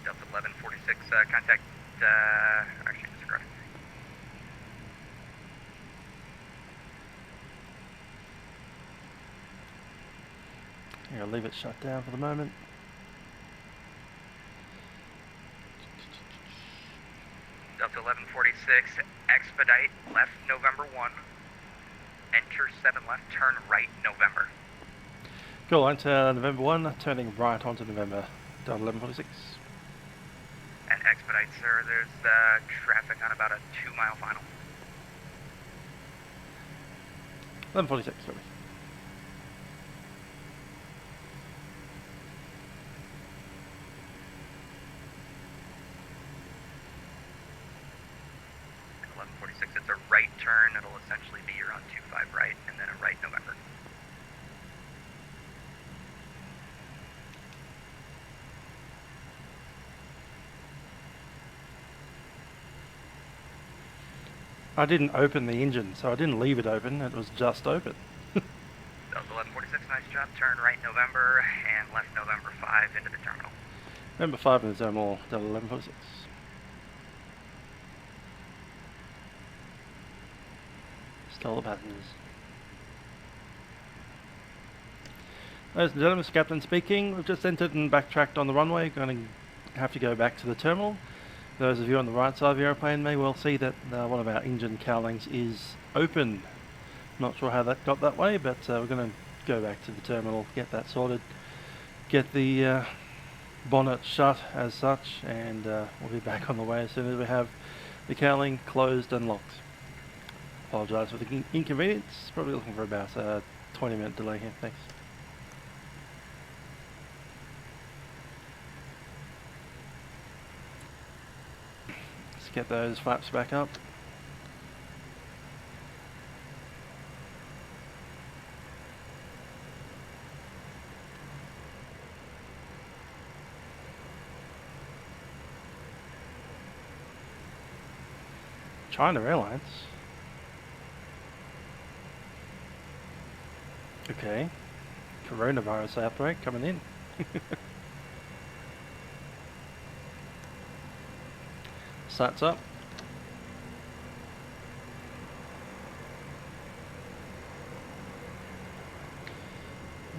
Delta 1146, contact, actually disregard. Here, I'll leave it shut down for the moment. Delta 1146, expedite left November 1, enter 7 left, turn right November. Cool, enter November 1, turning right onto November, Delta 1146. And expedite, sir, there's traffic on about a 2-mile final. 1146, sorry. It's a right turn, it'll essentially be your on 25 right, and then a right November. I didn't open the engine, so I didn't leave it open, it was just open. Delta 1146, nice job, turn right November, and left November 5 into the terminal. November 5 in the terminal, Delta 1146. Still the passengers. Ladies and gentlemen, it's Captain speaking. We've just entered and backtracked on the runway. Going to have to go back to the terminal. Those of you on the right side of the aeroplane may well see that one of our engine cowlings is open. Not sure how that got that way, but we're going to go back to the terminal, get that sorted, get the bonnet shut as such, and we'll be back on the way as soon as we have the cowling closed and locked. Apologise for the inconvenience, probably looking for about a 20-minute delay here, thanks. Let's get those flaps back up. China Airlines. Okay. Coronavirus outbreak coming in. Sats up.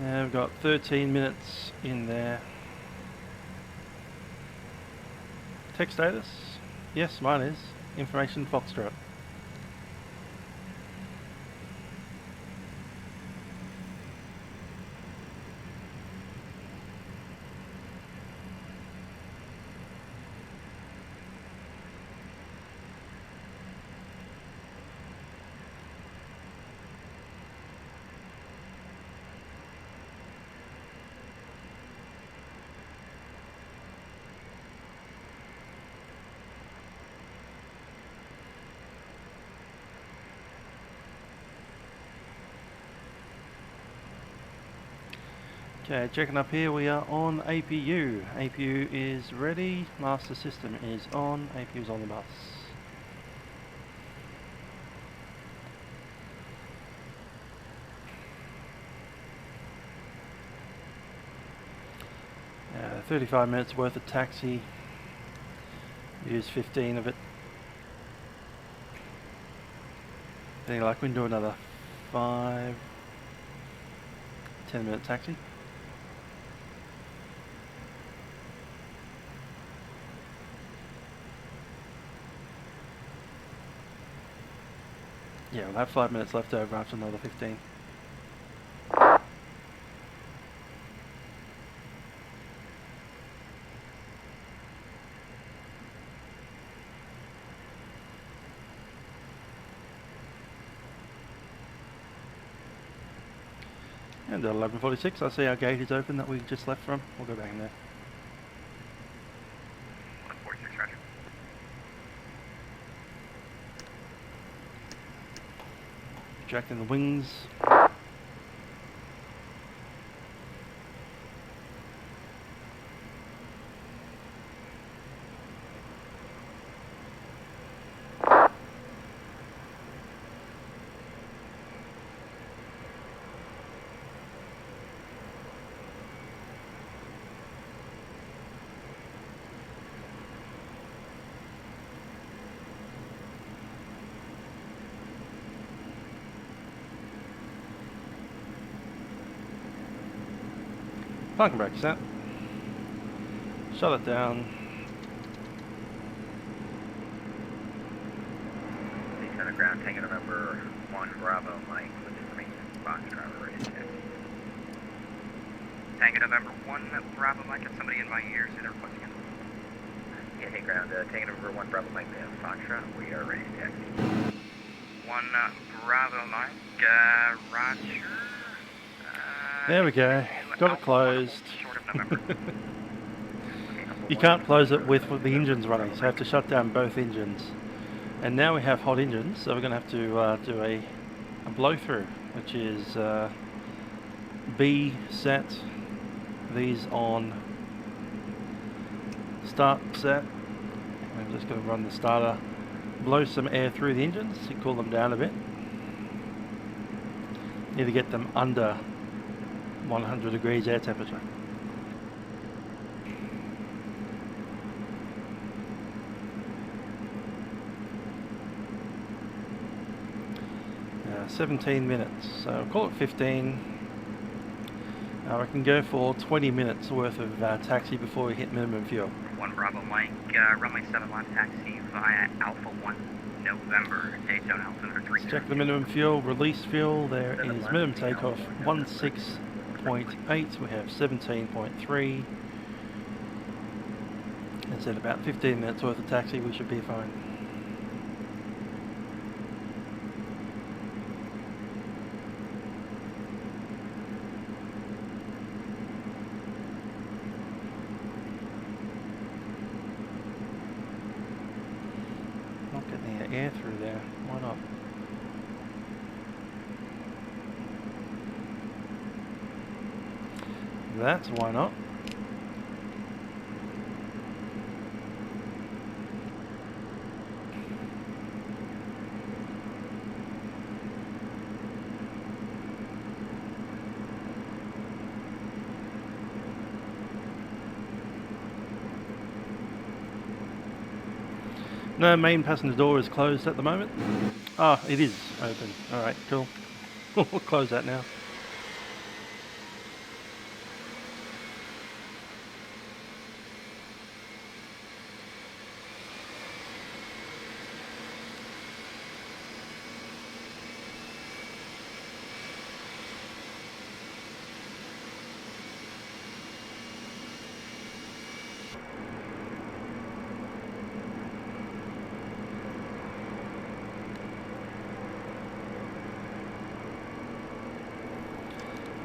Yeah, we've got 13 minutes in there. Tech status? Yes, mine is. Information Foxtrot. Okay, checking up here, we are on APU. APU is ready, master system is on, APU is on the bus. Uh, 35 minutes worth of taxi Use 15 of it. Any luck, we can do another 5-10 minute taxi. Yeah, we'll have 5 minutes left over after another 15. And at 11:46, I see our gate is open that we just left from. We'll go back in there. 146, roger. Projecting the wings. Parking brake set. Shut it down. Daytona ground, Tango November 1 Bravo Mike with information box driver ready to taxi. Tango November 1 Bravo Mike, got somebody in my ear, say they're requesting it. Yeah, hey ground, Tango November 1 Bravo Mike, Foxtrot, we are ready to taxi. 1 Bravo Mike, roger. There we go. Got it closed. You can't close it with the engines running, so you have to shut down both engines. And now we have hot engines, so we're going to have to do a blow through, which is B set, these on start set. I'm just going to run the starter, blow some air through the engines to cool them down a bit. Need to get them under 100 degrees air temperature. 17 minutes, so call it 15. I can go for 20 minutes worth of taxi before we hit minimum fuel. 1 Bravo Mike, runway 7 line taxi via Alpha 1 November, Daytona altimeter 3. Let's check the minimum fuel, release fuel. There is minimum takeoff 16.8, we have 17.3. It's at about 15 minutes worth of taxi, we should be fine. Air through there, why not? That's why not. No, main passenger door is closed at the moment. Ah, it is open. Alright, cool. We'll close that now.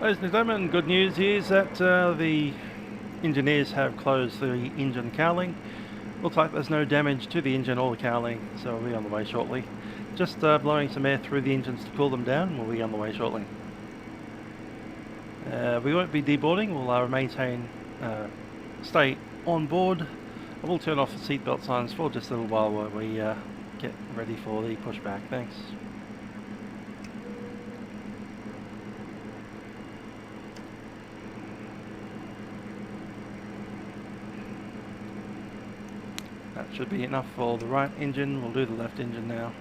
Ladies and gentlemen, good news is that the engineers have closed the engine cowling. Looks like there's no damage to the engine or the cowling, so we'll be on the way shortly. Just blowing some air through the engines to cool them down, we'll be on the way shortly. We won't be deboarding, we'll maintain, stay on board. I will turn off the seatbelt signs for just a little while while we get ready for the pushback. Thanks. Should be enough for the right engine. We'll do the left engine now.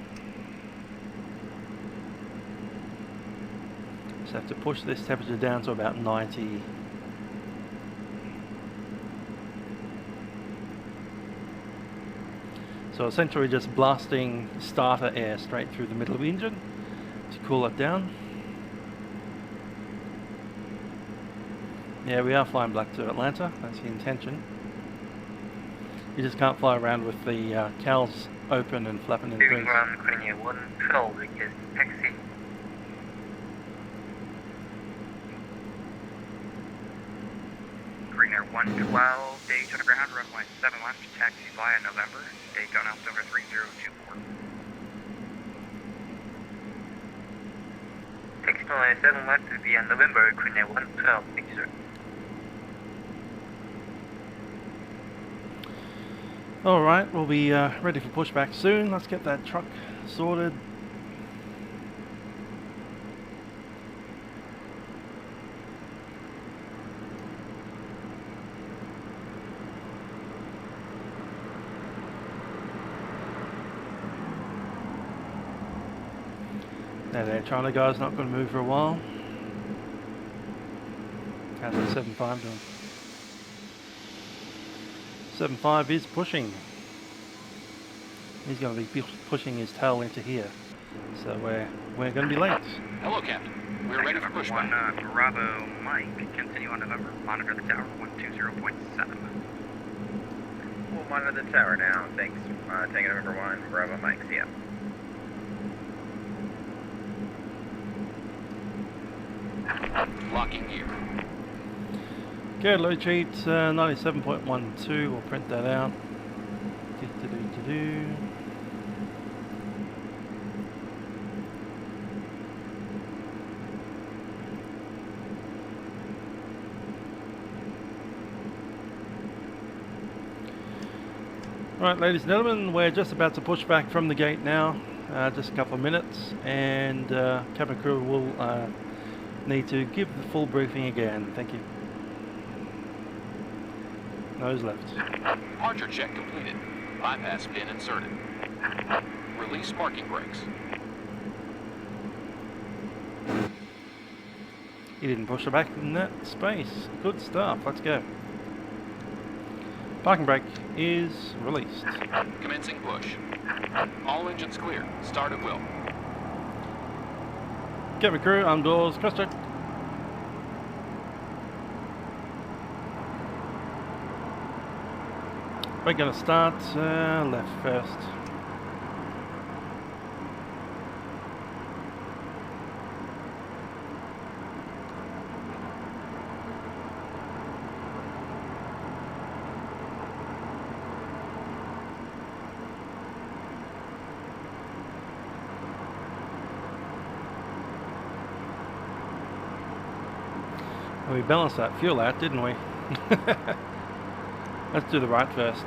Just have to push this temperature down to about 90. So essentially just blasting starter air straight through the middle of the engine to cool it down. Yeah, we are flying back to Atlanta, that's the intention. You just can't fly around with the cowls open and flapping in the breeze. Ground Green 112, which is taxi. Green Air 112, Daytona ground, runway 7 left, taxi fly in November, Daytona altimeter 3024. Taxi fly 7 left will be in November, Green Air 112, thank you, sir. Alright, we'll be ready for pushback soon. Let's get that truck sorted. That Air China guy's not going to move for a while. How's that 7.5 doing? 7.5 is pushing. He's going to be pushing his tail into here. So we're going to be late. Hello, Captain. We're ready for pushback. Bravo Mike, continue on November, monitor the tower 120.7. We'll monitor the tower now, thanks. Taking November 1, Bravo Mike, see ya. Locking gear. Good, load sheet 97.12. We'll print that out. Do-do-do-do-do. Right, ladies and gentlemen, we're just about to push back from the gate now. Just a couple of minutes, and cabin crew will need to give the full briefing again. Thank you. Nose left. Departure check completed. Bypass pin inserted. Release parking brakes. He didn't push her back in that space. Good stuff. Let's go. Parking brake is released. Commencing push. All engines clear. Start at will. Cabin crew, arm doors, cross check. We're going to start left first. Well, we balanced that fuel out, didn't we? Let's do the right first.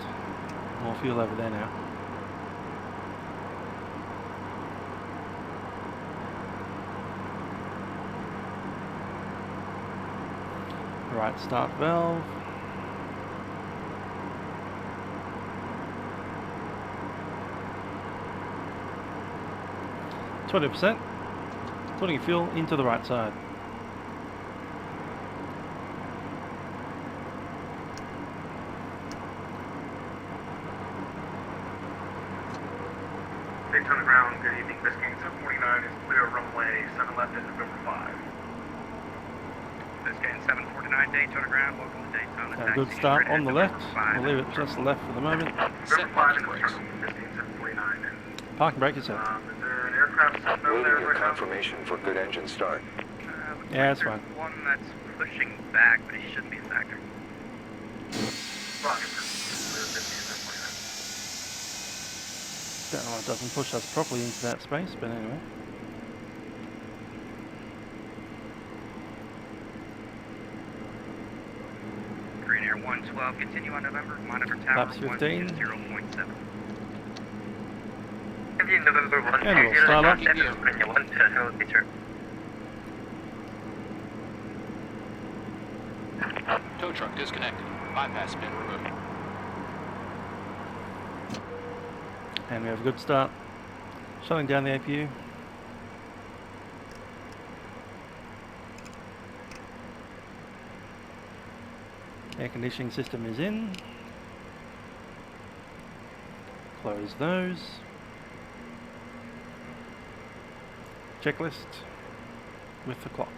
More fuel over there now. Right start valve. %. Putting fuel into the right side. Daytona ground, good evening. Biscayne 749 is clear runway 7 left at November 5. Biscayne 749, Daytona ground, welcome to Daytona. A good start on the left. We'll leave it just left for the moment. Set parking brakes. Biscayne 749. Parking brake is set. Is there an aircraft sitting over Waiting there your right now? confirmation for good engine start. Yeah, that's fine. One that's pushing back, but he shouldn't be a factor. Roger. Biscayne 749. Don't know why it doesn't push us properly into that space, but anyway. Green Air 112, continue on November, monitor tower Laps 15. 120.7. Continue November 120, And we'll start up. Green Air 110, teacher. Tow truck disconnected. Bypass pin removed. And we have a good start. Shutting down the APU. Air conditioning system is in. Close those. Checklist with the clock.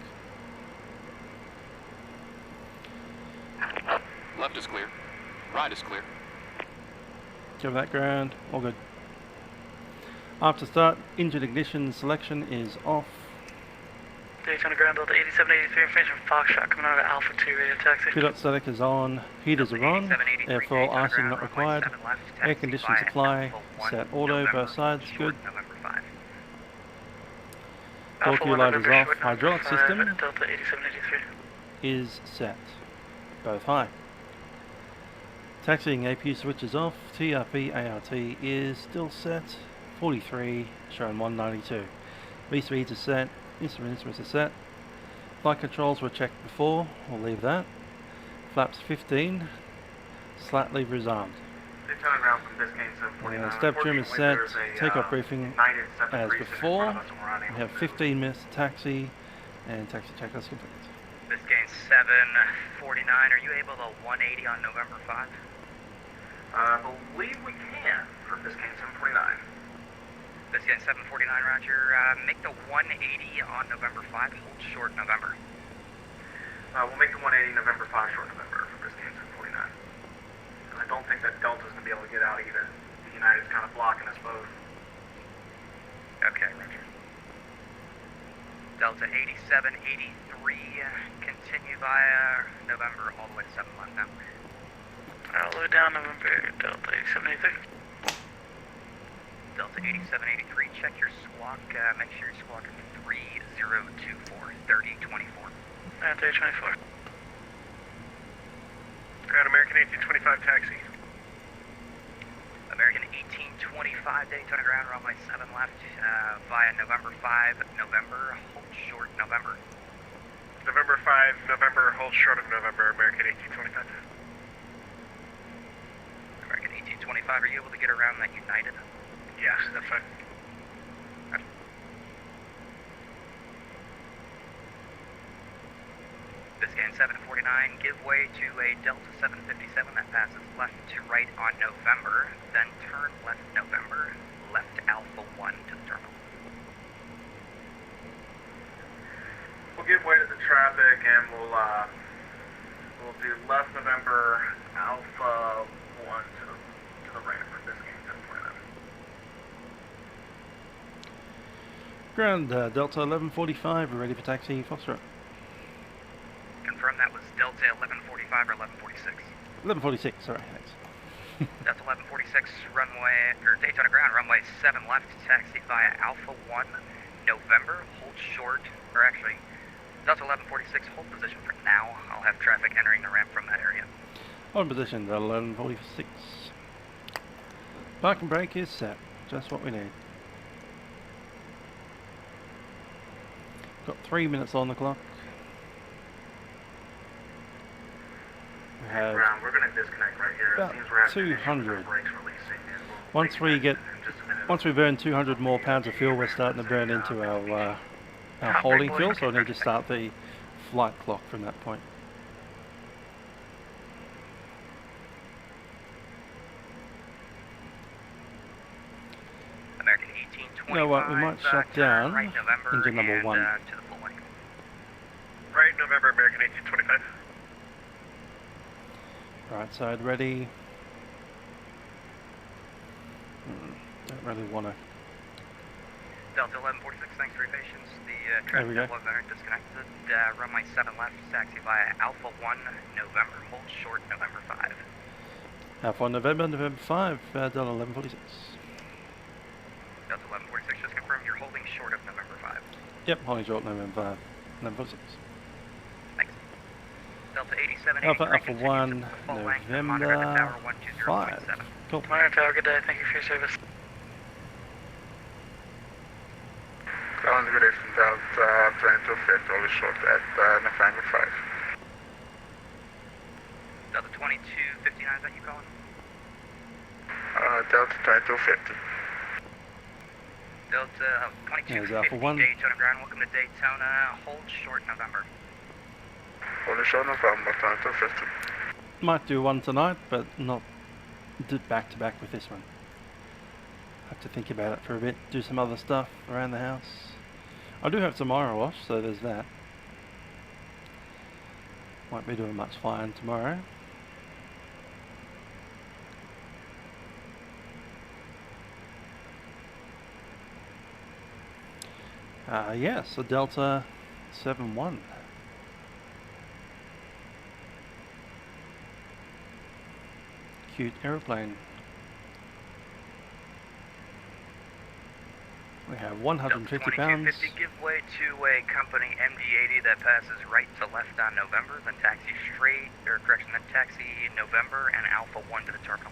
Left is clear. Right is clear. Cover that ground. All good. After start, engine ignition selection is off. Daytona ground, Delta 8783, information from Foxtrot coming out of Alpha 2 radio taxi. Pilot static is on. Heaters are on. Airfoil icing not required. Air conditioning supply set auto both sides. Good. Door light is off. Hydraulic system Delta 8783 is set. Both high. Taxiing APU switch is off. TRP ART is still set. 43 showing 192. V speeds are set. Instruments are set. Flight controls were checked before. We'll leave that. Flaps 15. Slat lever is armed. Daytona ground from Biscayne 749. Step trim is set. Takeoff briefing as before. We have 15 minutes to taxi and taxi checklist complete. Biscayne 749, are you able to 180 on November 5? I believe we can for Biscayne 749. Biscayne 749, roger. Make the 180 on November 5, hold short November. We'll make the 180 November 5 short November for Biscayne 749. I don't think that Delta's going to be able to get out either. The United's kind of blocking us both. Okay, roger. Delta 8783, continue via November all the way to 7 left now. All the way down November, Delta 8783. Delta 8783, check your squawk, make sure your squawk is 3024, 3024. 3024. Ground American 1825 taxi. American 1825, Daytona ground, runway 7 left, via November 5, November, hold short November. November 5, November, hold short of November, American 1825. American 1825, are you able to get around that United? Yes, that's fine. Biscayne 749, give way to a Delta 757 that passes left to right on November, then turn left November, left Alpha 1 to the terminal. We'll give way to the traffic and we'll do left November, Alpha 1 to the right for Biscayne 749. Ground Delta 1145, we're ready for taxi Foxtrot. Confirm that was Delta 1145 or 1146? 1146, sorry, thanks. That's 1146, runway, or Daytona ground, runway 7 left, taxi via Alpha 1, November, hold short, or actually, Delta 1146, hold position for now. I'll have traffic entering the ramp from that area. On position, Delta 1146. Parking brake is set, just what we need. Got 3 minutes on the clock. We have Ground, we're going to disconnect right here. about It seems we're having 200. brakes releasing, and Once we burn 200 more pounds of fuel, we're starting to burn into our holding fuel, so I need to start the flight clock from that point. American 1825. You know what, we might shut down right November engine number 1. To the full length. Right November, American 1825. Right side ready. Don't really want to. Delta 1146, thanks for your patience. The There we traffic go. flow center disconnected. Runway 7 left, taxi via Alpha 1, November, hold short, November 5. Alpha November, November 5, Delta 1146. Delta 1146, just confirm you're holding short of November 5. Yep, holding short November 5, 1146. Thanks. Delta 8783, Alpha 1, full length, November monitor tower 5. 120.7. Cool. Monitor tower, good day, thank you for your service. Ground relation Delta, trying to fit all short at November 5. Delta 2259, is that you calling? Delta 2250. Delta 2250 1. Daytona ground. Welcome to Daytona. Hold short November. Hold short November, time to 50. Might do one tonight, but not do back to back with this one. Have to think about it for a bit. Do some other stuff around the house. I do have tomorrow off, so there's that. Won't be doing much flying tomorrow. Yes, a Delta 7-1. Cute aeroplane. We have 150 pounds. 2250, give way to a company MD80 that passes right to left on November, then taxi straight, or correction, then taxi November and Alpha 1 to the terminal.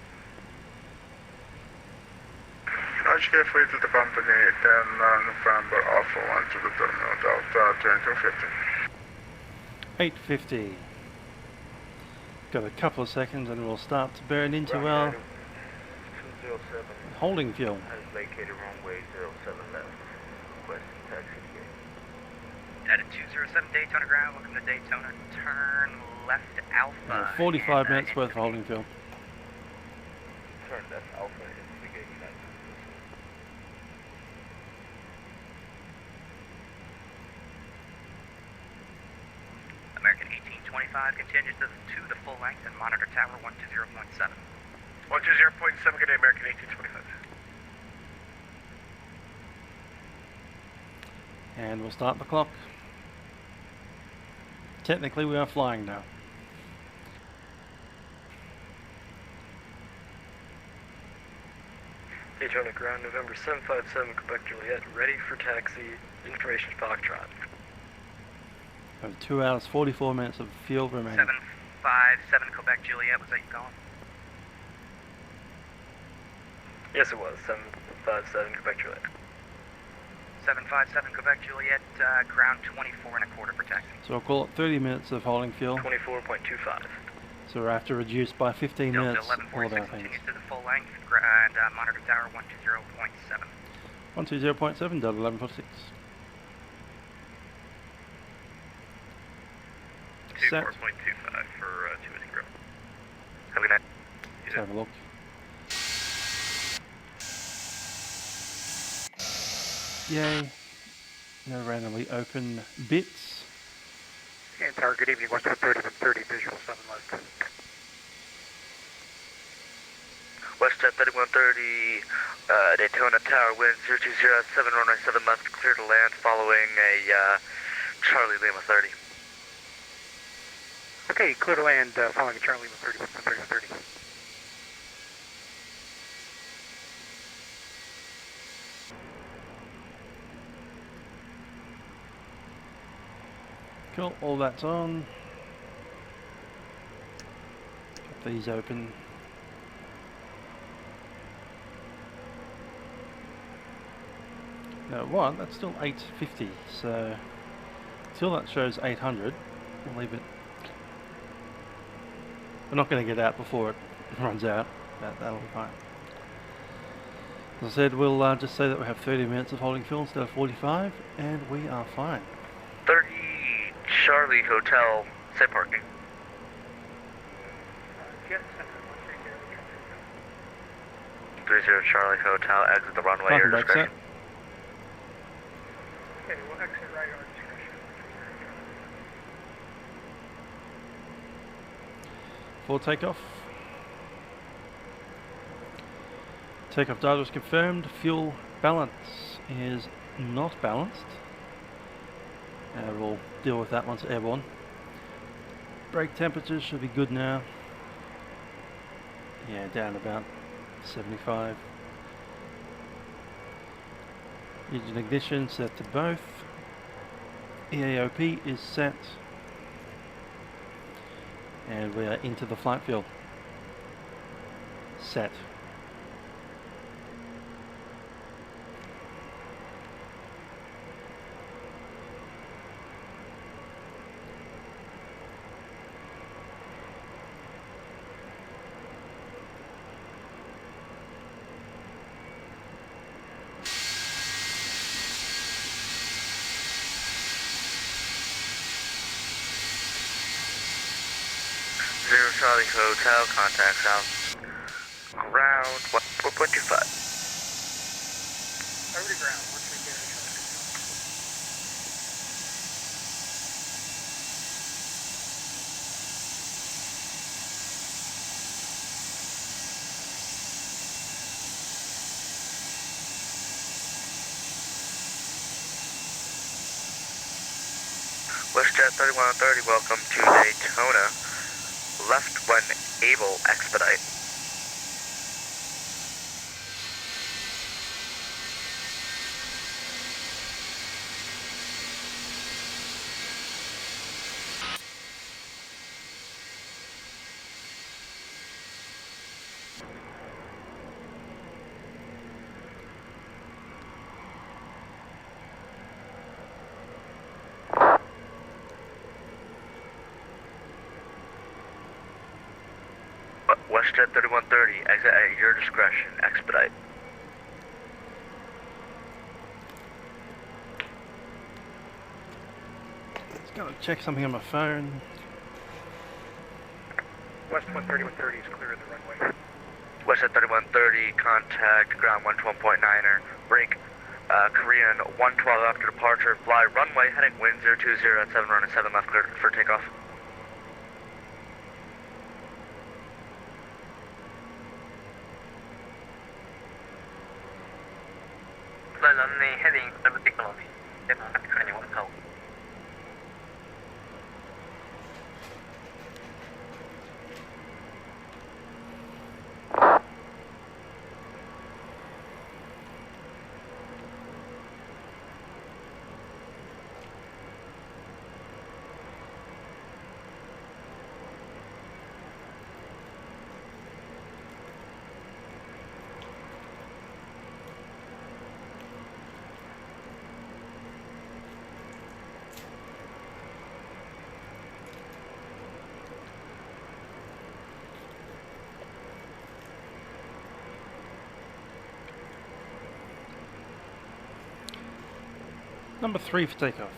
Large give way to the company, then November, Alpha 1 to the terminal, Delta 2250. 850. Got a couple of seconds and we'll start to burn into our 207 holding fuel. has vacated runway 07 left. Requesting taxi here. At a 207 Daytona ground, welcome to Daytona, turn left Alpha. 45 minutes worth of holding fuel. Turn left Alpha into the gate United. American 1825 continues to the full length and monitor tower 120.7. 120.7, good day, American 1825. And we'll start the clock. Technically we are flying now. Daytona ground, November 757, Quebec Juliet, ready for taxi, information Foxtrot. We have 2 hours 44 minutes of fuel remaining. 757 Quebec Juliet, was that you calling? Yes, it was, 757 Quebec Juliet. 757 Quebec Juliet, ground 24 and a quarter for taxi. So I'll call it 30 minutes of holding fuel. 24.25. So we'll have to reduce by 15 Delta minutes all of 1146 our things. continues to the full length and monitor tower 120.7. 120.7, Delta 1146. Set. 4.25 for 2 Grove. Have a good night. Let's have a look. Yay. No randomly open bits. And tower, good evening, Westwood 3130, visual 7 left. Westjet 3130, Daytona Tower, wind 020 at 7 runway 7 left, clear to land following a Charlie Lima 30. Okay, clear to land following a Charlie Lima 30, 30. Cool, all that's on. Got these open. No, what? That's still 850, so until that shows 800, we'll leave it. We're not going to get out before it runs out, that'll be fine. As I said, we'll just say that we have 30 minutes of holding fuel instead of 45, and we are fine. 30 Charlie Hotel, set parking. 30 Charlie Hotel, exit the runway, Parking your back discretion. Okay, we'll exit right on discretion. For takeoff. Takeoff data is confirmed. Fuel balance is not balanced. We'll deal with that once airborne. Brake temperatures should be good now. Yeah, down about 75. Engine ignition set to both. EAOP is set. And we are into the flight field. Set. Charlie Hotel, contact south. Ground 4.25. Over to ground, 130. WestJet 3130, welcome to Daytona. Left when able, expedite. WestJet 3130, exit at your discretion, expedite. Just gotta check something on my phone. West 130 is clear of the runway. WestJet 3130, contact ground 112.9er, break Korean 112 after departure, fly runway, heading wind 020 at 7 running 7 left, clear for takeoff. Runway heading vertically, at 21 south. Number 3 for takeoff.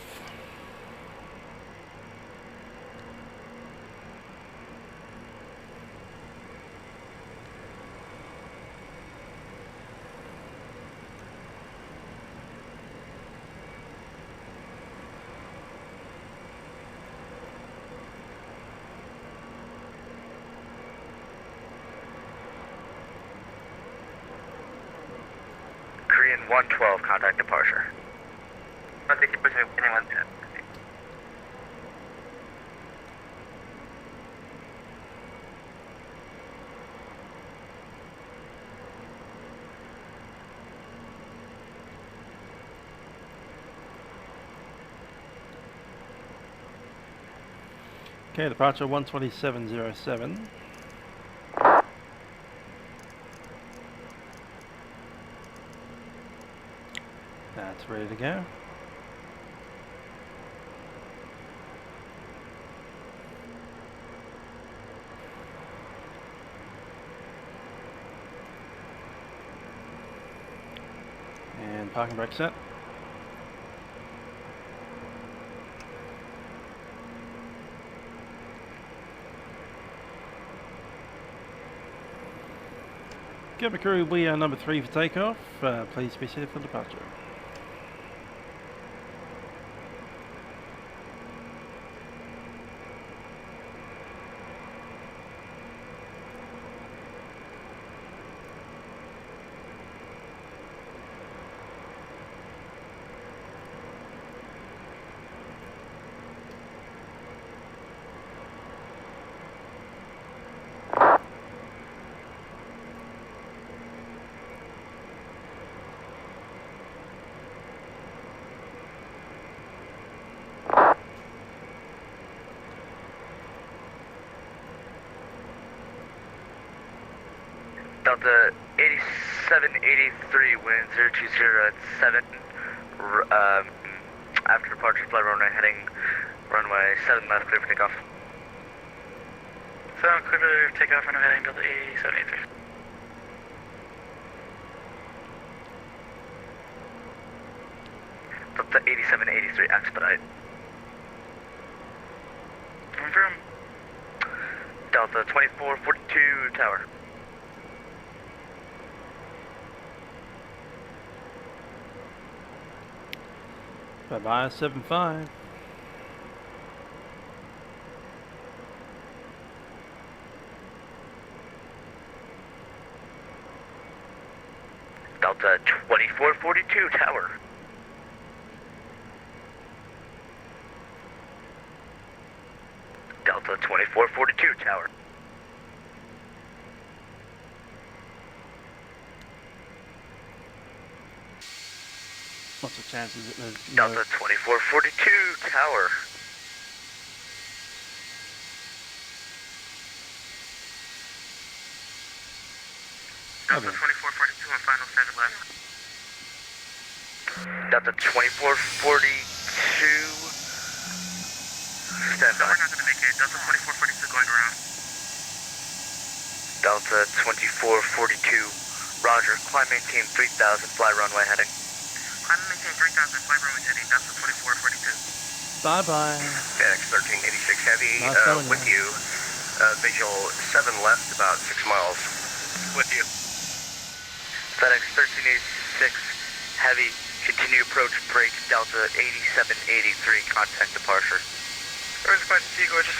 Korean 112, contact departure. Okay, departure 127.07. That's ready to go. And parking brake set. Cabin crew, we are number 3 for takeoff. Please be seated for departure. Delta 8783, wind 020 at 7, after departure, fly runway, heading runway 7 left, clear for takeoff. 7 clear for takeoff, runway heading Delta 8783. Delta 8783, expedite. Confirm. Delta Delta 2442 tower. Bye-bye, 75. Delta 2442 tower. Delta 2442 tower. What's the chances that there's Delta 2442 tower. Delta 2442 on final 7 left. Delta 2442. Stand So by. we're not going to make it. Delta 2442 going around. Delta 2442. Roger. Climb maintain 3000. Fly runway heading. Climb and maintain 3000. Fly runway heading. Delta 2442. Bye-bye. FedEx 1386 Heavy Nice knowing with you. Visual 7 left, about 6 miles. With you. FedEx 1386 Heavy. Continue approach break. Delta 8783. Contact departure. Where's the question? See, gorgeous.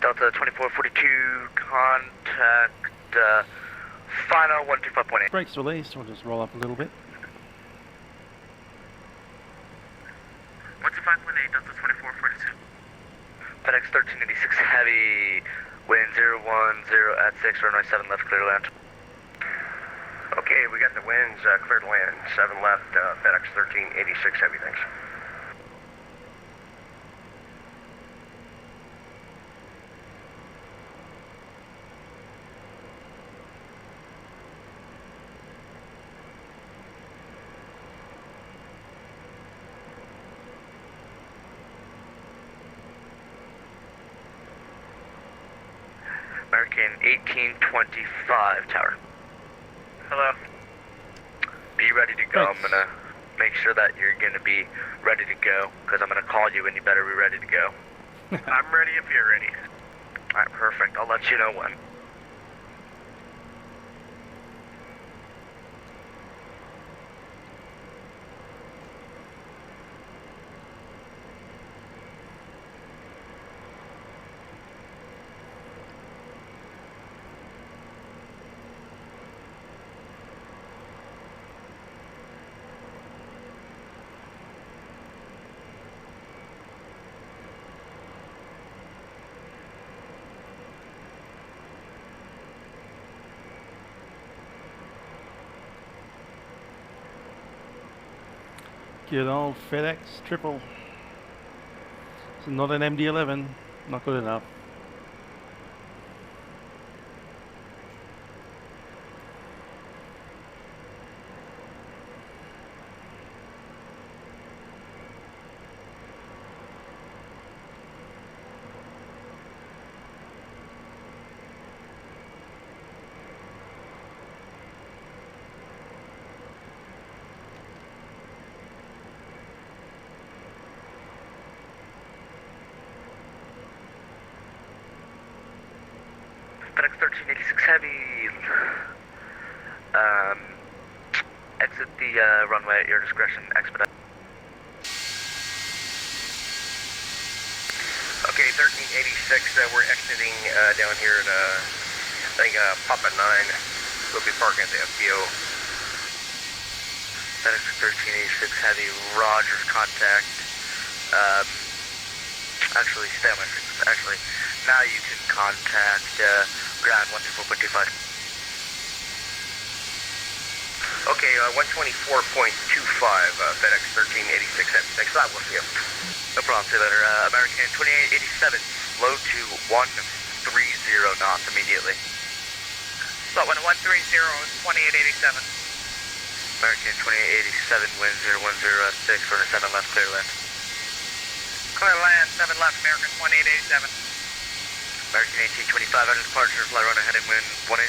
Delta 2442, contact final 125.8. Brakes released, we'll just roll up a little bit. 125.8, Delta 2442. FedEx 1386 Heavy, wind 010 at 6, runway 7 left, clear to land. Okay, we got the winds clear to land. 7 left, FedEx 1386 Heavy, thanks. American 1825 tower. Hello. Be ready to go. Thanks. I'm gonna make sure that you're gonna be ready to go, because I'm gonna call you and you better be ready to go. I'm ready if you're ready. Alright, perfect. I'll let you know when. Good old FedEx triple. It's not an MD11, not good enough. FedEx 1386 Heavy. Exit the runway at your discretion. Expedite. Okay, 1386, we're exiting down here at, I think, Papa 9. We'll be parking at the FBO. FedEx 1386 Heavy, Roger, contact. Actually, stay on my frequency. Actually, now you can contact Ground 124.25. Okay, 124.25, FedEx 1386. Thanks a lot, we'll see you. No problem, see you later. American 2887, slow to 130 knots immediately. Slow 130 is 2887. American 2887, wind 010 for 7 left, clear land. Clear land, 7 left, American 2887. American 1825, out of departure, fly runway heading wind 0106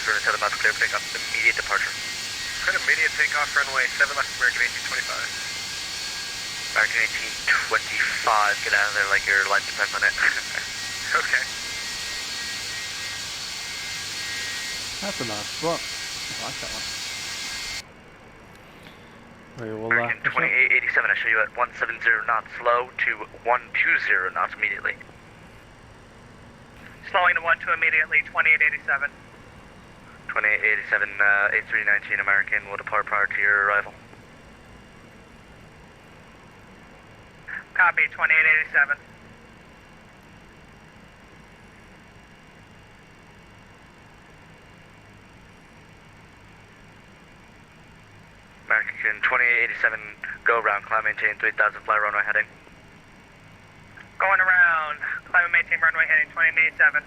for 7 left, clear, pick up immediate departure. Good immediate takeoff, runway 7 left, American 1825. American 1825, get out of there like your life depends on it. Okay. That's a nice spot. I like that one. We will, American 2887, I show you at 170 knots, slow to 120 knots immediately. Slowing to 12 immediately, 2887. 2887, 8319 American will depart prior to your arrival. Copy, 2887. American 2887, go around, climb, maintain 3000, fly runway heading. Going around, climb and maintain runway heading 2887.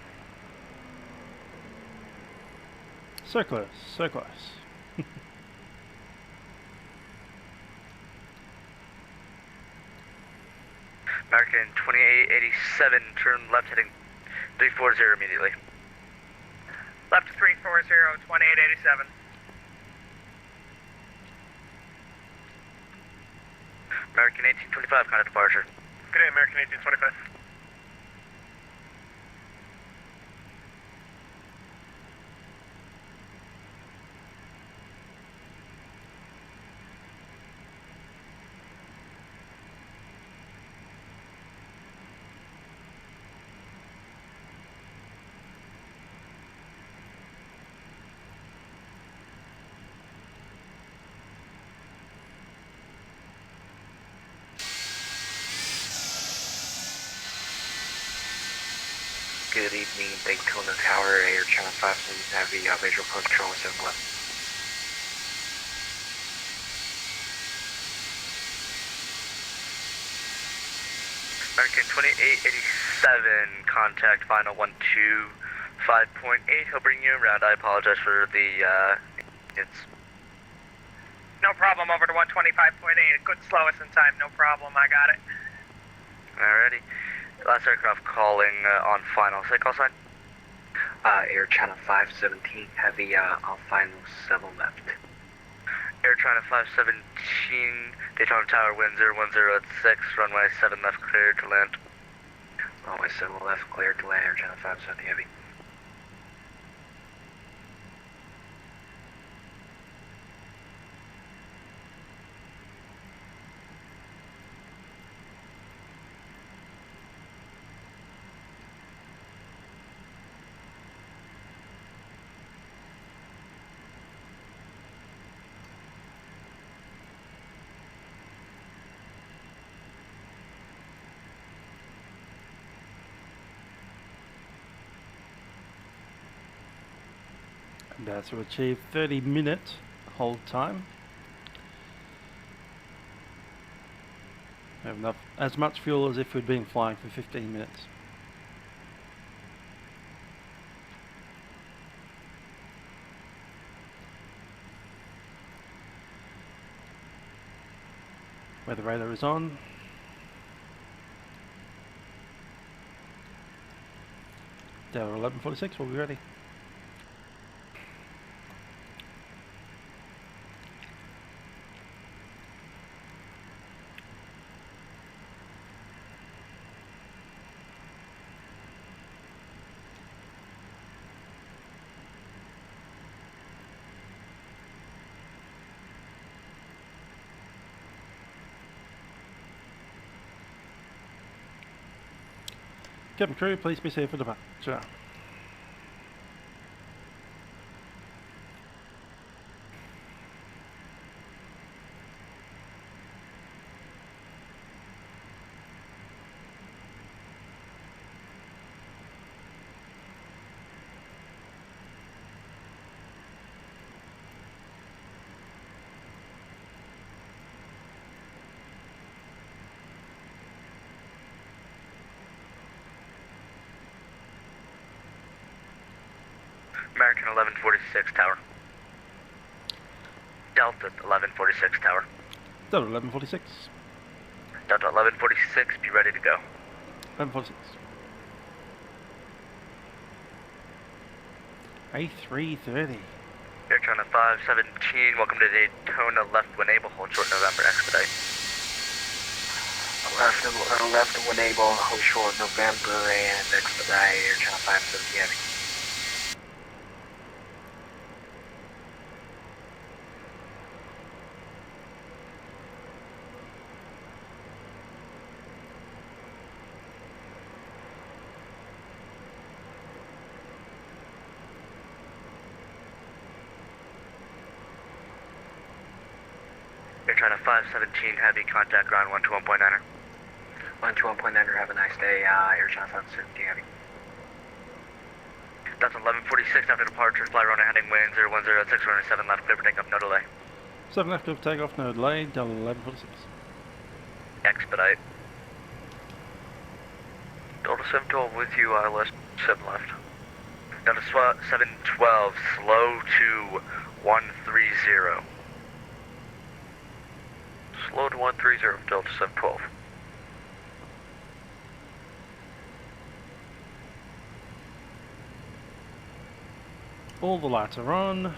so close, so close. American 2887, turn left heading 340 immediately. Left 340, 2887. American 1825, kind of departure. Good day, American 1825. Good evening, Daytona Tower, Air Channel 5, so you have the visual control 7 left. American 2887, contact final 125.8. He'll bring you around. I apologize for the, No problem, over to 125.8. It could slow us in time, no problem, I got it. Alrighty. Last aircraft calling on final. Say call sign. Air Channel 517, heavy on final 7 left. Air China 517, Daytona Tower, wind 010 at 6, runway 7 left, clear to land. Runway 7 left, clear to land, Air Channel 517 heavy. And that's to achieve 30-minute hold time. We have enough, as much fuel as if we'd been flying for 15 minutes. Weather radar is on. Tower 1146, we'll be ready. Captain crew, please be safe for departure. American 1146 tower. Delta 1146 tower. Delta 1146. Delta 1146, be ready to go. 1146. A330. Air China 517, welcome to Daytona, left when able, hold short November, expedite. Left when able, hold short November and expedite Air China 517 Heavy. Air China 517 Heavy, contact ground 121.9er. 121.9er, have a nice day, Air China 517 Heavy. That's 1146 after departure, fly runway heading wind 0106, runway 7 left, clear for takeoff, no delay. 7 left of takeoff, no delay, Delta 1146. Expedite. Delta 712 with you, ILS 7 left. Delta 712, slow to 130. Slow to 130, Delta 712. All the lights are on.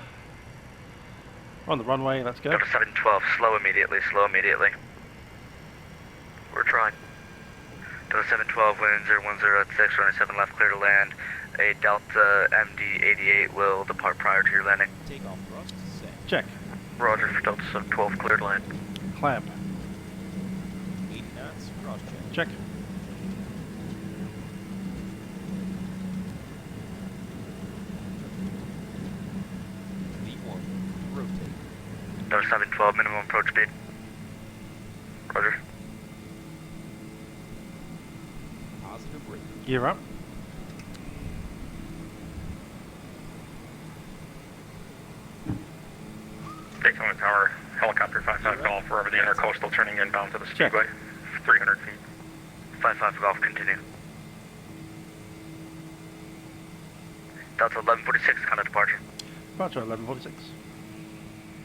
On the runway, let's go. Delta 712, slow immediately, slow immediately. We're trying. Delta 712, wind 0106, runway 7 left, clear to land. A Delta MD88 will depart prior to your landing. Takeoff thrust set. Check. Roger for Delta 712, cleared land. Clamp. 80 knots, cross check. Check. V1, rotate. Delta 712, minimum approach speed. Roger. Positive rate. Gear up. Daytona Tower, helicopter 55 Golf, we're over the intercoastal, turning inbound to the speedway, 300 feet. 55 Golf, continue. Delta 1146, kind of departure. Departure 1146.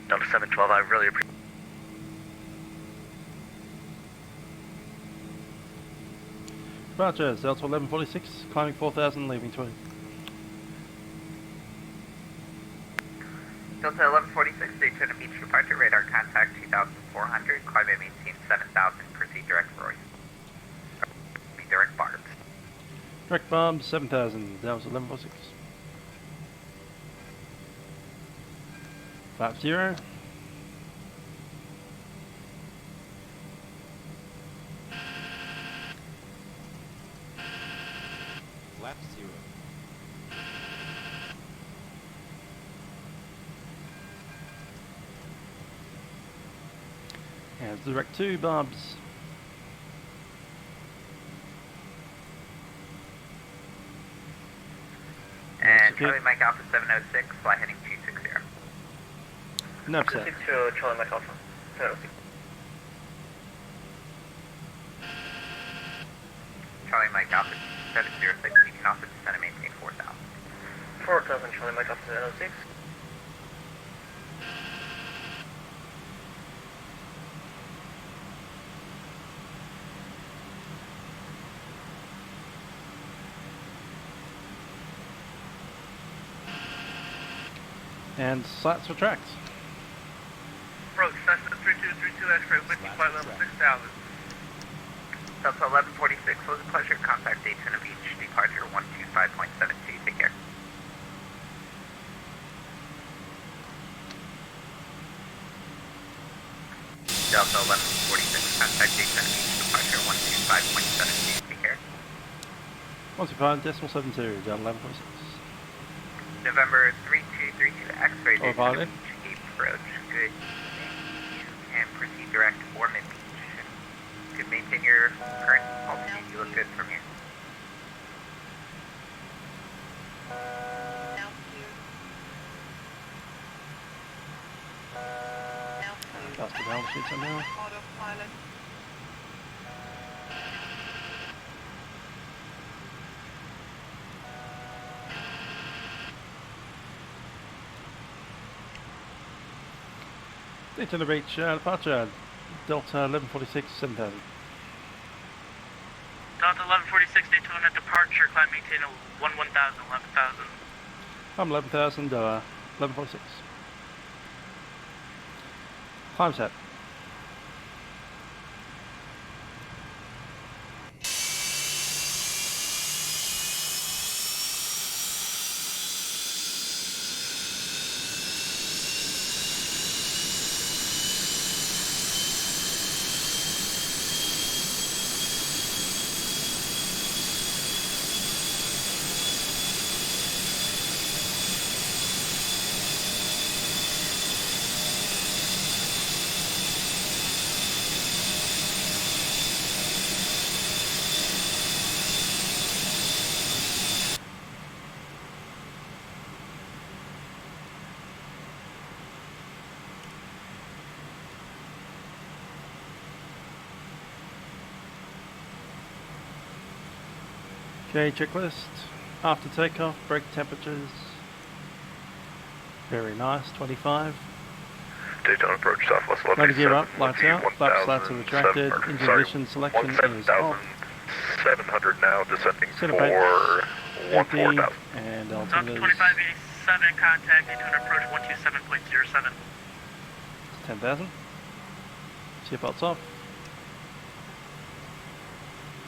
Delta 712, I really appreciate. Departure Delta 1146, climbing 4000, leaving 20. Delta 1146, Daytona Beach departure, radar contact 2400, climb and maintain 7000, proceed direct Roy. Be direct barbs. Direct bomb 7000, Delta 1146. 50. Left 0. And direct 2 bombs. And Charlie Mike Alpha 706, fly heading 260. No set. To Charlie Mike Alpha, 706. Charlie Mike Alpha 706, you can also descend and maintain 4000. 4000, Charlie Mike Alpha 706. And slats for tracks. Approach, Cessna 3232 X-ray, whiskey flight level 6000. Delta 1146, was a pleasure, contact Daytona Beach, departure 125.72, take care. Delta 1146, contact Daytona Beach, departure 125.72, take care. 125.72, Delta 1146. November 3232 X-ray, Oh, Daytona it. Beach, approach, good. You can proceed direct for mid-beach. You can maintain your current altitude, you look good from here. That's the down sheet somehow. Autopilot. Daytona Beach departure, Delta 1146, 7000. Delta 1146, Daytona departure, climb maintain 11,000, 11,000. I'm 11,000, 1146. Climb set. Okay, checklist. After takeoff, brake temperatures. Very nice, 25. Daytona approach southwest level. Landing gear up, lights out, flap slats are retracted, engine ignition selection is off. 700 now, descending Center for empty, 14,000. and Delta altimeters 2587, contact Daytona approach 127.07. 10,000. Seatbelts off.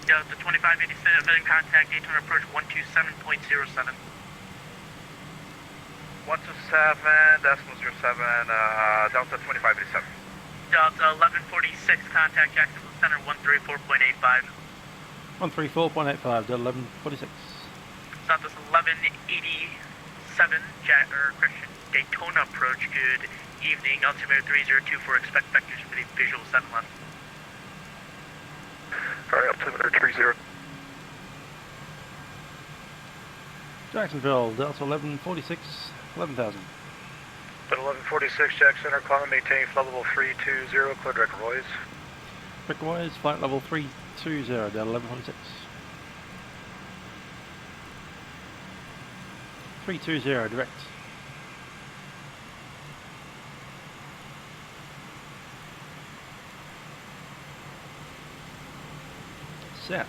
Delta 2587, contact Daytona approach 127.07. 127, decimal 07, Delta 2587. Delta 1146, contact Jacksonville Center 134.85. 134.85, Delta 1146. Southwest 1187, Christian Daytona approach, good evening, altimeter 3024, expect vectors for the visual 7 left. Alright, altimeter 30. Jacksonville, Delta 1146, 11,000. Delta 1146, Jack Center, climb maintain flight level 320, clear direct Roy's. Breakaways, flight level 320, Delta 1146. 320, direct. Set.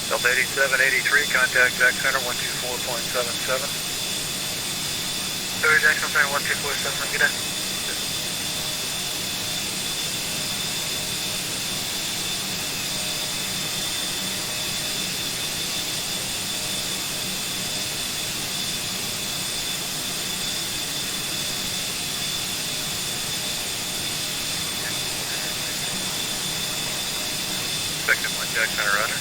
Delta 8783, contact Jack Center 124.77. Sorry, Jackson Center 1247, good day. Second one, Jack Center, roger.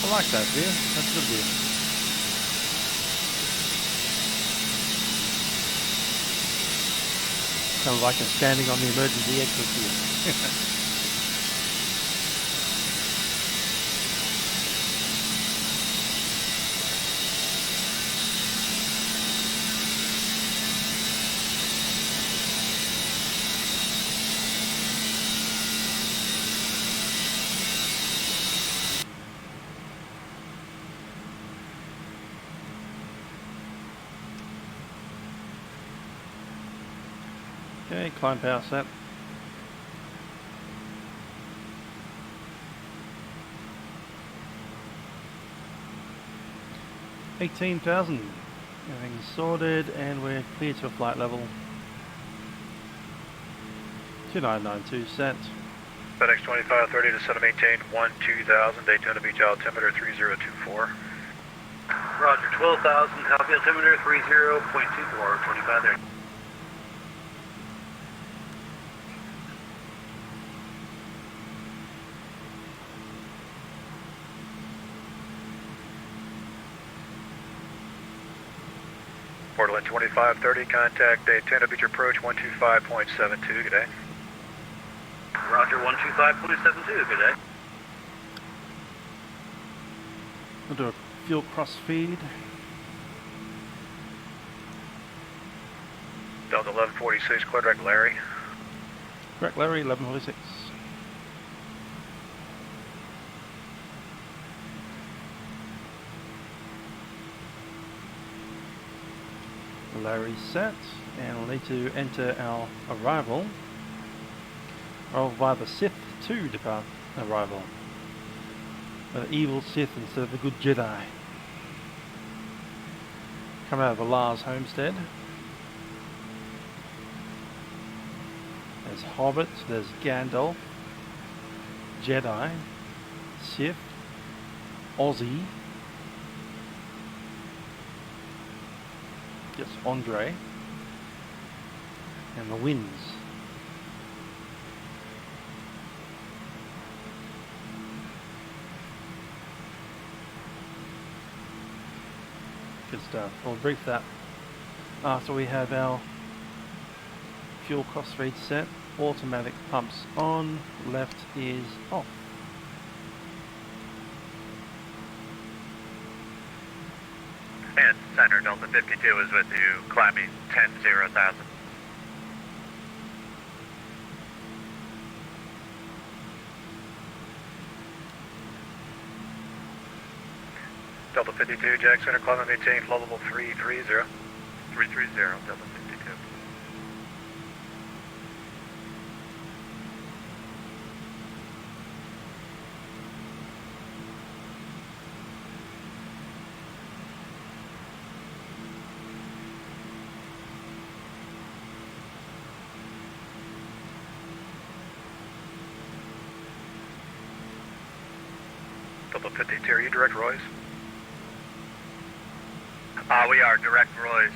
I like that view. That's a good view. Kind of like a standing on the emergency exit view. Okay, climb power set. 18,000. Everything's sorted and we're clear to a flight level. 2992 set. FedEx 2530 to set and maintain 12,000, Daytona Beach altimeter 3024. Roger, 12,000, copy altimeter 30.24, 2530. Portland 2530, contact Daytona Beach approach 125.72, good day. Roger, 125.72, good day. We'll do a fuel cross feed. Delta 1146, clear direct Larry. Correct, Larry, 1146. Larry set, and we'll need to enter our arrival via the Sith 2 depart arrival. The evil Sith instead of the good Jedi. Come out of the Lars homestead. There's Hobbit, there's Gandalf, Jedi, Sith, Aussie, yes, Andre, and the Winds. Good stuff. We'll brief that after we have our fuel cross feed set. Automatic pumps on, left is off. And Center Delta 52 is with you, climbing 10,000. Delta 52, Jack Center, climb and maintain flight level 330. 330, Delta 52. Delta 52, are you direct Royce? We are direct Royce.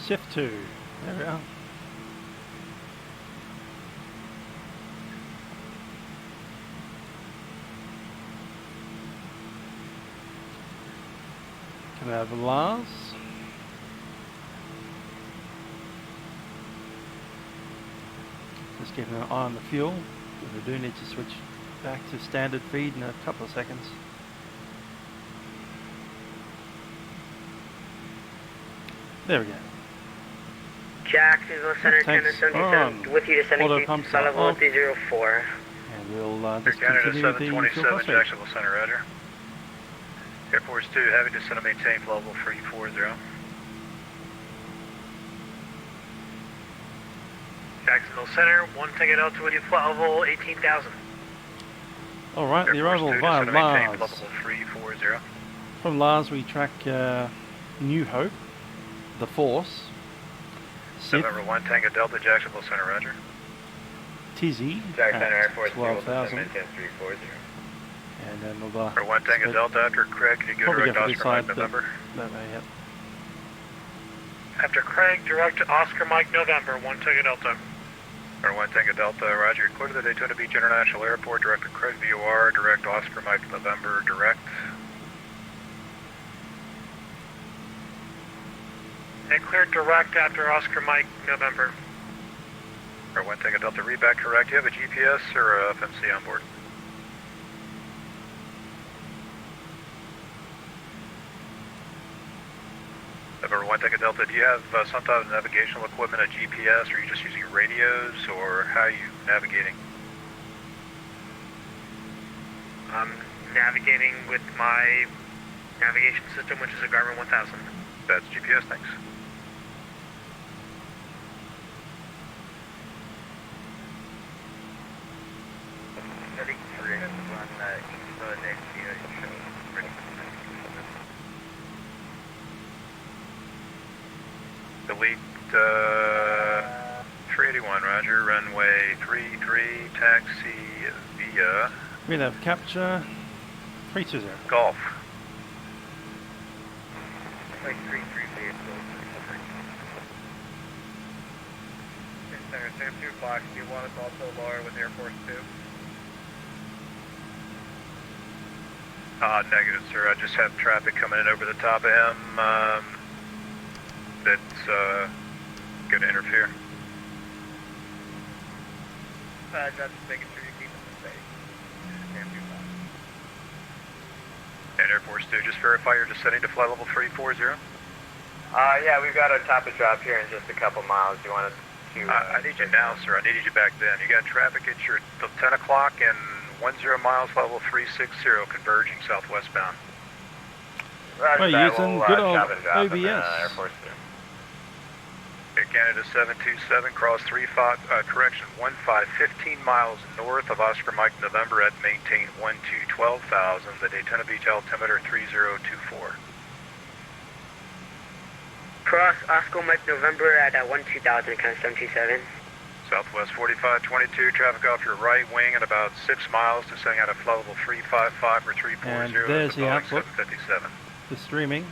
Shift 2, there we are. Come out of the Lars. Just keeping an eye on the fuel, because we do need to switch back to standard feed in a couple of seconds. There we go. Jacksonville Center, 1077, with you to 73, flight level 304. And we'll just Canada continue the fuel 727, cross feed. Jacksonville Center, roger. Air Force 2, heavy descent and maintain flight level 340. Jacksonville Center, 1 Ticket Delta with you, flight level 18,000. Alright, the arrival via Lars. Level 340. From Lars we track New Hope, the Force, Sith, November 1 Tango Delta, Jacksonville Center, roger. Tizzy Jack at Center Air Force 12,000. 340. And then we'll For 1 Tango Delta after Craig, can you go probably direct go for this Oscar side, Mike November? That may help. After Craig, direct Oscar Mike November, 1 Ticket Delta. For 1 Tango Delta, roger. You're clear to the Daytona Beach International Airport, direct to Craig VOR, direct Oscar Mike November, direct. And cleared direct after Oscar Mike November. For 1 Tango Delta, read back correct. Do you have a GPS or a FMC on board? November 1 Take a Delta, do you have some type of navigational equipment, a GPS, or are you just using radios, or how are you navigating? I'm navigating with my navigation system, which is a Garmin 1000. That's GPS, thanks. Delete 381, roger, runway 33, taxi via... We have capture 320. Golf. Like 33 vehicles. Center, same 2 Fox, do you want us also lower with Air Force 2? Negative, sir. I just have traffic coming in over the top of him. That's going to interfere. Just making sure you keep them safe. Same 2 Fox. And Air Force 2, just verify you're descending to flight level 340. Yeah, we've got a topic drop here in just a couple miles. Do you want us to... I need you now, sir. I needed you back then. You got traffic at your 10 o'clock and 10 miles, level 360, converging southwestbound. We're using good old OBS. Air Force 2. Air Canada 727, cross 15 miles north of Oscar Mike November at maintain 12,000, the Daytona Beach altimeter 3024. Cross Oscar Mike November at 12,000, kind of 727. Southwest 4522, traffic off your right wing at about 6 miles, descending out of flight level 355 or 340. And there's the output. 757. The streaming.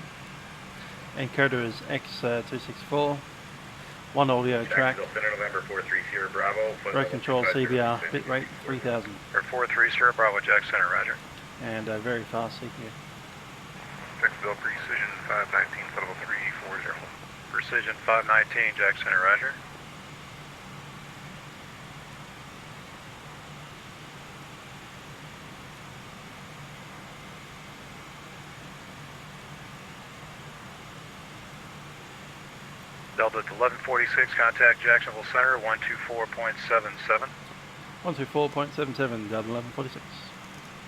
Encoder is X264. One audio track. November 430 Bravo. Road control CBR, bitrate 3000. Or 430 Bravo, Jack Center, roger. And a very fast CPU. Jacksonville Precision 519, level 340. Precision 519, Jack Center, roger. Delta to 1146, contact Jacksonville Center, 124.77. 124.77, Delta 1146.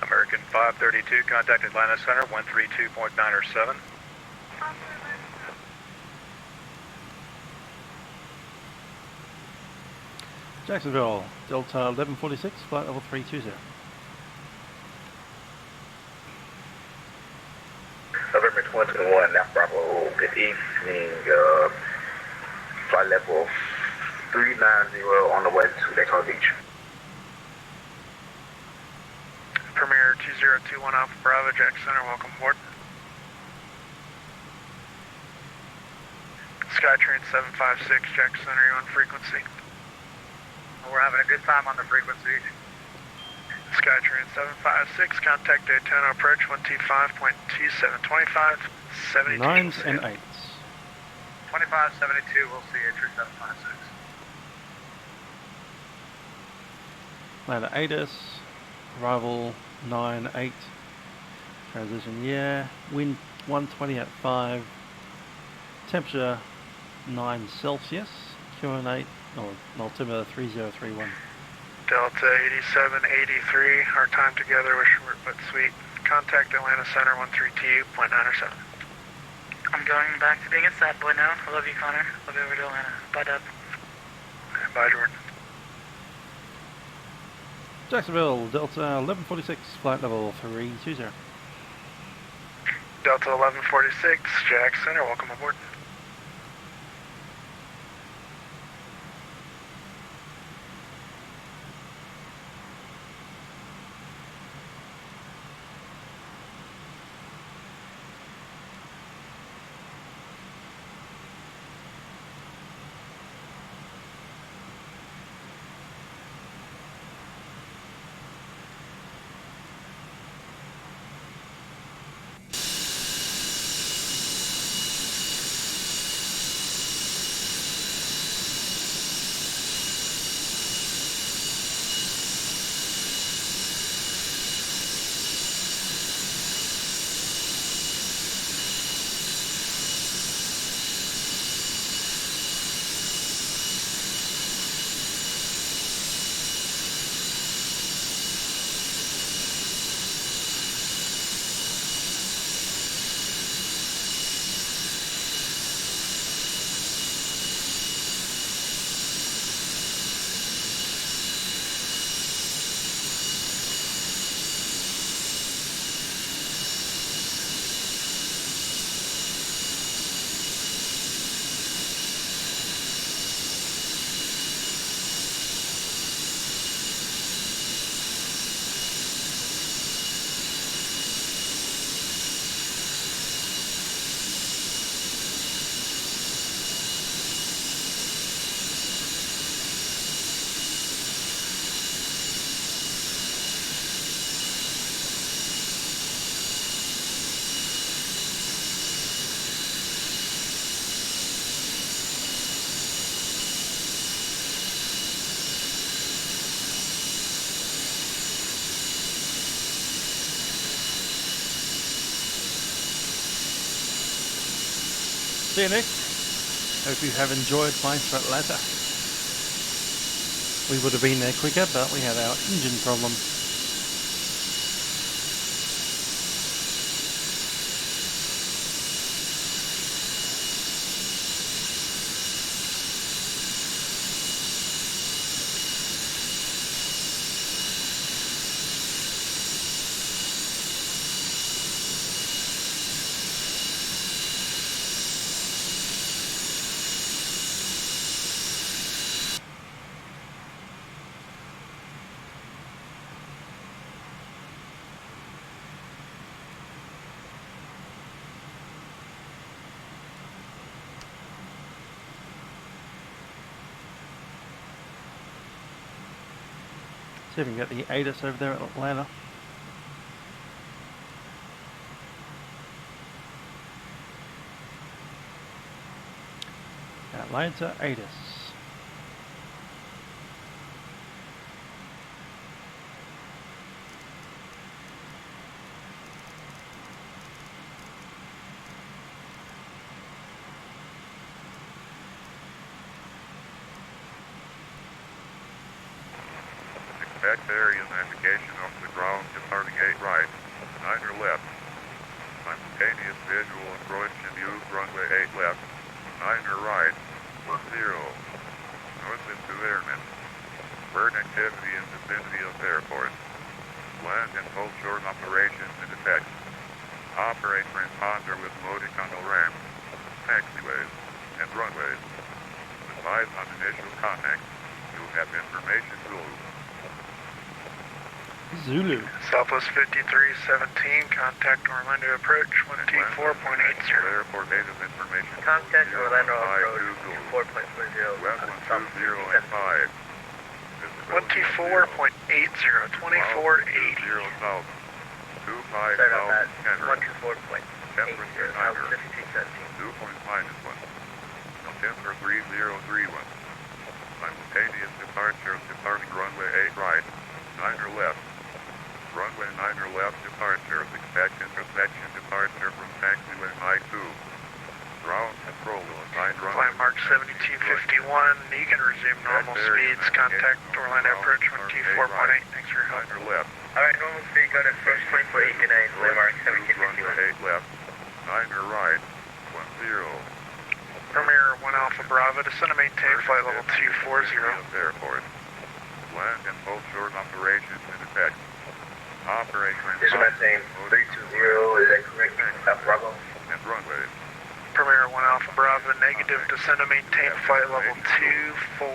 American 532, contact Atlanta Center, 132.907. Jacksonville, Delta 1146, flight level 320. November 21, now Bravo, good evening, flight level 390 on the way to Daytona Beach. Premier 2021 Alpha Bravo, Jack Center, welcome aboard. Skytrain 756, Jack Center, you on frequency? We're having a good time on the frequency. Skytrain 756, contact Daytona approach 125.2725, 72. 9s and 8s. 2572, we'll see you, True 756. Atlanta 8s, arrival 9-8, transition yeah, wind 120 at 5, temperature 9 Celsius, QN8, or altimeter 3031. Delta 8783, our time together was short but sweet. Contact Atlanta Center 132.907. I'm going back to being a sad boy now. I love you, Connor. Love you over to Atlanta. Bye, Dub. Bye, Jordan. Jacksonville, Delta 1146, flight level 320. Delta 1146, Jack Center, welcome aboard. See you next. Hope you have enjoyed flying to Atlanta. We would have been there quicker, but we had our engine problem. See if we can get the ATIS over there at Atlanta. Atlanta ATIS. Expect area navigation off the ground departing 8 right, 9 left. Simultaneous visual approach and use runway 8 left, 9 right, 10. North into airmen. Bird activity in vicinity of airport. Land and full short operations in effect. Operate transponder with multi-tunnel ramps, taxiways, and runways. Advise on initial contact. You'll have information Zulu. Zulu. Southwest 5317, contact Orlando approach 124.80. Airport native information. Contact Orlando approach 4.40. West 120 and 5. 124.80, 2480. 0 south. 25 Sorry south. about that. Canberra. 124.80. Temperature South 9. 5217. Dew point -1. November 3031. Simultaneous departure departing runway 8 right, 9 left. Runway 9 left departure, expect intersection departure from taxiway I-2. Ground control will assign runway. Landmark 7251, you can resume normal speeds. Contact Orlando approach 124.8. Thanks for your help. 9 left. Alright, normal speed, go to approach 2489, landmark 7251. Runway 8 left, 9 right, 10. Premier 1 Alpha Bravo, descend and maintain flight level 240. Airport. Land and full short operations in effect. Operation. This is maintain 320, is that correct? Bravo. And runways. Premier 1 Alpha Bravo, negative, descend and maintain flight level 240,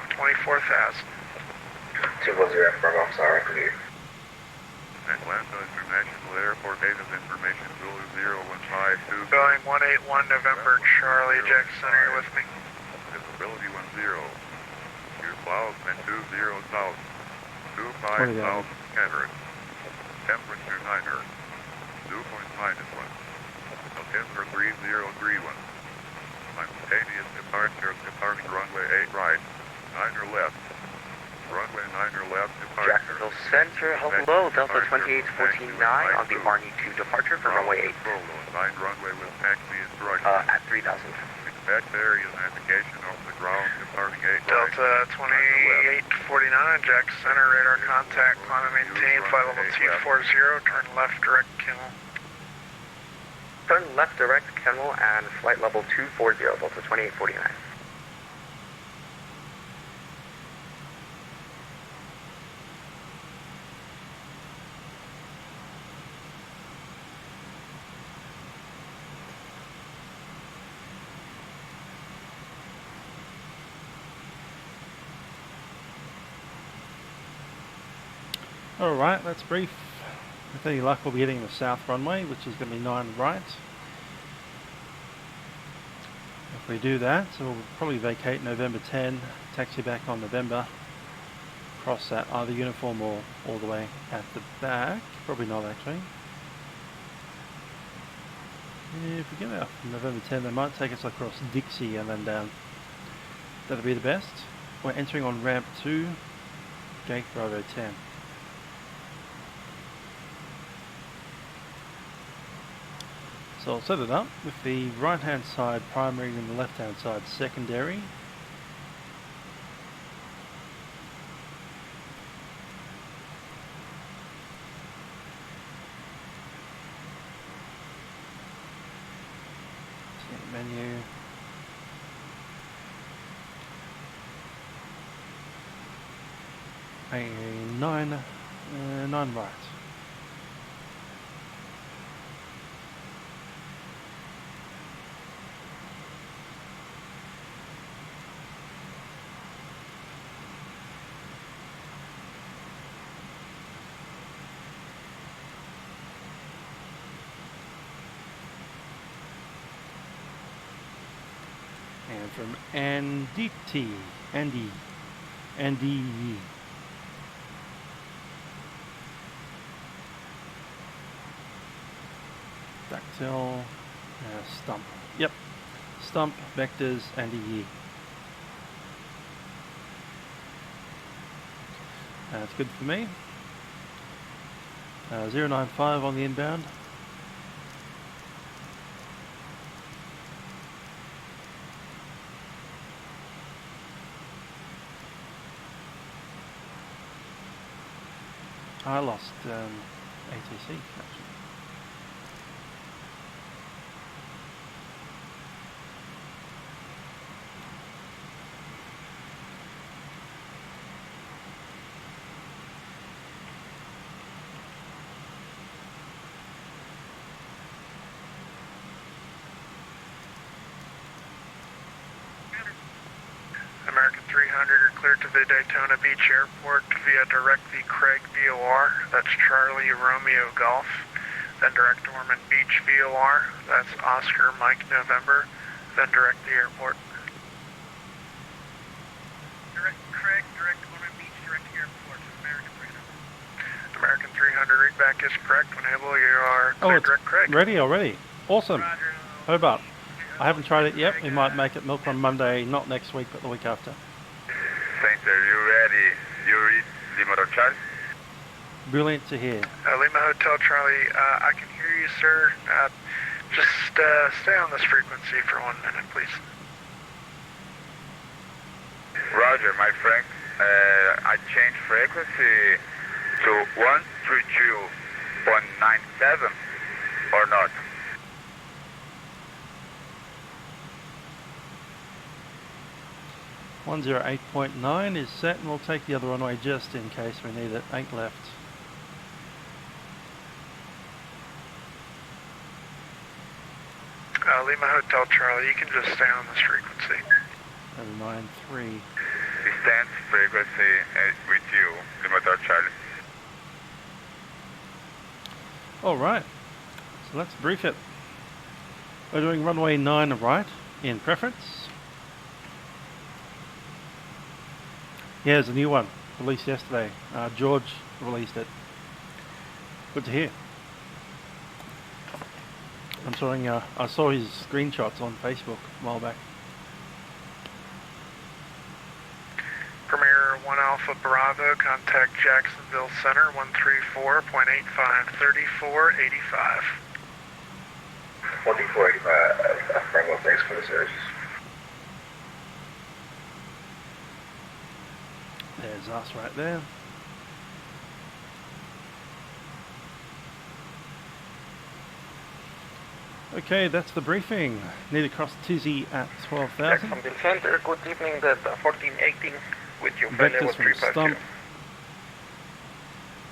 24,000. 240, Bravo, I'm sorry, clear. Atlanta International Airport native information Zulu 0152. Boeing 181 November Charlie, Jack Center, you with me? Visibility 10. 2 clouds and 20 south. 25 south, Canberra. Temperature 9. Dew point -1. November 3031. Simultaneous departure departing runway 8 right, 9 left. Runway 9 left departure. Jacksonville Center, hello, Delta 2849 on the RE2 departure for runway 8. Assigned runway with taxi instructions. At 3000. Expect area navigation off the ground departing 8 Delta 2849, Jack Center, radar contact, climb and maintain, flight level 240, turn left direct Kimmel. Turn left direct Kimmel and flight level 240, Delta 2849. Alright, let's brief. With any luck we'll be hitting the south runway, which is going to be 9 right. If we do that, so we'll probably vacate November 10, taxi back on November, cross that either uniform or all the way at the back. Probably not actually. If we get out from November 10, they might take us across Dixie and then down. That'll be the best. We're entering on ramp 2, gate Bravo 10. So I'll set it up with the right hand side primary and the left hand side secondary. Menu. A 9 right. And from Andy, Dactyl, stump. Yep, stump, vectors, Andy. That's good for me. 095 on the inbound. I lost ATC actually. American 300, you're cleared to the Daytona Beach Airport via direct the Craig VOR, that's Charlie Romeo Golf, then direct Ormond Beach VOR, that's Oscar Mike November, then direct the airport. Direct Craig, direct Ormond Beach, direct the airport, American 300. American 300, read back is correct. When able, you are cleared direct Craig. Ready already. Awesome. Hobart. I haven't tried it yet. We might make it milk on Monday, not next week, but the week after. Center, you ready? You read Lima Hotel Charlie? Brilliant to hear. Lima Hotel Charlie, I can hear you, sir. Just stay on this frequency for 1 minute, please. Roger, my friend. I changed frequency to 132.97 or not? 108.9 is set, and we'll take the other runway just in case we need it. 8 left. Lima Hotel Charlie, you can just stay on this frequency. 9-3. Distance frequency with you, Lima Hotel Charlie. Alright, so let's brief it. We're doing runway 9 right in preference. Yeah, there's a new one released yesterday. George released it. Good to hear. I'm showing, I saw his screenshots on Facebook a while back. Premier 1 Alpha Bravo, contact Jacksonville Center, 134.85, 3485. 13485, Bravo, thanks for the service. There's us right there. Okay, that's the briefing. Need to cross Tizzy at 12,000. Jacksonville Center, good evening, Delta 1418 with you, friendly Vectors with from 352. Stump.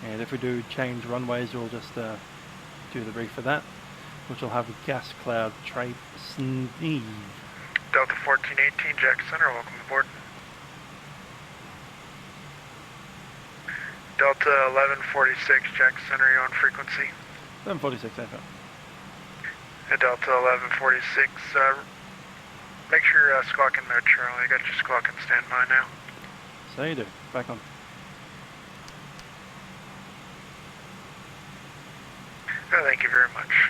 And if we do change runways, we'll just do the brief for that, which will have a gas cloud trait sneeze. Delta 1418, Jack Center, welcome aboard. Delta 1146, Jack Center, you on frequency? 1146, FM. Delta 1146, make sure you're squawking mode, Charlie. I got your squawking standby now. So you do. Back on. Oh, thank you very much.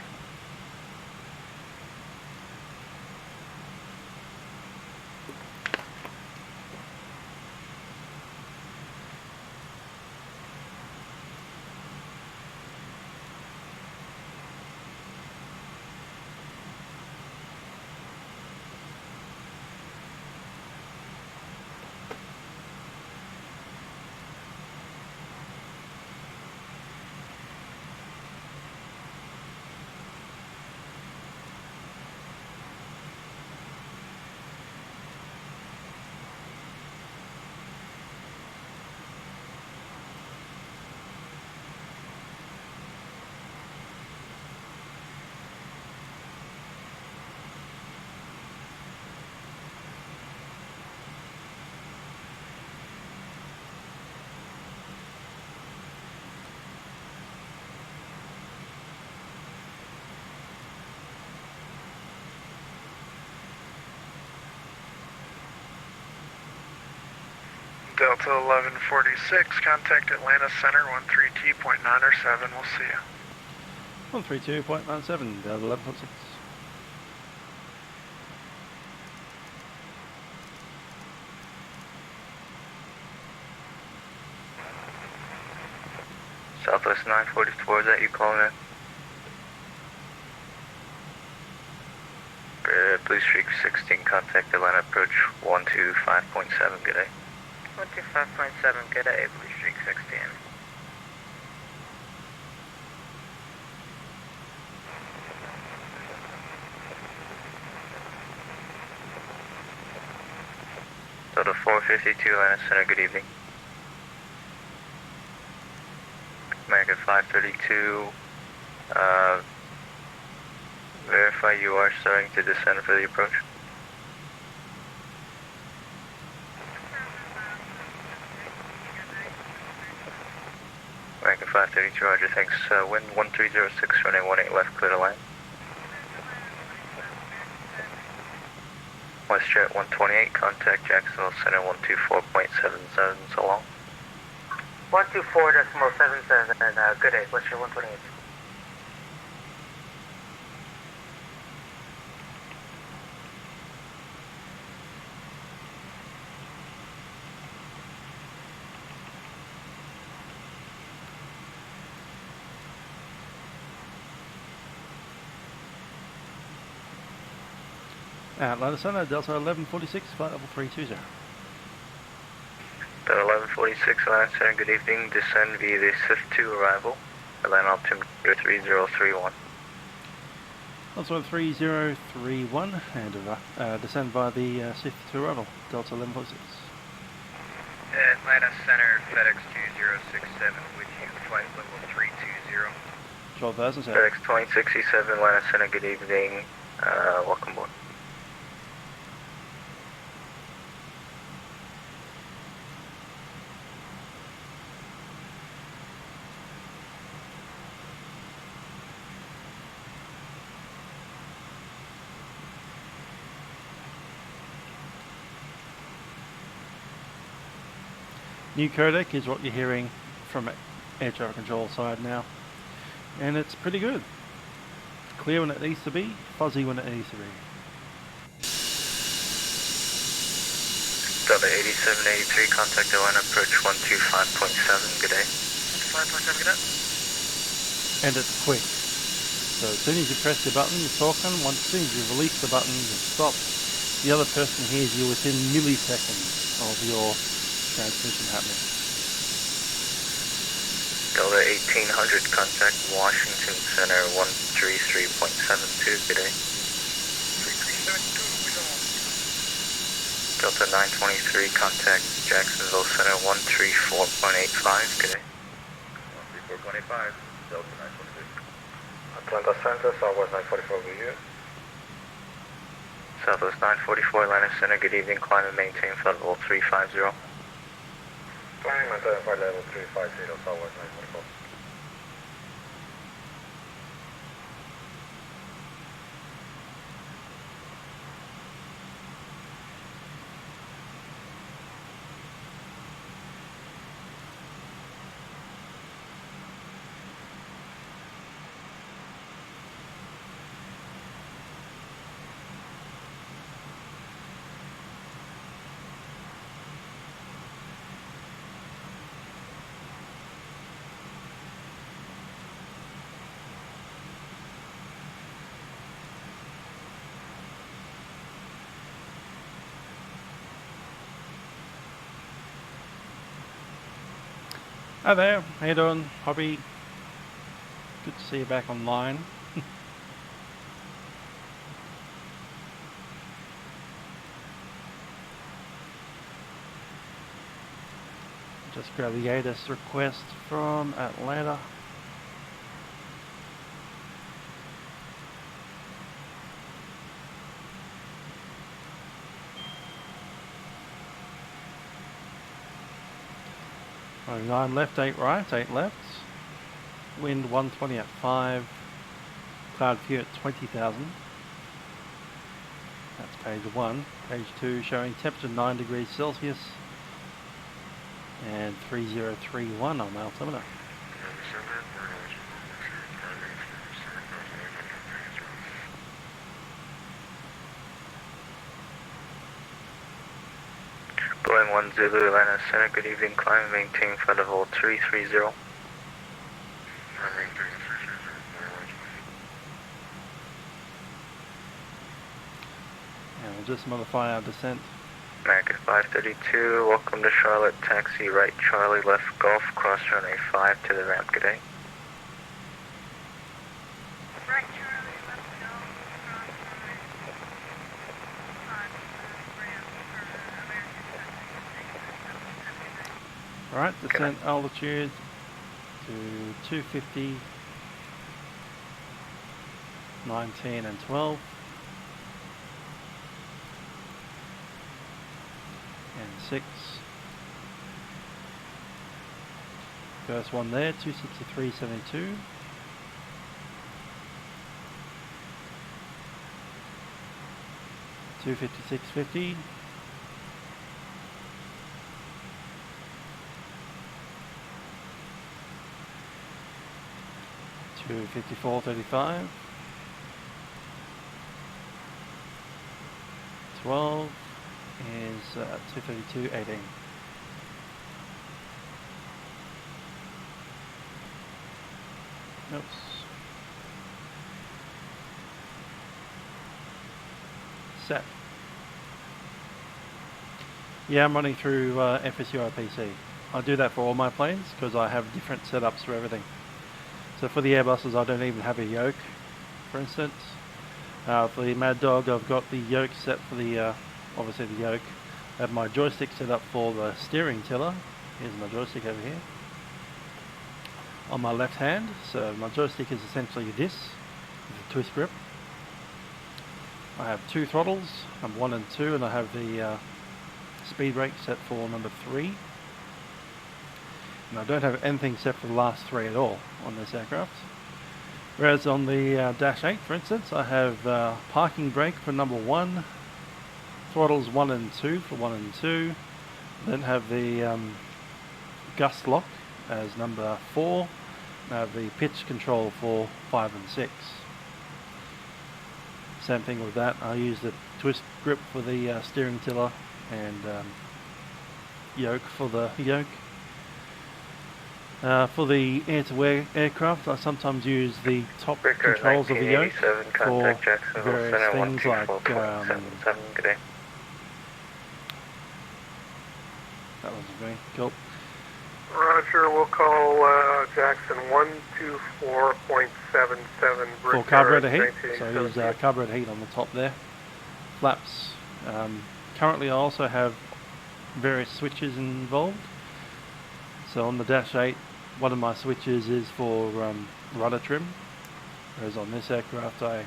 Delta 1146, contact Atlanta Center 13T.907. We'll see you. 132.97, Delta 1146. Southwest 944, is that you calling in? Blue Streak 16, contact Atlanta approach 125.7, good day. 125.7, good day, Blue Streak 16. Delta 452, Atlanta Center, good evening. American 532, verify you are starting to descend for the approach. American 532, roger, thanks. Wind 1306, running 18 left, clear to land. WestJet 128, contact Jacksonville Center 124.77, so long. 124.77, good day, WestJet 128. Atlanta Center, Delta 1146, flight level 320. Delta 1146, Atlanta Center, good evening. Descend via the SIF-2 arrival. Atlanta altimeter 3031. Also 3031, and descend via the SIF-2 arrival, Delta 1146. Atlanta Center, FedEx 2067, with you, flight level 320. 12,000, sir. FedEx 2067, Atlanta Center, good evening. Welcome aboard. New codec is what you're hearing from air traffic control side now, and it's pretty good. Clear when it needs to be, fuzzy when it needs to be. Delta 8783, contact Atlanta approach 125.7, good day. 125.7, good day. And it's quick. So as soon as you press the button, you're talking. As soon as you release the button, you stop. The other person hears you within milliseconds of your transmission happening. Delta 1800, contact Washington Center 133.72, good day. 3372, we don't. Delta 923, contact Jacksonville Center 134.85, good day. 134.25, Delta 923. Atlanta Center, Southwest 944, with you. Southwest 944, Atlanta Center, good evening, climb and maintain flight level 350. Climb and maintain flight level 350, Southwest 944. Hi there, how you doing, Hobby? Good to see you back online. Just grab the ATIS request from Atlanta. Oh, 9 left, 8 right, 8 left. Wind 120 at 5. Cloud view at 20,000. That's page 1. Page 2 showing temperature 9 degrees Celsius. and 3031 on the altimeter. Boeing 1 Zulu, Atlanta Center, good evening, climb and maintain flight level 330. And we'll just modify our descent. American 532, welcome to Charlotte, taxi right Charlie, left Golf, cross runway 5 to the ramp, good day. Right, Charlie, left Golf, cross runway 5 to the ramp for American 786. Alright, descent altitude to 250, 19 and 12. And 6. First one there, 263.72. $256.50. $254.35. 12 is 232.18. Oops. Set. Yeah, I'm running through FSUI PC. I do that for all my planes because I have different setups for everything. So for the Airbuses, I don't even have a yoke, for instance. For the Maddog, I've got the yoke set for the obviously the yoke. I have my joystick set up for the steering tiller. Here's my joystick over here. On my left hand, so my joystick is essentially this, with a twist grip. I have 2 throttles, number 1 and 2, and I have the speed brake set for number 3. And I don't have anything set for the last 3 at all on this aircraft. Whereas on the Dash 8, for instance, I have parking brake for number 1, throttles 1 and 2 for 1 and 2, then have the gust lock as number 4, and I have the pitch control for 5 and 6. Same thing with that, I use the twist grip for the steering tiller and yoke for the yoke. For the air-to-air aircraft, I sometimes use the top controls of the yoke for various things like that was me. Cool. Roger, we'll call Jackson 124.77. For carburetor heat, so I use carburetor heat on the top there. Flaps. Currently I also have various switches involved. So on the Dash 8, one of my switches is for rudder trim, whereas on this aircraft I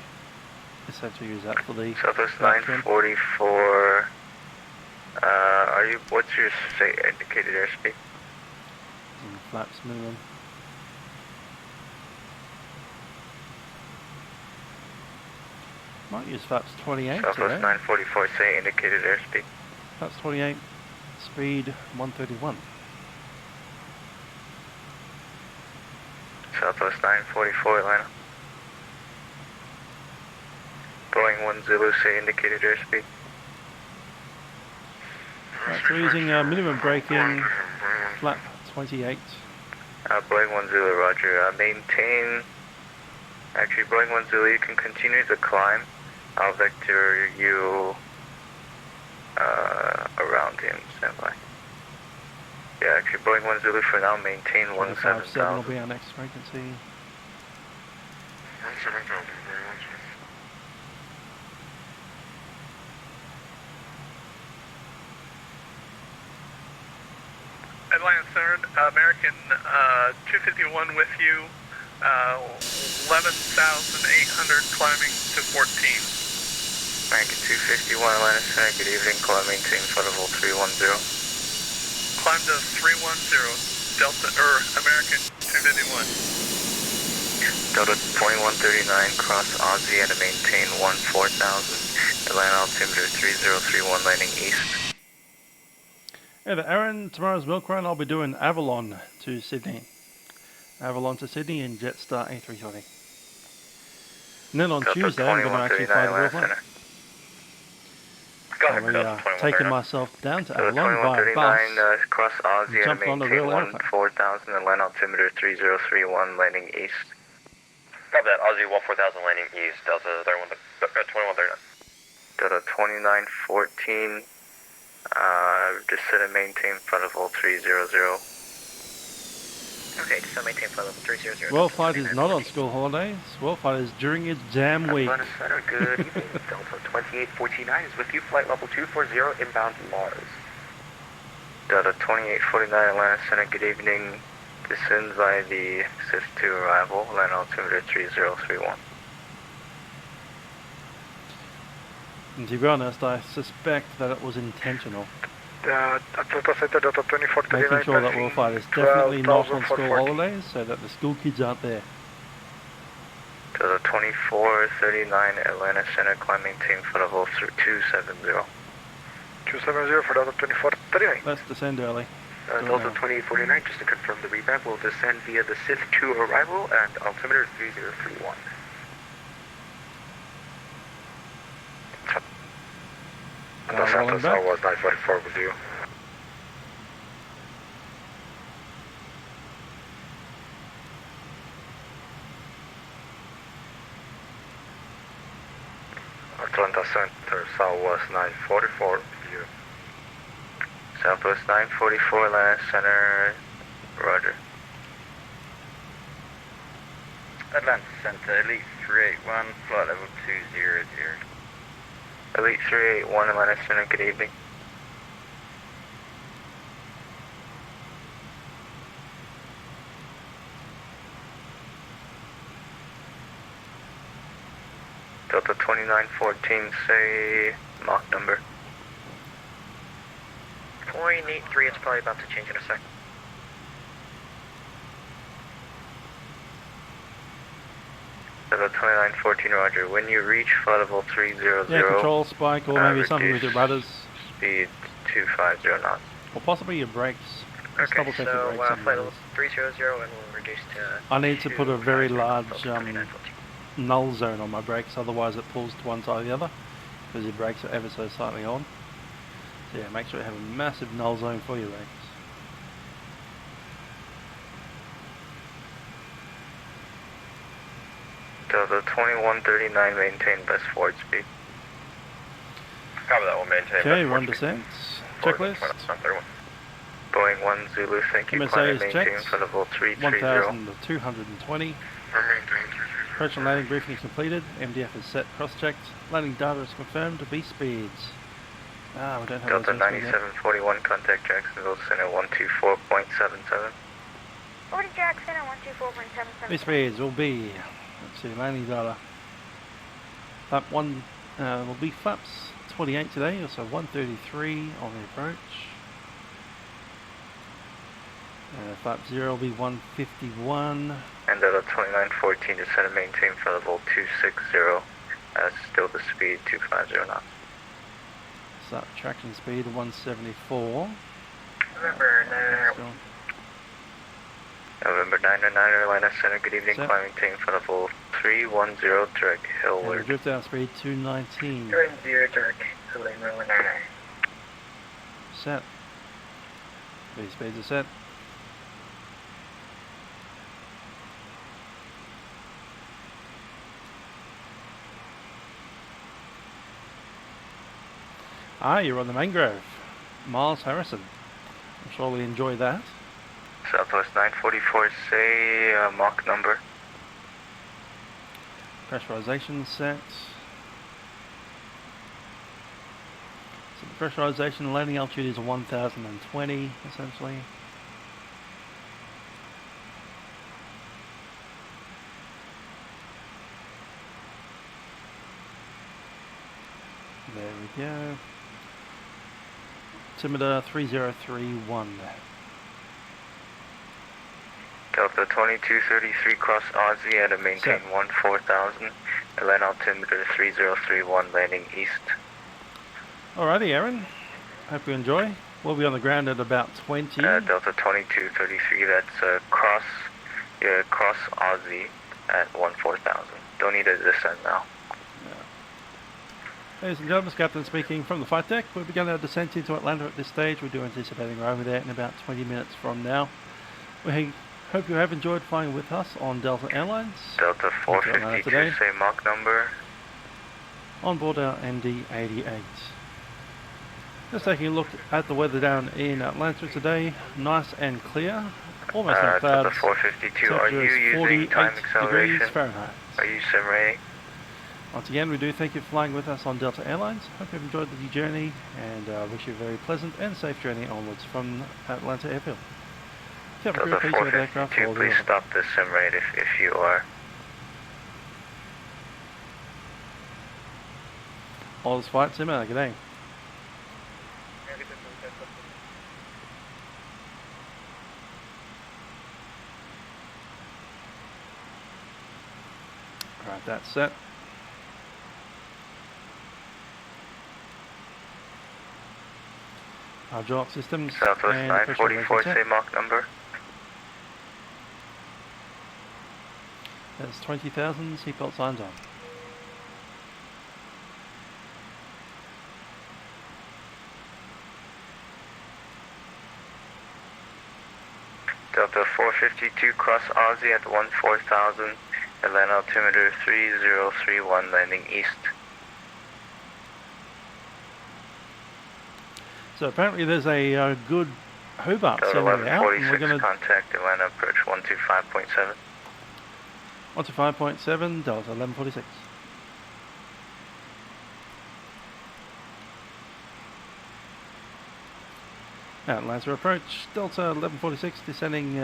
essentially use that for the Southwest 944. What's your indicated airspeed? And flaps minimum. Might use flaps 28 Southwest today. 944, say indicated airspeed. Flaps 28, speed 131. Southwest 944, Atlanta. Boeing 1 Zulu, say indicated airspeed. Right, so using minimum braking, flap 28. Boeing 1 Zulu, roger. Maintain. Actually, Boeing 1 Zulu, you can continue to climb. I'll vector you around him. Stand by. Yeah, actually, Boeing 1 Zulu for now, maintain 157 will be our next frequency. 17,000. Atlanta Center, American 251 with you, 11,800 climbing to 14. American 251, Atlanta Center, good evening, climb maintain flight level 310. Climb to 310, Delta, American 251. Delta 2139, cross Aussie and maintain 14,000. Atlanta altimeter 3031, landing east. Hey there, Aaron. Tomorrow's milk run, I'll be doing Avalon to Sydney. Avalon to Sydney in Jetstar A320. And then on Tuesday, I'm going to actually fly the real plane. I'll be taking myself down to Avalon via bus cross Aussie and jump on the real airplane. 4000 and land altimeter 3031 landing east. Copy that, Aussie 14000 landing east, Delta 2139. Delta 2914, descend and maintain flight level 300. Okay, descend and maintain flight level 300. World flight is not on school holidays. World flight is during exam week. Atlanta Center, good evening. Delta 2849 is with you, flight level 240 inbound Mars. Delta 2849 Atlanta Center, good evening. Descend via the SIS-2 arrival, land altimeter 3031. And to be honest, I suspect that it was intentional. Atlanta Center, Delta 2439. Making sure that World flight is definitely not on school holidays so that the school kids aren't there. Delta 2439 Atlanta Center, climb maintain flight level 270. 270 for Delta 2439. Let's descend early. Delta 2849, just to confirm the revamp, will descend via the SIS-2 arrival and altimeter 3031. Rolling back. Southwest 944 with you. Atlanta Center, Southwest 944 with you. Southwest 944 Atlanta Center, roger. Atlanta Center, Elite 381, flight level 200. Elite 381 Atlanta Center, good evening. Delta 2914, say Mach number. 0.83, it's probably about to change in a sec. Delta 2914, roger. When you reach flight level 300, Yeah, control spike or maybe something with your rudders. Speed 250 knots. Or possibly your brakes. Let's double check your brakes. Flight level 300 and we'll reduce to... I need to put a very large null zone on my brakes, otherwise it pulls to one side or the other, because your brakes are ever so slightly on. So yeah, make sure you have a massive null zone for your brakes. Delta 2139, maintain best forward speed. Copy that, we'll maintain Okay, run descents. Checklist. Boeing 1 Zulu, thank you. MSA is maintain checked. for level 330. 1,220. Approach and landing briefing is completed. MDF is set, cross-checked. Landing data is confirmed. V speeds. We don't have Delta those 9741, contact Jacksonville Center 124.77. 40 Jackson at 124.77. V speeds will be, let's see, landing data. Flap 1 will be flaps 28 today, also 133 on the approach. Flap 0 will be 151. And Delta 2914, descend and maintain for level 260. Still the speed 250 knots. Start tracking speed 174. November 909 Atlanta Center, good evening. Set. Climb maintain for level 310, direct hillward. Drift down speed 219. 210, direct hillward, 99. Set. V speeds are set. You're on the Mangrove. Miles Harrison. I'm sure we enjoy that. Southwest 944, say Mach number. Pressurization set. So the pressurization landing altitude is 1,020 essentially. There we go. Altimeter 3031. Delta 2233, cross Aussie at a maintain 14,000. Land altimeter 3031, landing east. Alrighty, Aaron. Hope you enjoy. We'll be on the ground at about 20. Delta 2233, that's cross Aussie at 14,000. Don't need to descend now. Ladies and gentlemen, Captain speaking from the flight deck. We'll begin our descent into Atlanta at this stage. We do anticipating we're over there in about 20 minutes from now. We hope you have enjoyed flying with us on Delta Airlines. Delta 452, same Mach number. On board our MD88. Just taking a look at the weather down in Atlanta today. Nice and clear. Almost no clouds. Delta 452, are you using time acceleration? Fahrenheit. Are you sim rating? Once again, we do thank you for flying with us on Delta Airlines. Hope you've enjoyed the journey and wish you a very pleasant and safe journey onwards from Atlanta Airfield. Delta 452, please stop the sim rate if you are. All this flight simmer, good day. Alright, that's set. Our jaw systems. Southwest 944, say Mach number. That's 20,000, seatbelt signs on. Delta 452, cross Aussie at 14,000, Atlanta altimeter 3031, landing east. So apparently there's a good Hobart Delta sailing out. 1146, We're going to contact Atlanta approach 125.7. 125.7, Delta 1146. Atlanta approach, Delta 1146, descending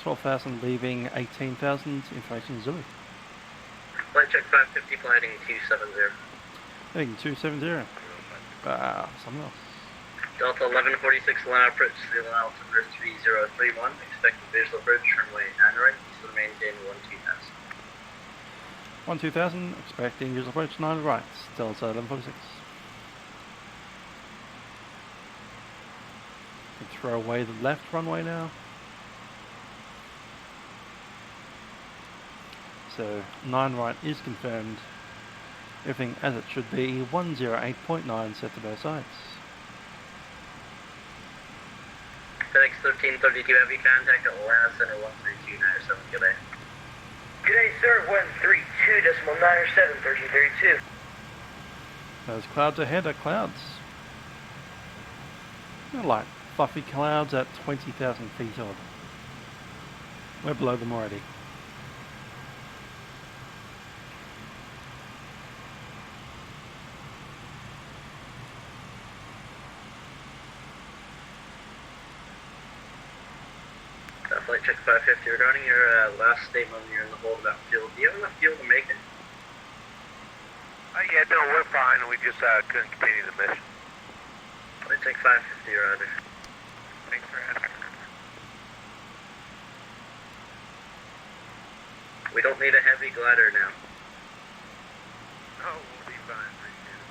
12,000, leaving 18,000, information Zulu. Flight check 550, flying 270. Heading 270. Something else. Delta 1146, Atlanta approach, the altimeter 3031, expected visual approach, runway 9 right, so maintain 12,000. 12,000, expecting visual approach 9 right, Delta 1146. Throw away the left runway now. So 9 right is confirmed. Everything as it should be. 108.9 set to both sides. FedEx 1332 Heavy, contact Atlanta Center 13297. Good day. Good day, sir. 132.97, 1332. Those clouds ahead are clouds. They're light, fluffy clouds at 20,000 feet odd. We're below them already. Flight check 550, regarding your last statement, you're in the hold about fuel. Do you have enough fuel to make it? Yeah, no, we're fine. We just couldn't continue the mission. Flight check 550, Roger. Thanks for asking. We don't need a heavy glider now. No, we'll be fine. Appreciate it.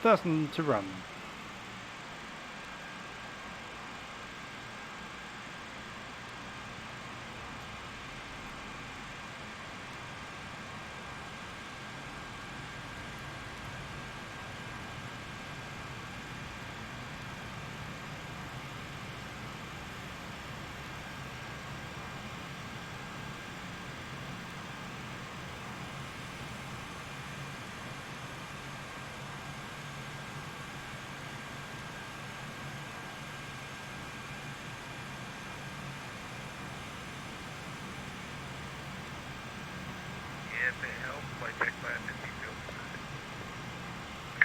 Thousand to run.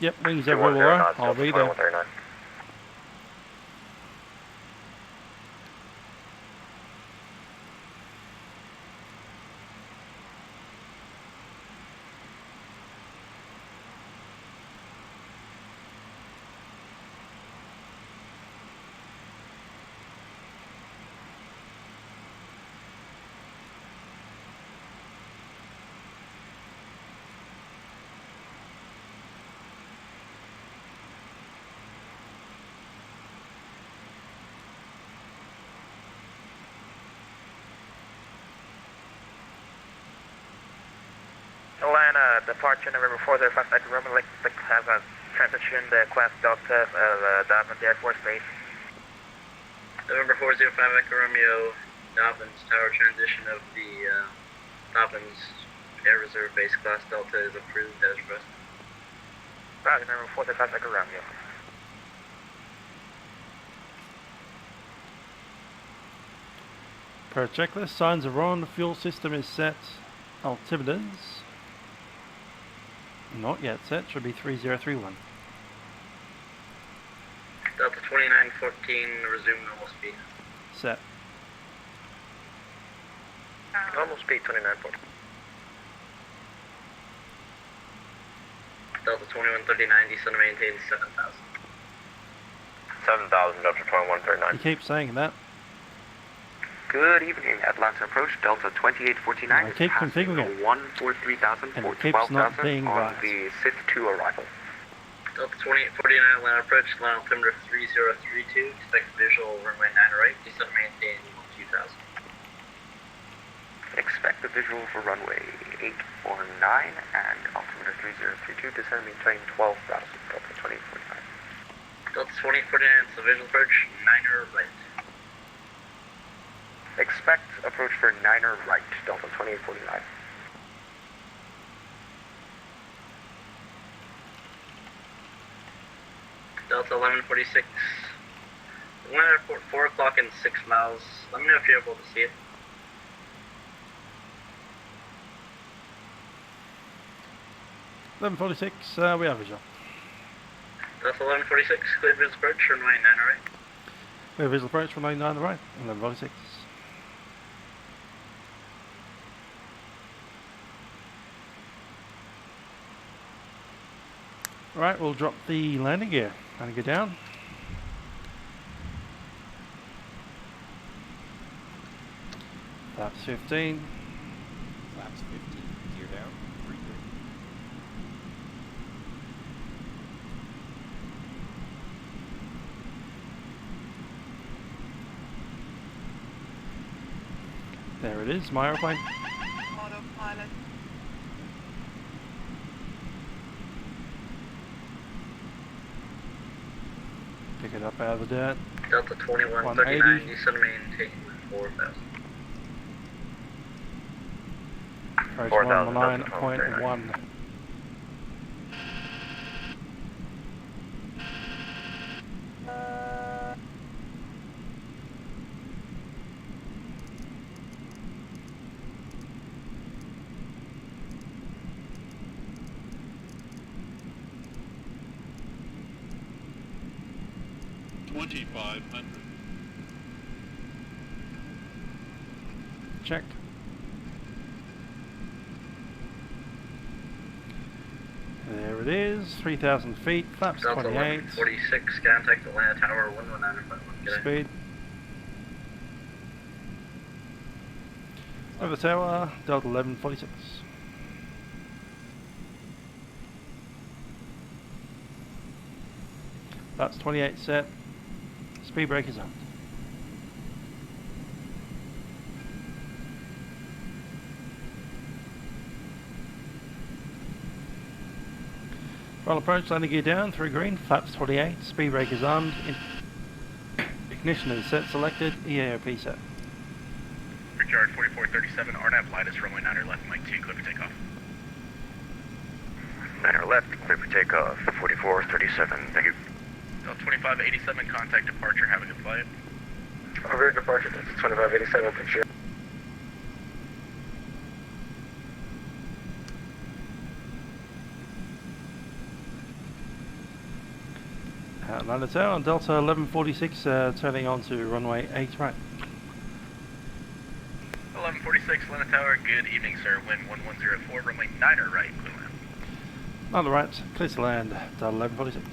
Yep, wings everywhere. I'll be there. 2139. Atlanta, departure November 405 at Roman Lake has a transition the class Delta Dobbins Air Force Base. November 405 Echo Romeo, Dobbins Tower transition of the Dobbins Air Reserve Base class Delta is approved as requested. Roger, November 405 Echo Romeo. Per checklist, signs are on, fuel system is set, altimeters not yet set, should be 3031. Delta 2914, resume normal speed. Set. Normal speed 2940. Delta 213090, descend to maintain 7,000. 7,000, Delta 2139. You keep saying that. Good evening, Atlanta approach, Delta 2849. I keep configuring it. 143,000 and for it keeps not 12,000 being on right. the SIF-2 arrival. Delta 2849, Atlanta approach, land altimeter 3032, expect visual runway 9 right, descend to maintain 2000. Expect the visual for runway 849 and altimeter 3032, descend maintain 12,000, Delta 2849. Delta 2049, so visual approach, 9er right. Expect approach for 9er right, Delta 2849. Delta 1146. Atlanta Airport, 4 o'clock and 6 miles. Let me know if you're able to see it. $11.46, we have visual. Delta 1146, clear visual approach, runway 9 right. We have visual approach from 99 on the right, 11.46. Alright, we'll drop the landing gear and go down. Flaps 15. Flaps 15, gear down, 3 green. There it is, my airplane. Autopilot. Pick it up out of the dirt. Delta 2139, descend to maintain 4,000. Approach 4,000, 119.1. Check. There it is, 3,000 feet, flaps Delta 28. 1146, contact Atlanta Tower 119.1. Speed. Over the tower, Delta 1146. That's 28 set. Speed brake is on. Throttle approach, landing gear down, 3 green, flaps 28, speed brake is armed, ignition is set, selected, EAOP set. Richard 4437, RNAV Lightus, runway 9er left, Mike 2, clear for takeoff. 9er left, clear for takeoff, 4437, thank you. Delta 2587, contact departure, have a good flight. Over departure, this is 2587, picture. Atlanta Tower on Delta 1146, turning on to runway 8 right. 1146, Atlanta Tower, good evening, sir. Wind 1104, runway 9 right, clear land. On the right, clear to land, Delta 1146.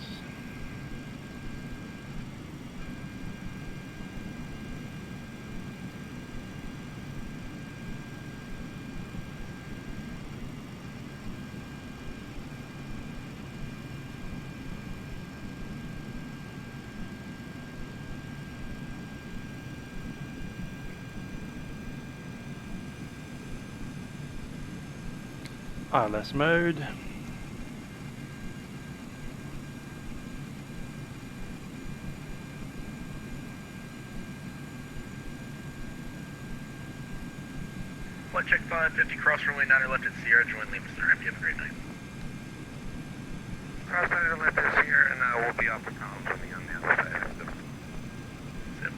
ILS mode. Flight check 550, cross runway 9 left at Sierra, join Lima, sir. Hope you have a great night. Cross 9 left at Sierra, and we'll be off the town coming on the other side. Zip.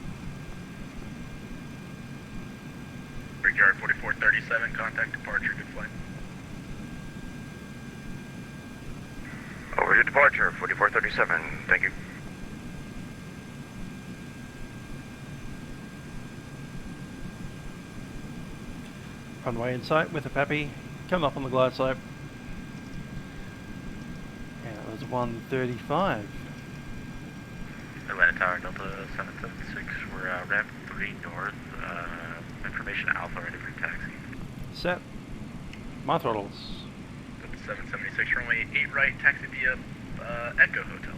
Brickyard 4437, contact departure, good flight. Over to departure, 4437, thank you. Runway in sight with a Pappy, coming up on the glide slope. And it was 135. Atlanta Tower, Delta 776, we're ramp 3 north, information Alpha, ready for taxi. Set. My throttles. Delta 776, runway 8 right, taxi via Echo Hotel.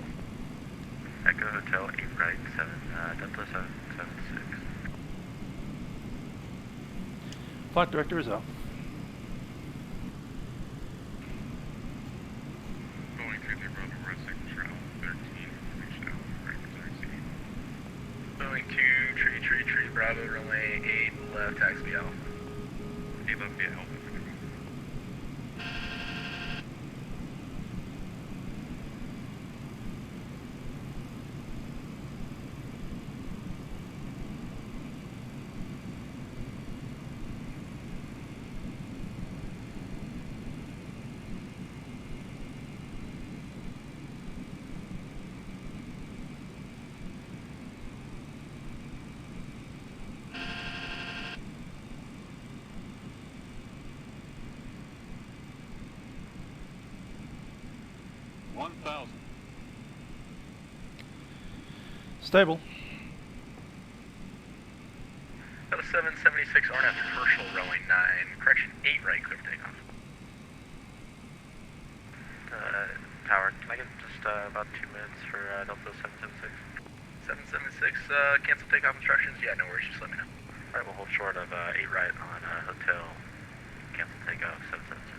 Echo Hotel, 8 right, 7, Delta 776. Flight director is off. Going to the Bravo Racing Trail 13, reached out, right for taxi. Boeing 2, tree, Bravo, runway 8 left, taxi via Alpha. 8 left via Alpha. Stable. Delta 776, RNF Herschel, runway 9, correction 8 right, clear for takeoff. Tower, can I get just about 2 minutes for Delta 776? 776, cancel takeoff instructions? Yeah, no worries, just let me know. Alright, we'll hold short of 8 right on Hotel. Cancel takeoff, 776.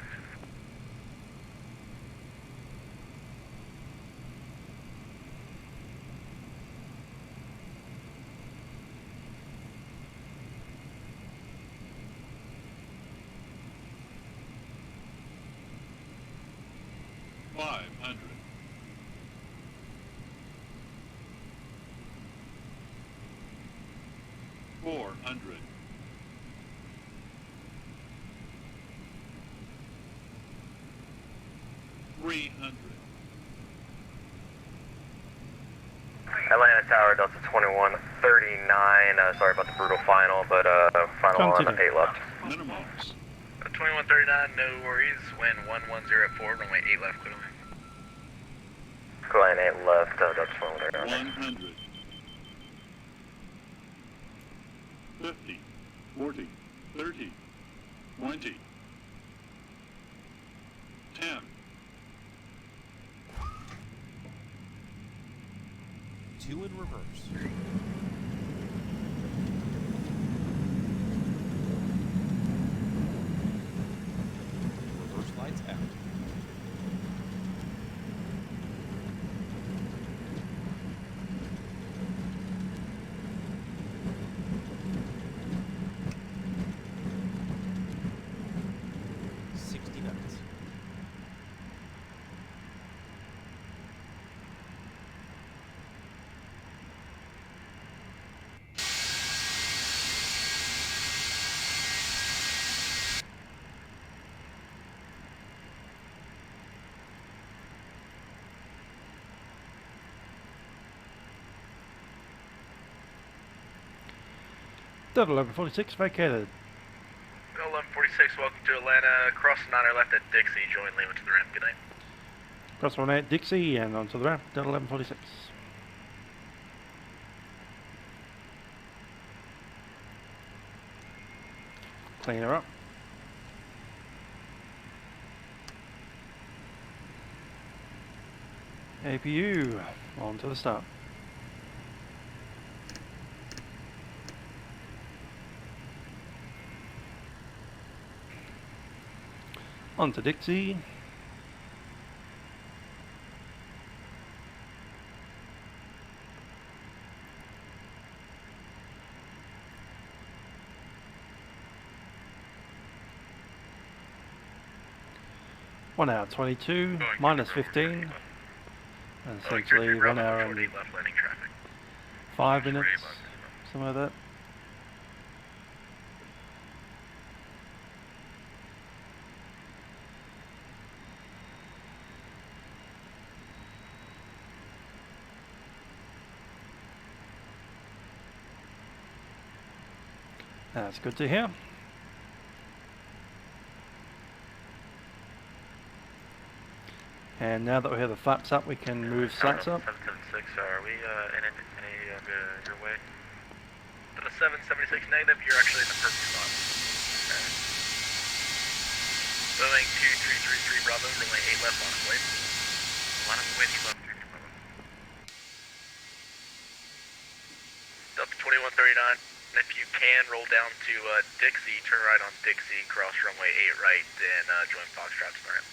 Atlanta Tower, Delta 2139, sorry about the brutal final, but final on 8 left. Minimums. 2139, no worries, wind 110 at 4, runway 8 left, clear line. Clear line 8 left, Delta 2139. 100. 50, 40, 30, 20, 10. Two in reverse. Reverse lights out. Delta 1146 vacated. Delta 1146, welcome to Atlanta. Cross 9 left at Dixie, join Lima to the ramp. Good night. Cross 18 Dixie and onto the ramp, Delta 1146. Clean her up. APU, on to the start. On to Dixie. One hour 22, minus 15. And essentially 1 hour and 5 minutes, something like that. That's good to hear. And now that we have the flaps up, we can move slats up. 776, are we in any of your way? To the 776 negative, you're actually in the perfect spot. Okay. Boeing 2333 Bravo, runway 8 left on plate. Line of waiting left 33 Bravo. Delta 2139, if you can, roll down to Dixie, turn right on Dixie, cross runway 8 right, then join Foxtrot to the ramp.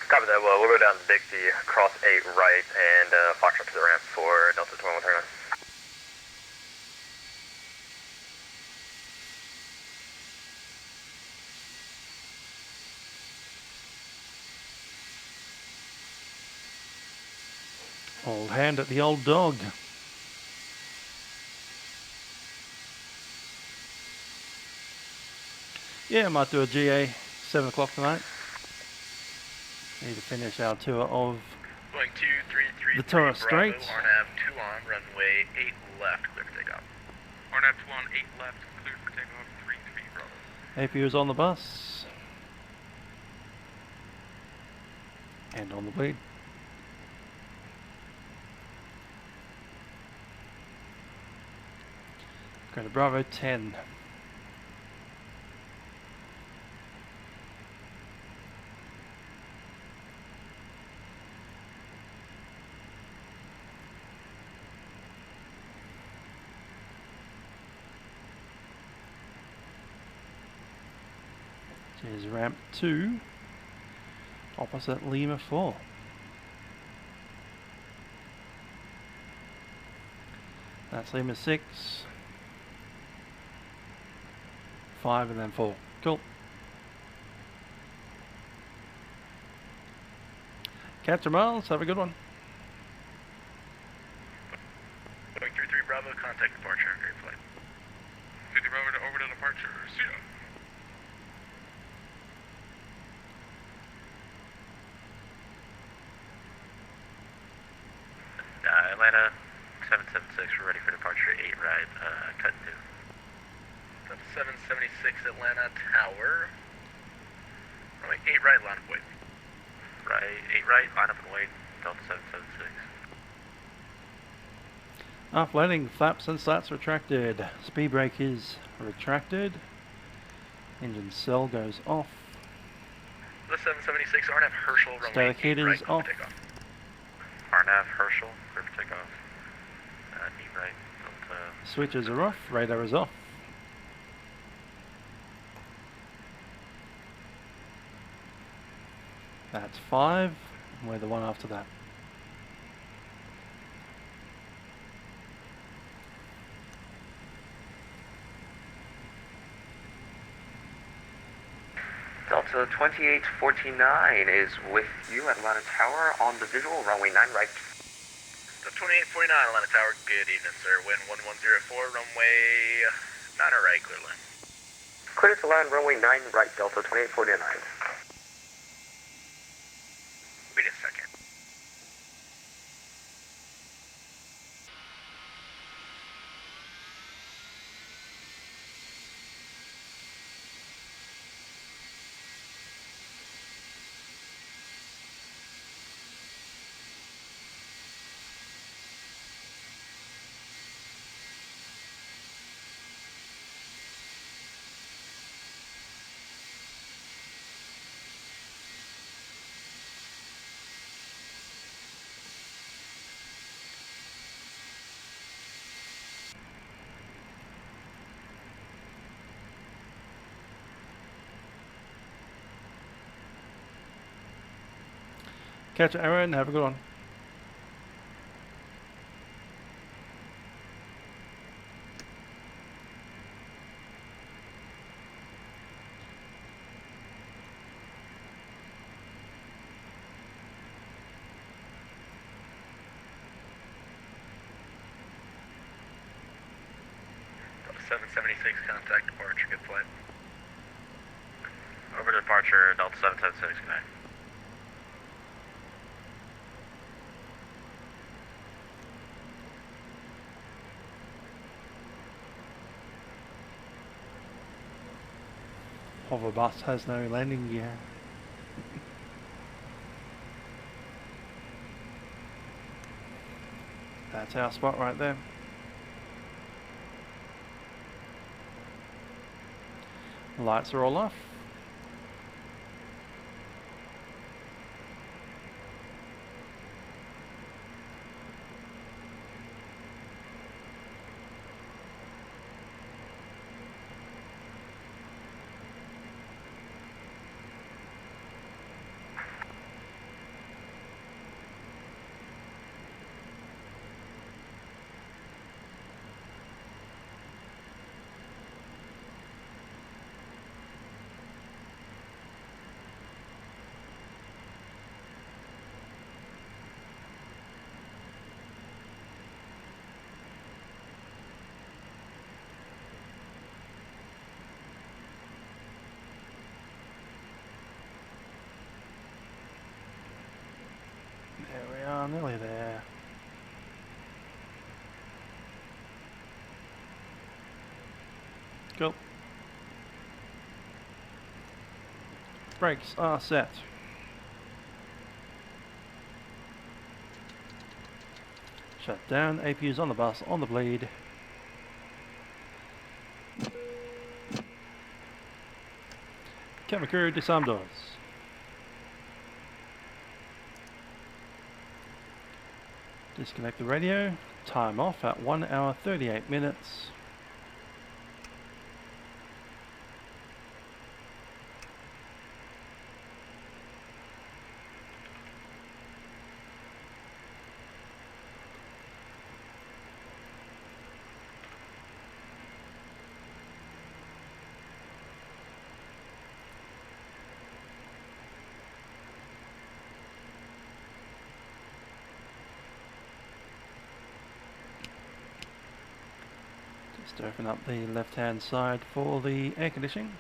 Copy that. Well, we'll go down to Dixie, cross 8 right, and Foxtrot to the ramp for Delta 2139. Old hand at the old dog. Yeah, I might do a GA 7 o'clock tonight. Need to finish our tour of the Torres Strait. RNAV 2 on, runway 8 left, clear for takeoff. RNAV 2 on, 8 left, clear for takeoff, 33 Bravo. APU is on the bus. And on the bleed. Go to Bravo 10. Here's ramp 2, opposite Lima 4. That's Lima 6, 5 and then 4. Cool. Catch your miles, have a good one. Going 33 Bravo, contact departure, great flight. 50 Bravo to orbital departure, see ya. Atlanta 776, we're ready for departure 8 right, cut 2. That's 776 Atlanta Tower. Runway 8 right, line up wait. Right, 8 right, line up and wait, Delta 776. Off landing, flaps and slats retracted. Speed brake is retracted. Engine cell goes off. The 776 RNAV Herschel, runway 8 Static right, is off. takeoff. RNAV Herschel, clear for takeoff. 8 right, Delta. Switches are off, radar is off. That's 5, and we're the one after that. Delta 2849 is with you at Atlanta Tower on the visual, runway 9 right. The 2849 Atlanta Tower, good evening sir, wind 1104, runway 9 right, clear line. Clear to land, runway 9 right, Delta 2849. Wait a second. Catch you, Aaron. Have a good one. Delta 776, contact departure, good flight. Over to departure, Delta 776, good night. Hover bus has no landing gear. That's our spot right there. Lights are all off. There we are, nearly there. Cool. Brakes are set. Shut down, APU's on the bus, on the bleed. Cabin crew, disarm doors. Disconnect the radio. Time off at 1 hour 38 minutes. Just open up the left hand side for the air conditioning.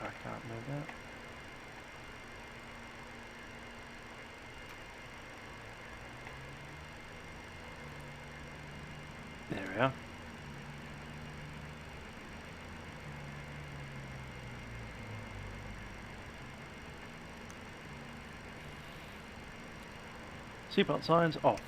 I can't move that. There we are. Seatbelt signs off.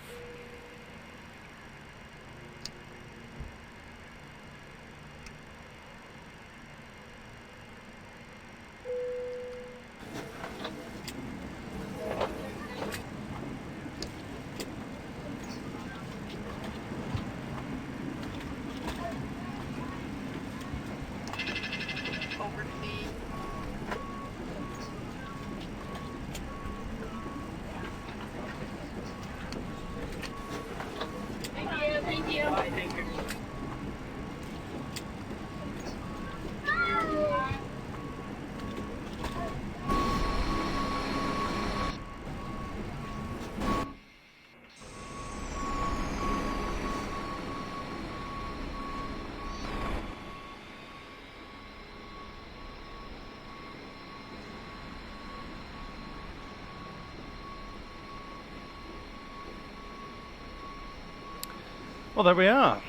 Well, there we are,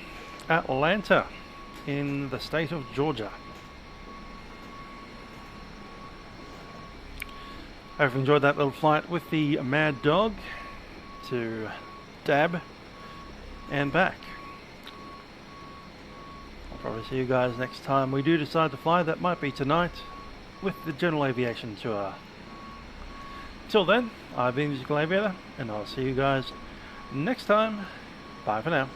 Atlanta in the state of Georgia. I hope you enjoyed that little flight with the Maddog to DAB and back. I'll probably see you guys next time we do decide to fly. That might be tonight with the General Aviation Tour. Till then, I've been Musical Aviator, and I'll see you guys next time. Bye for now.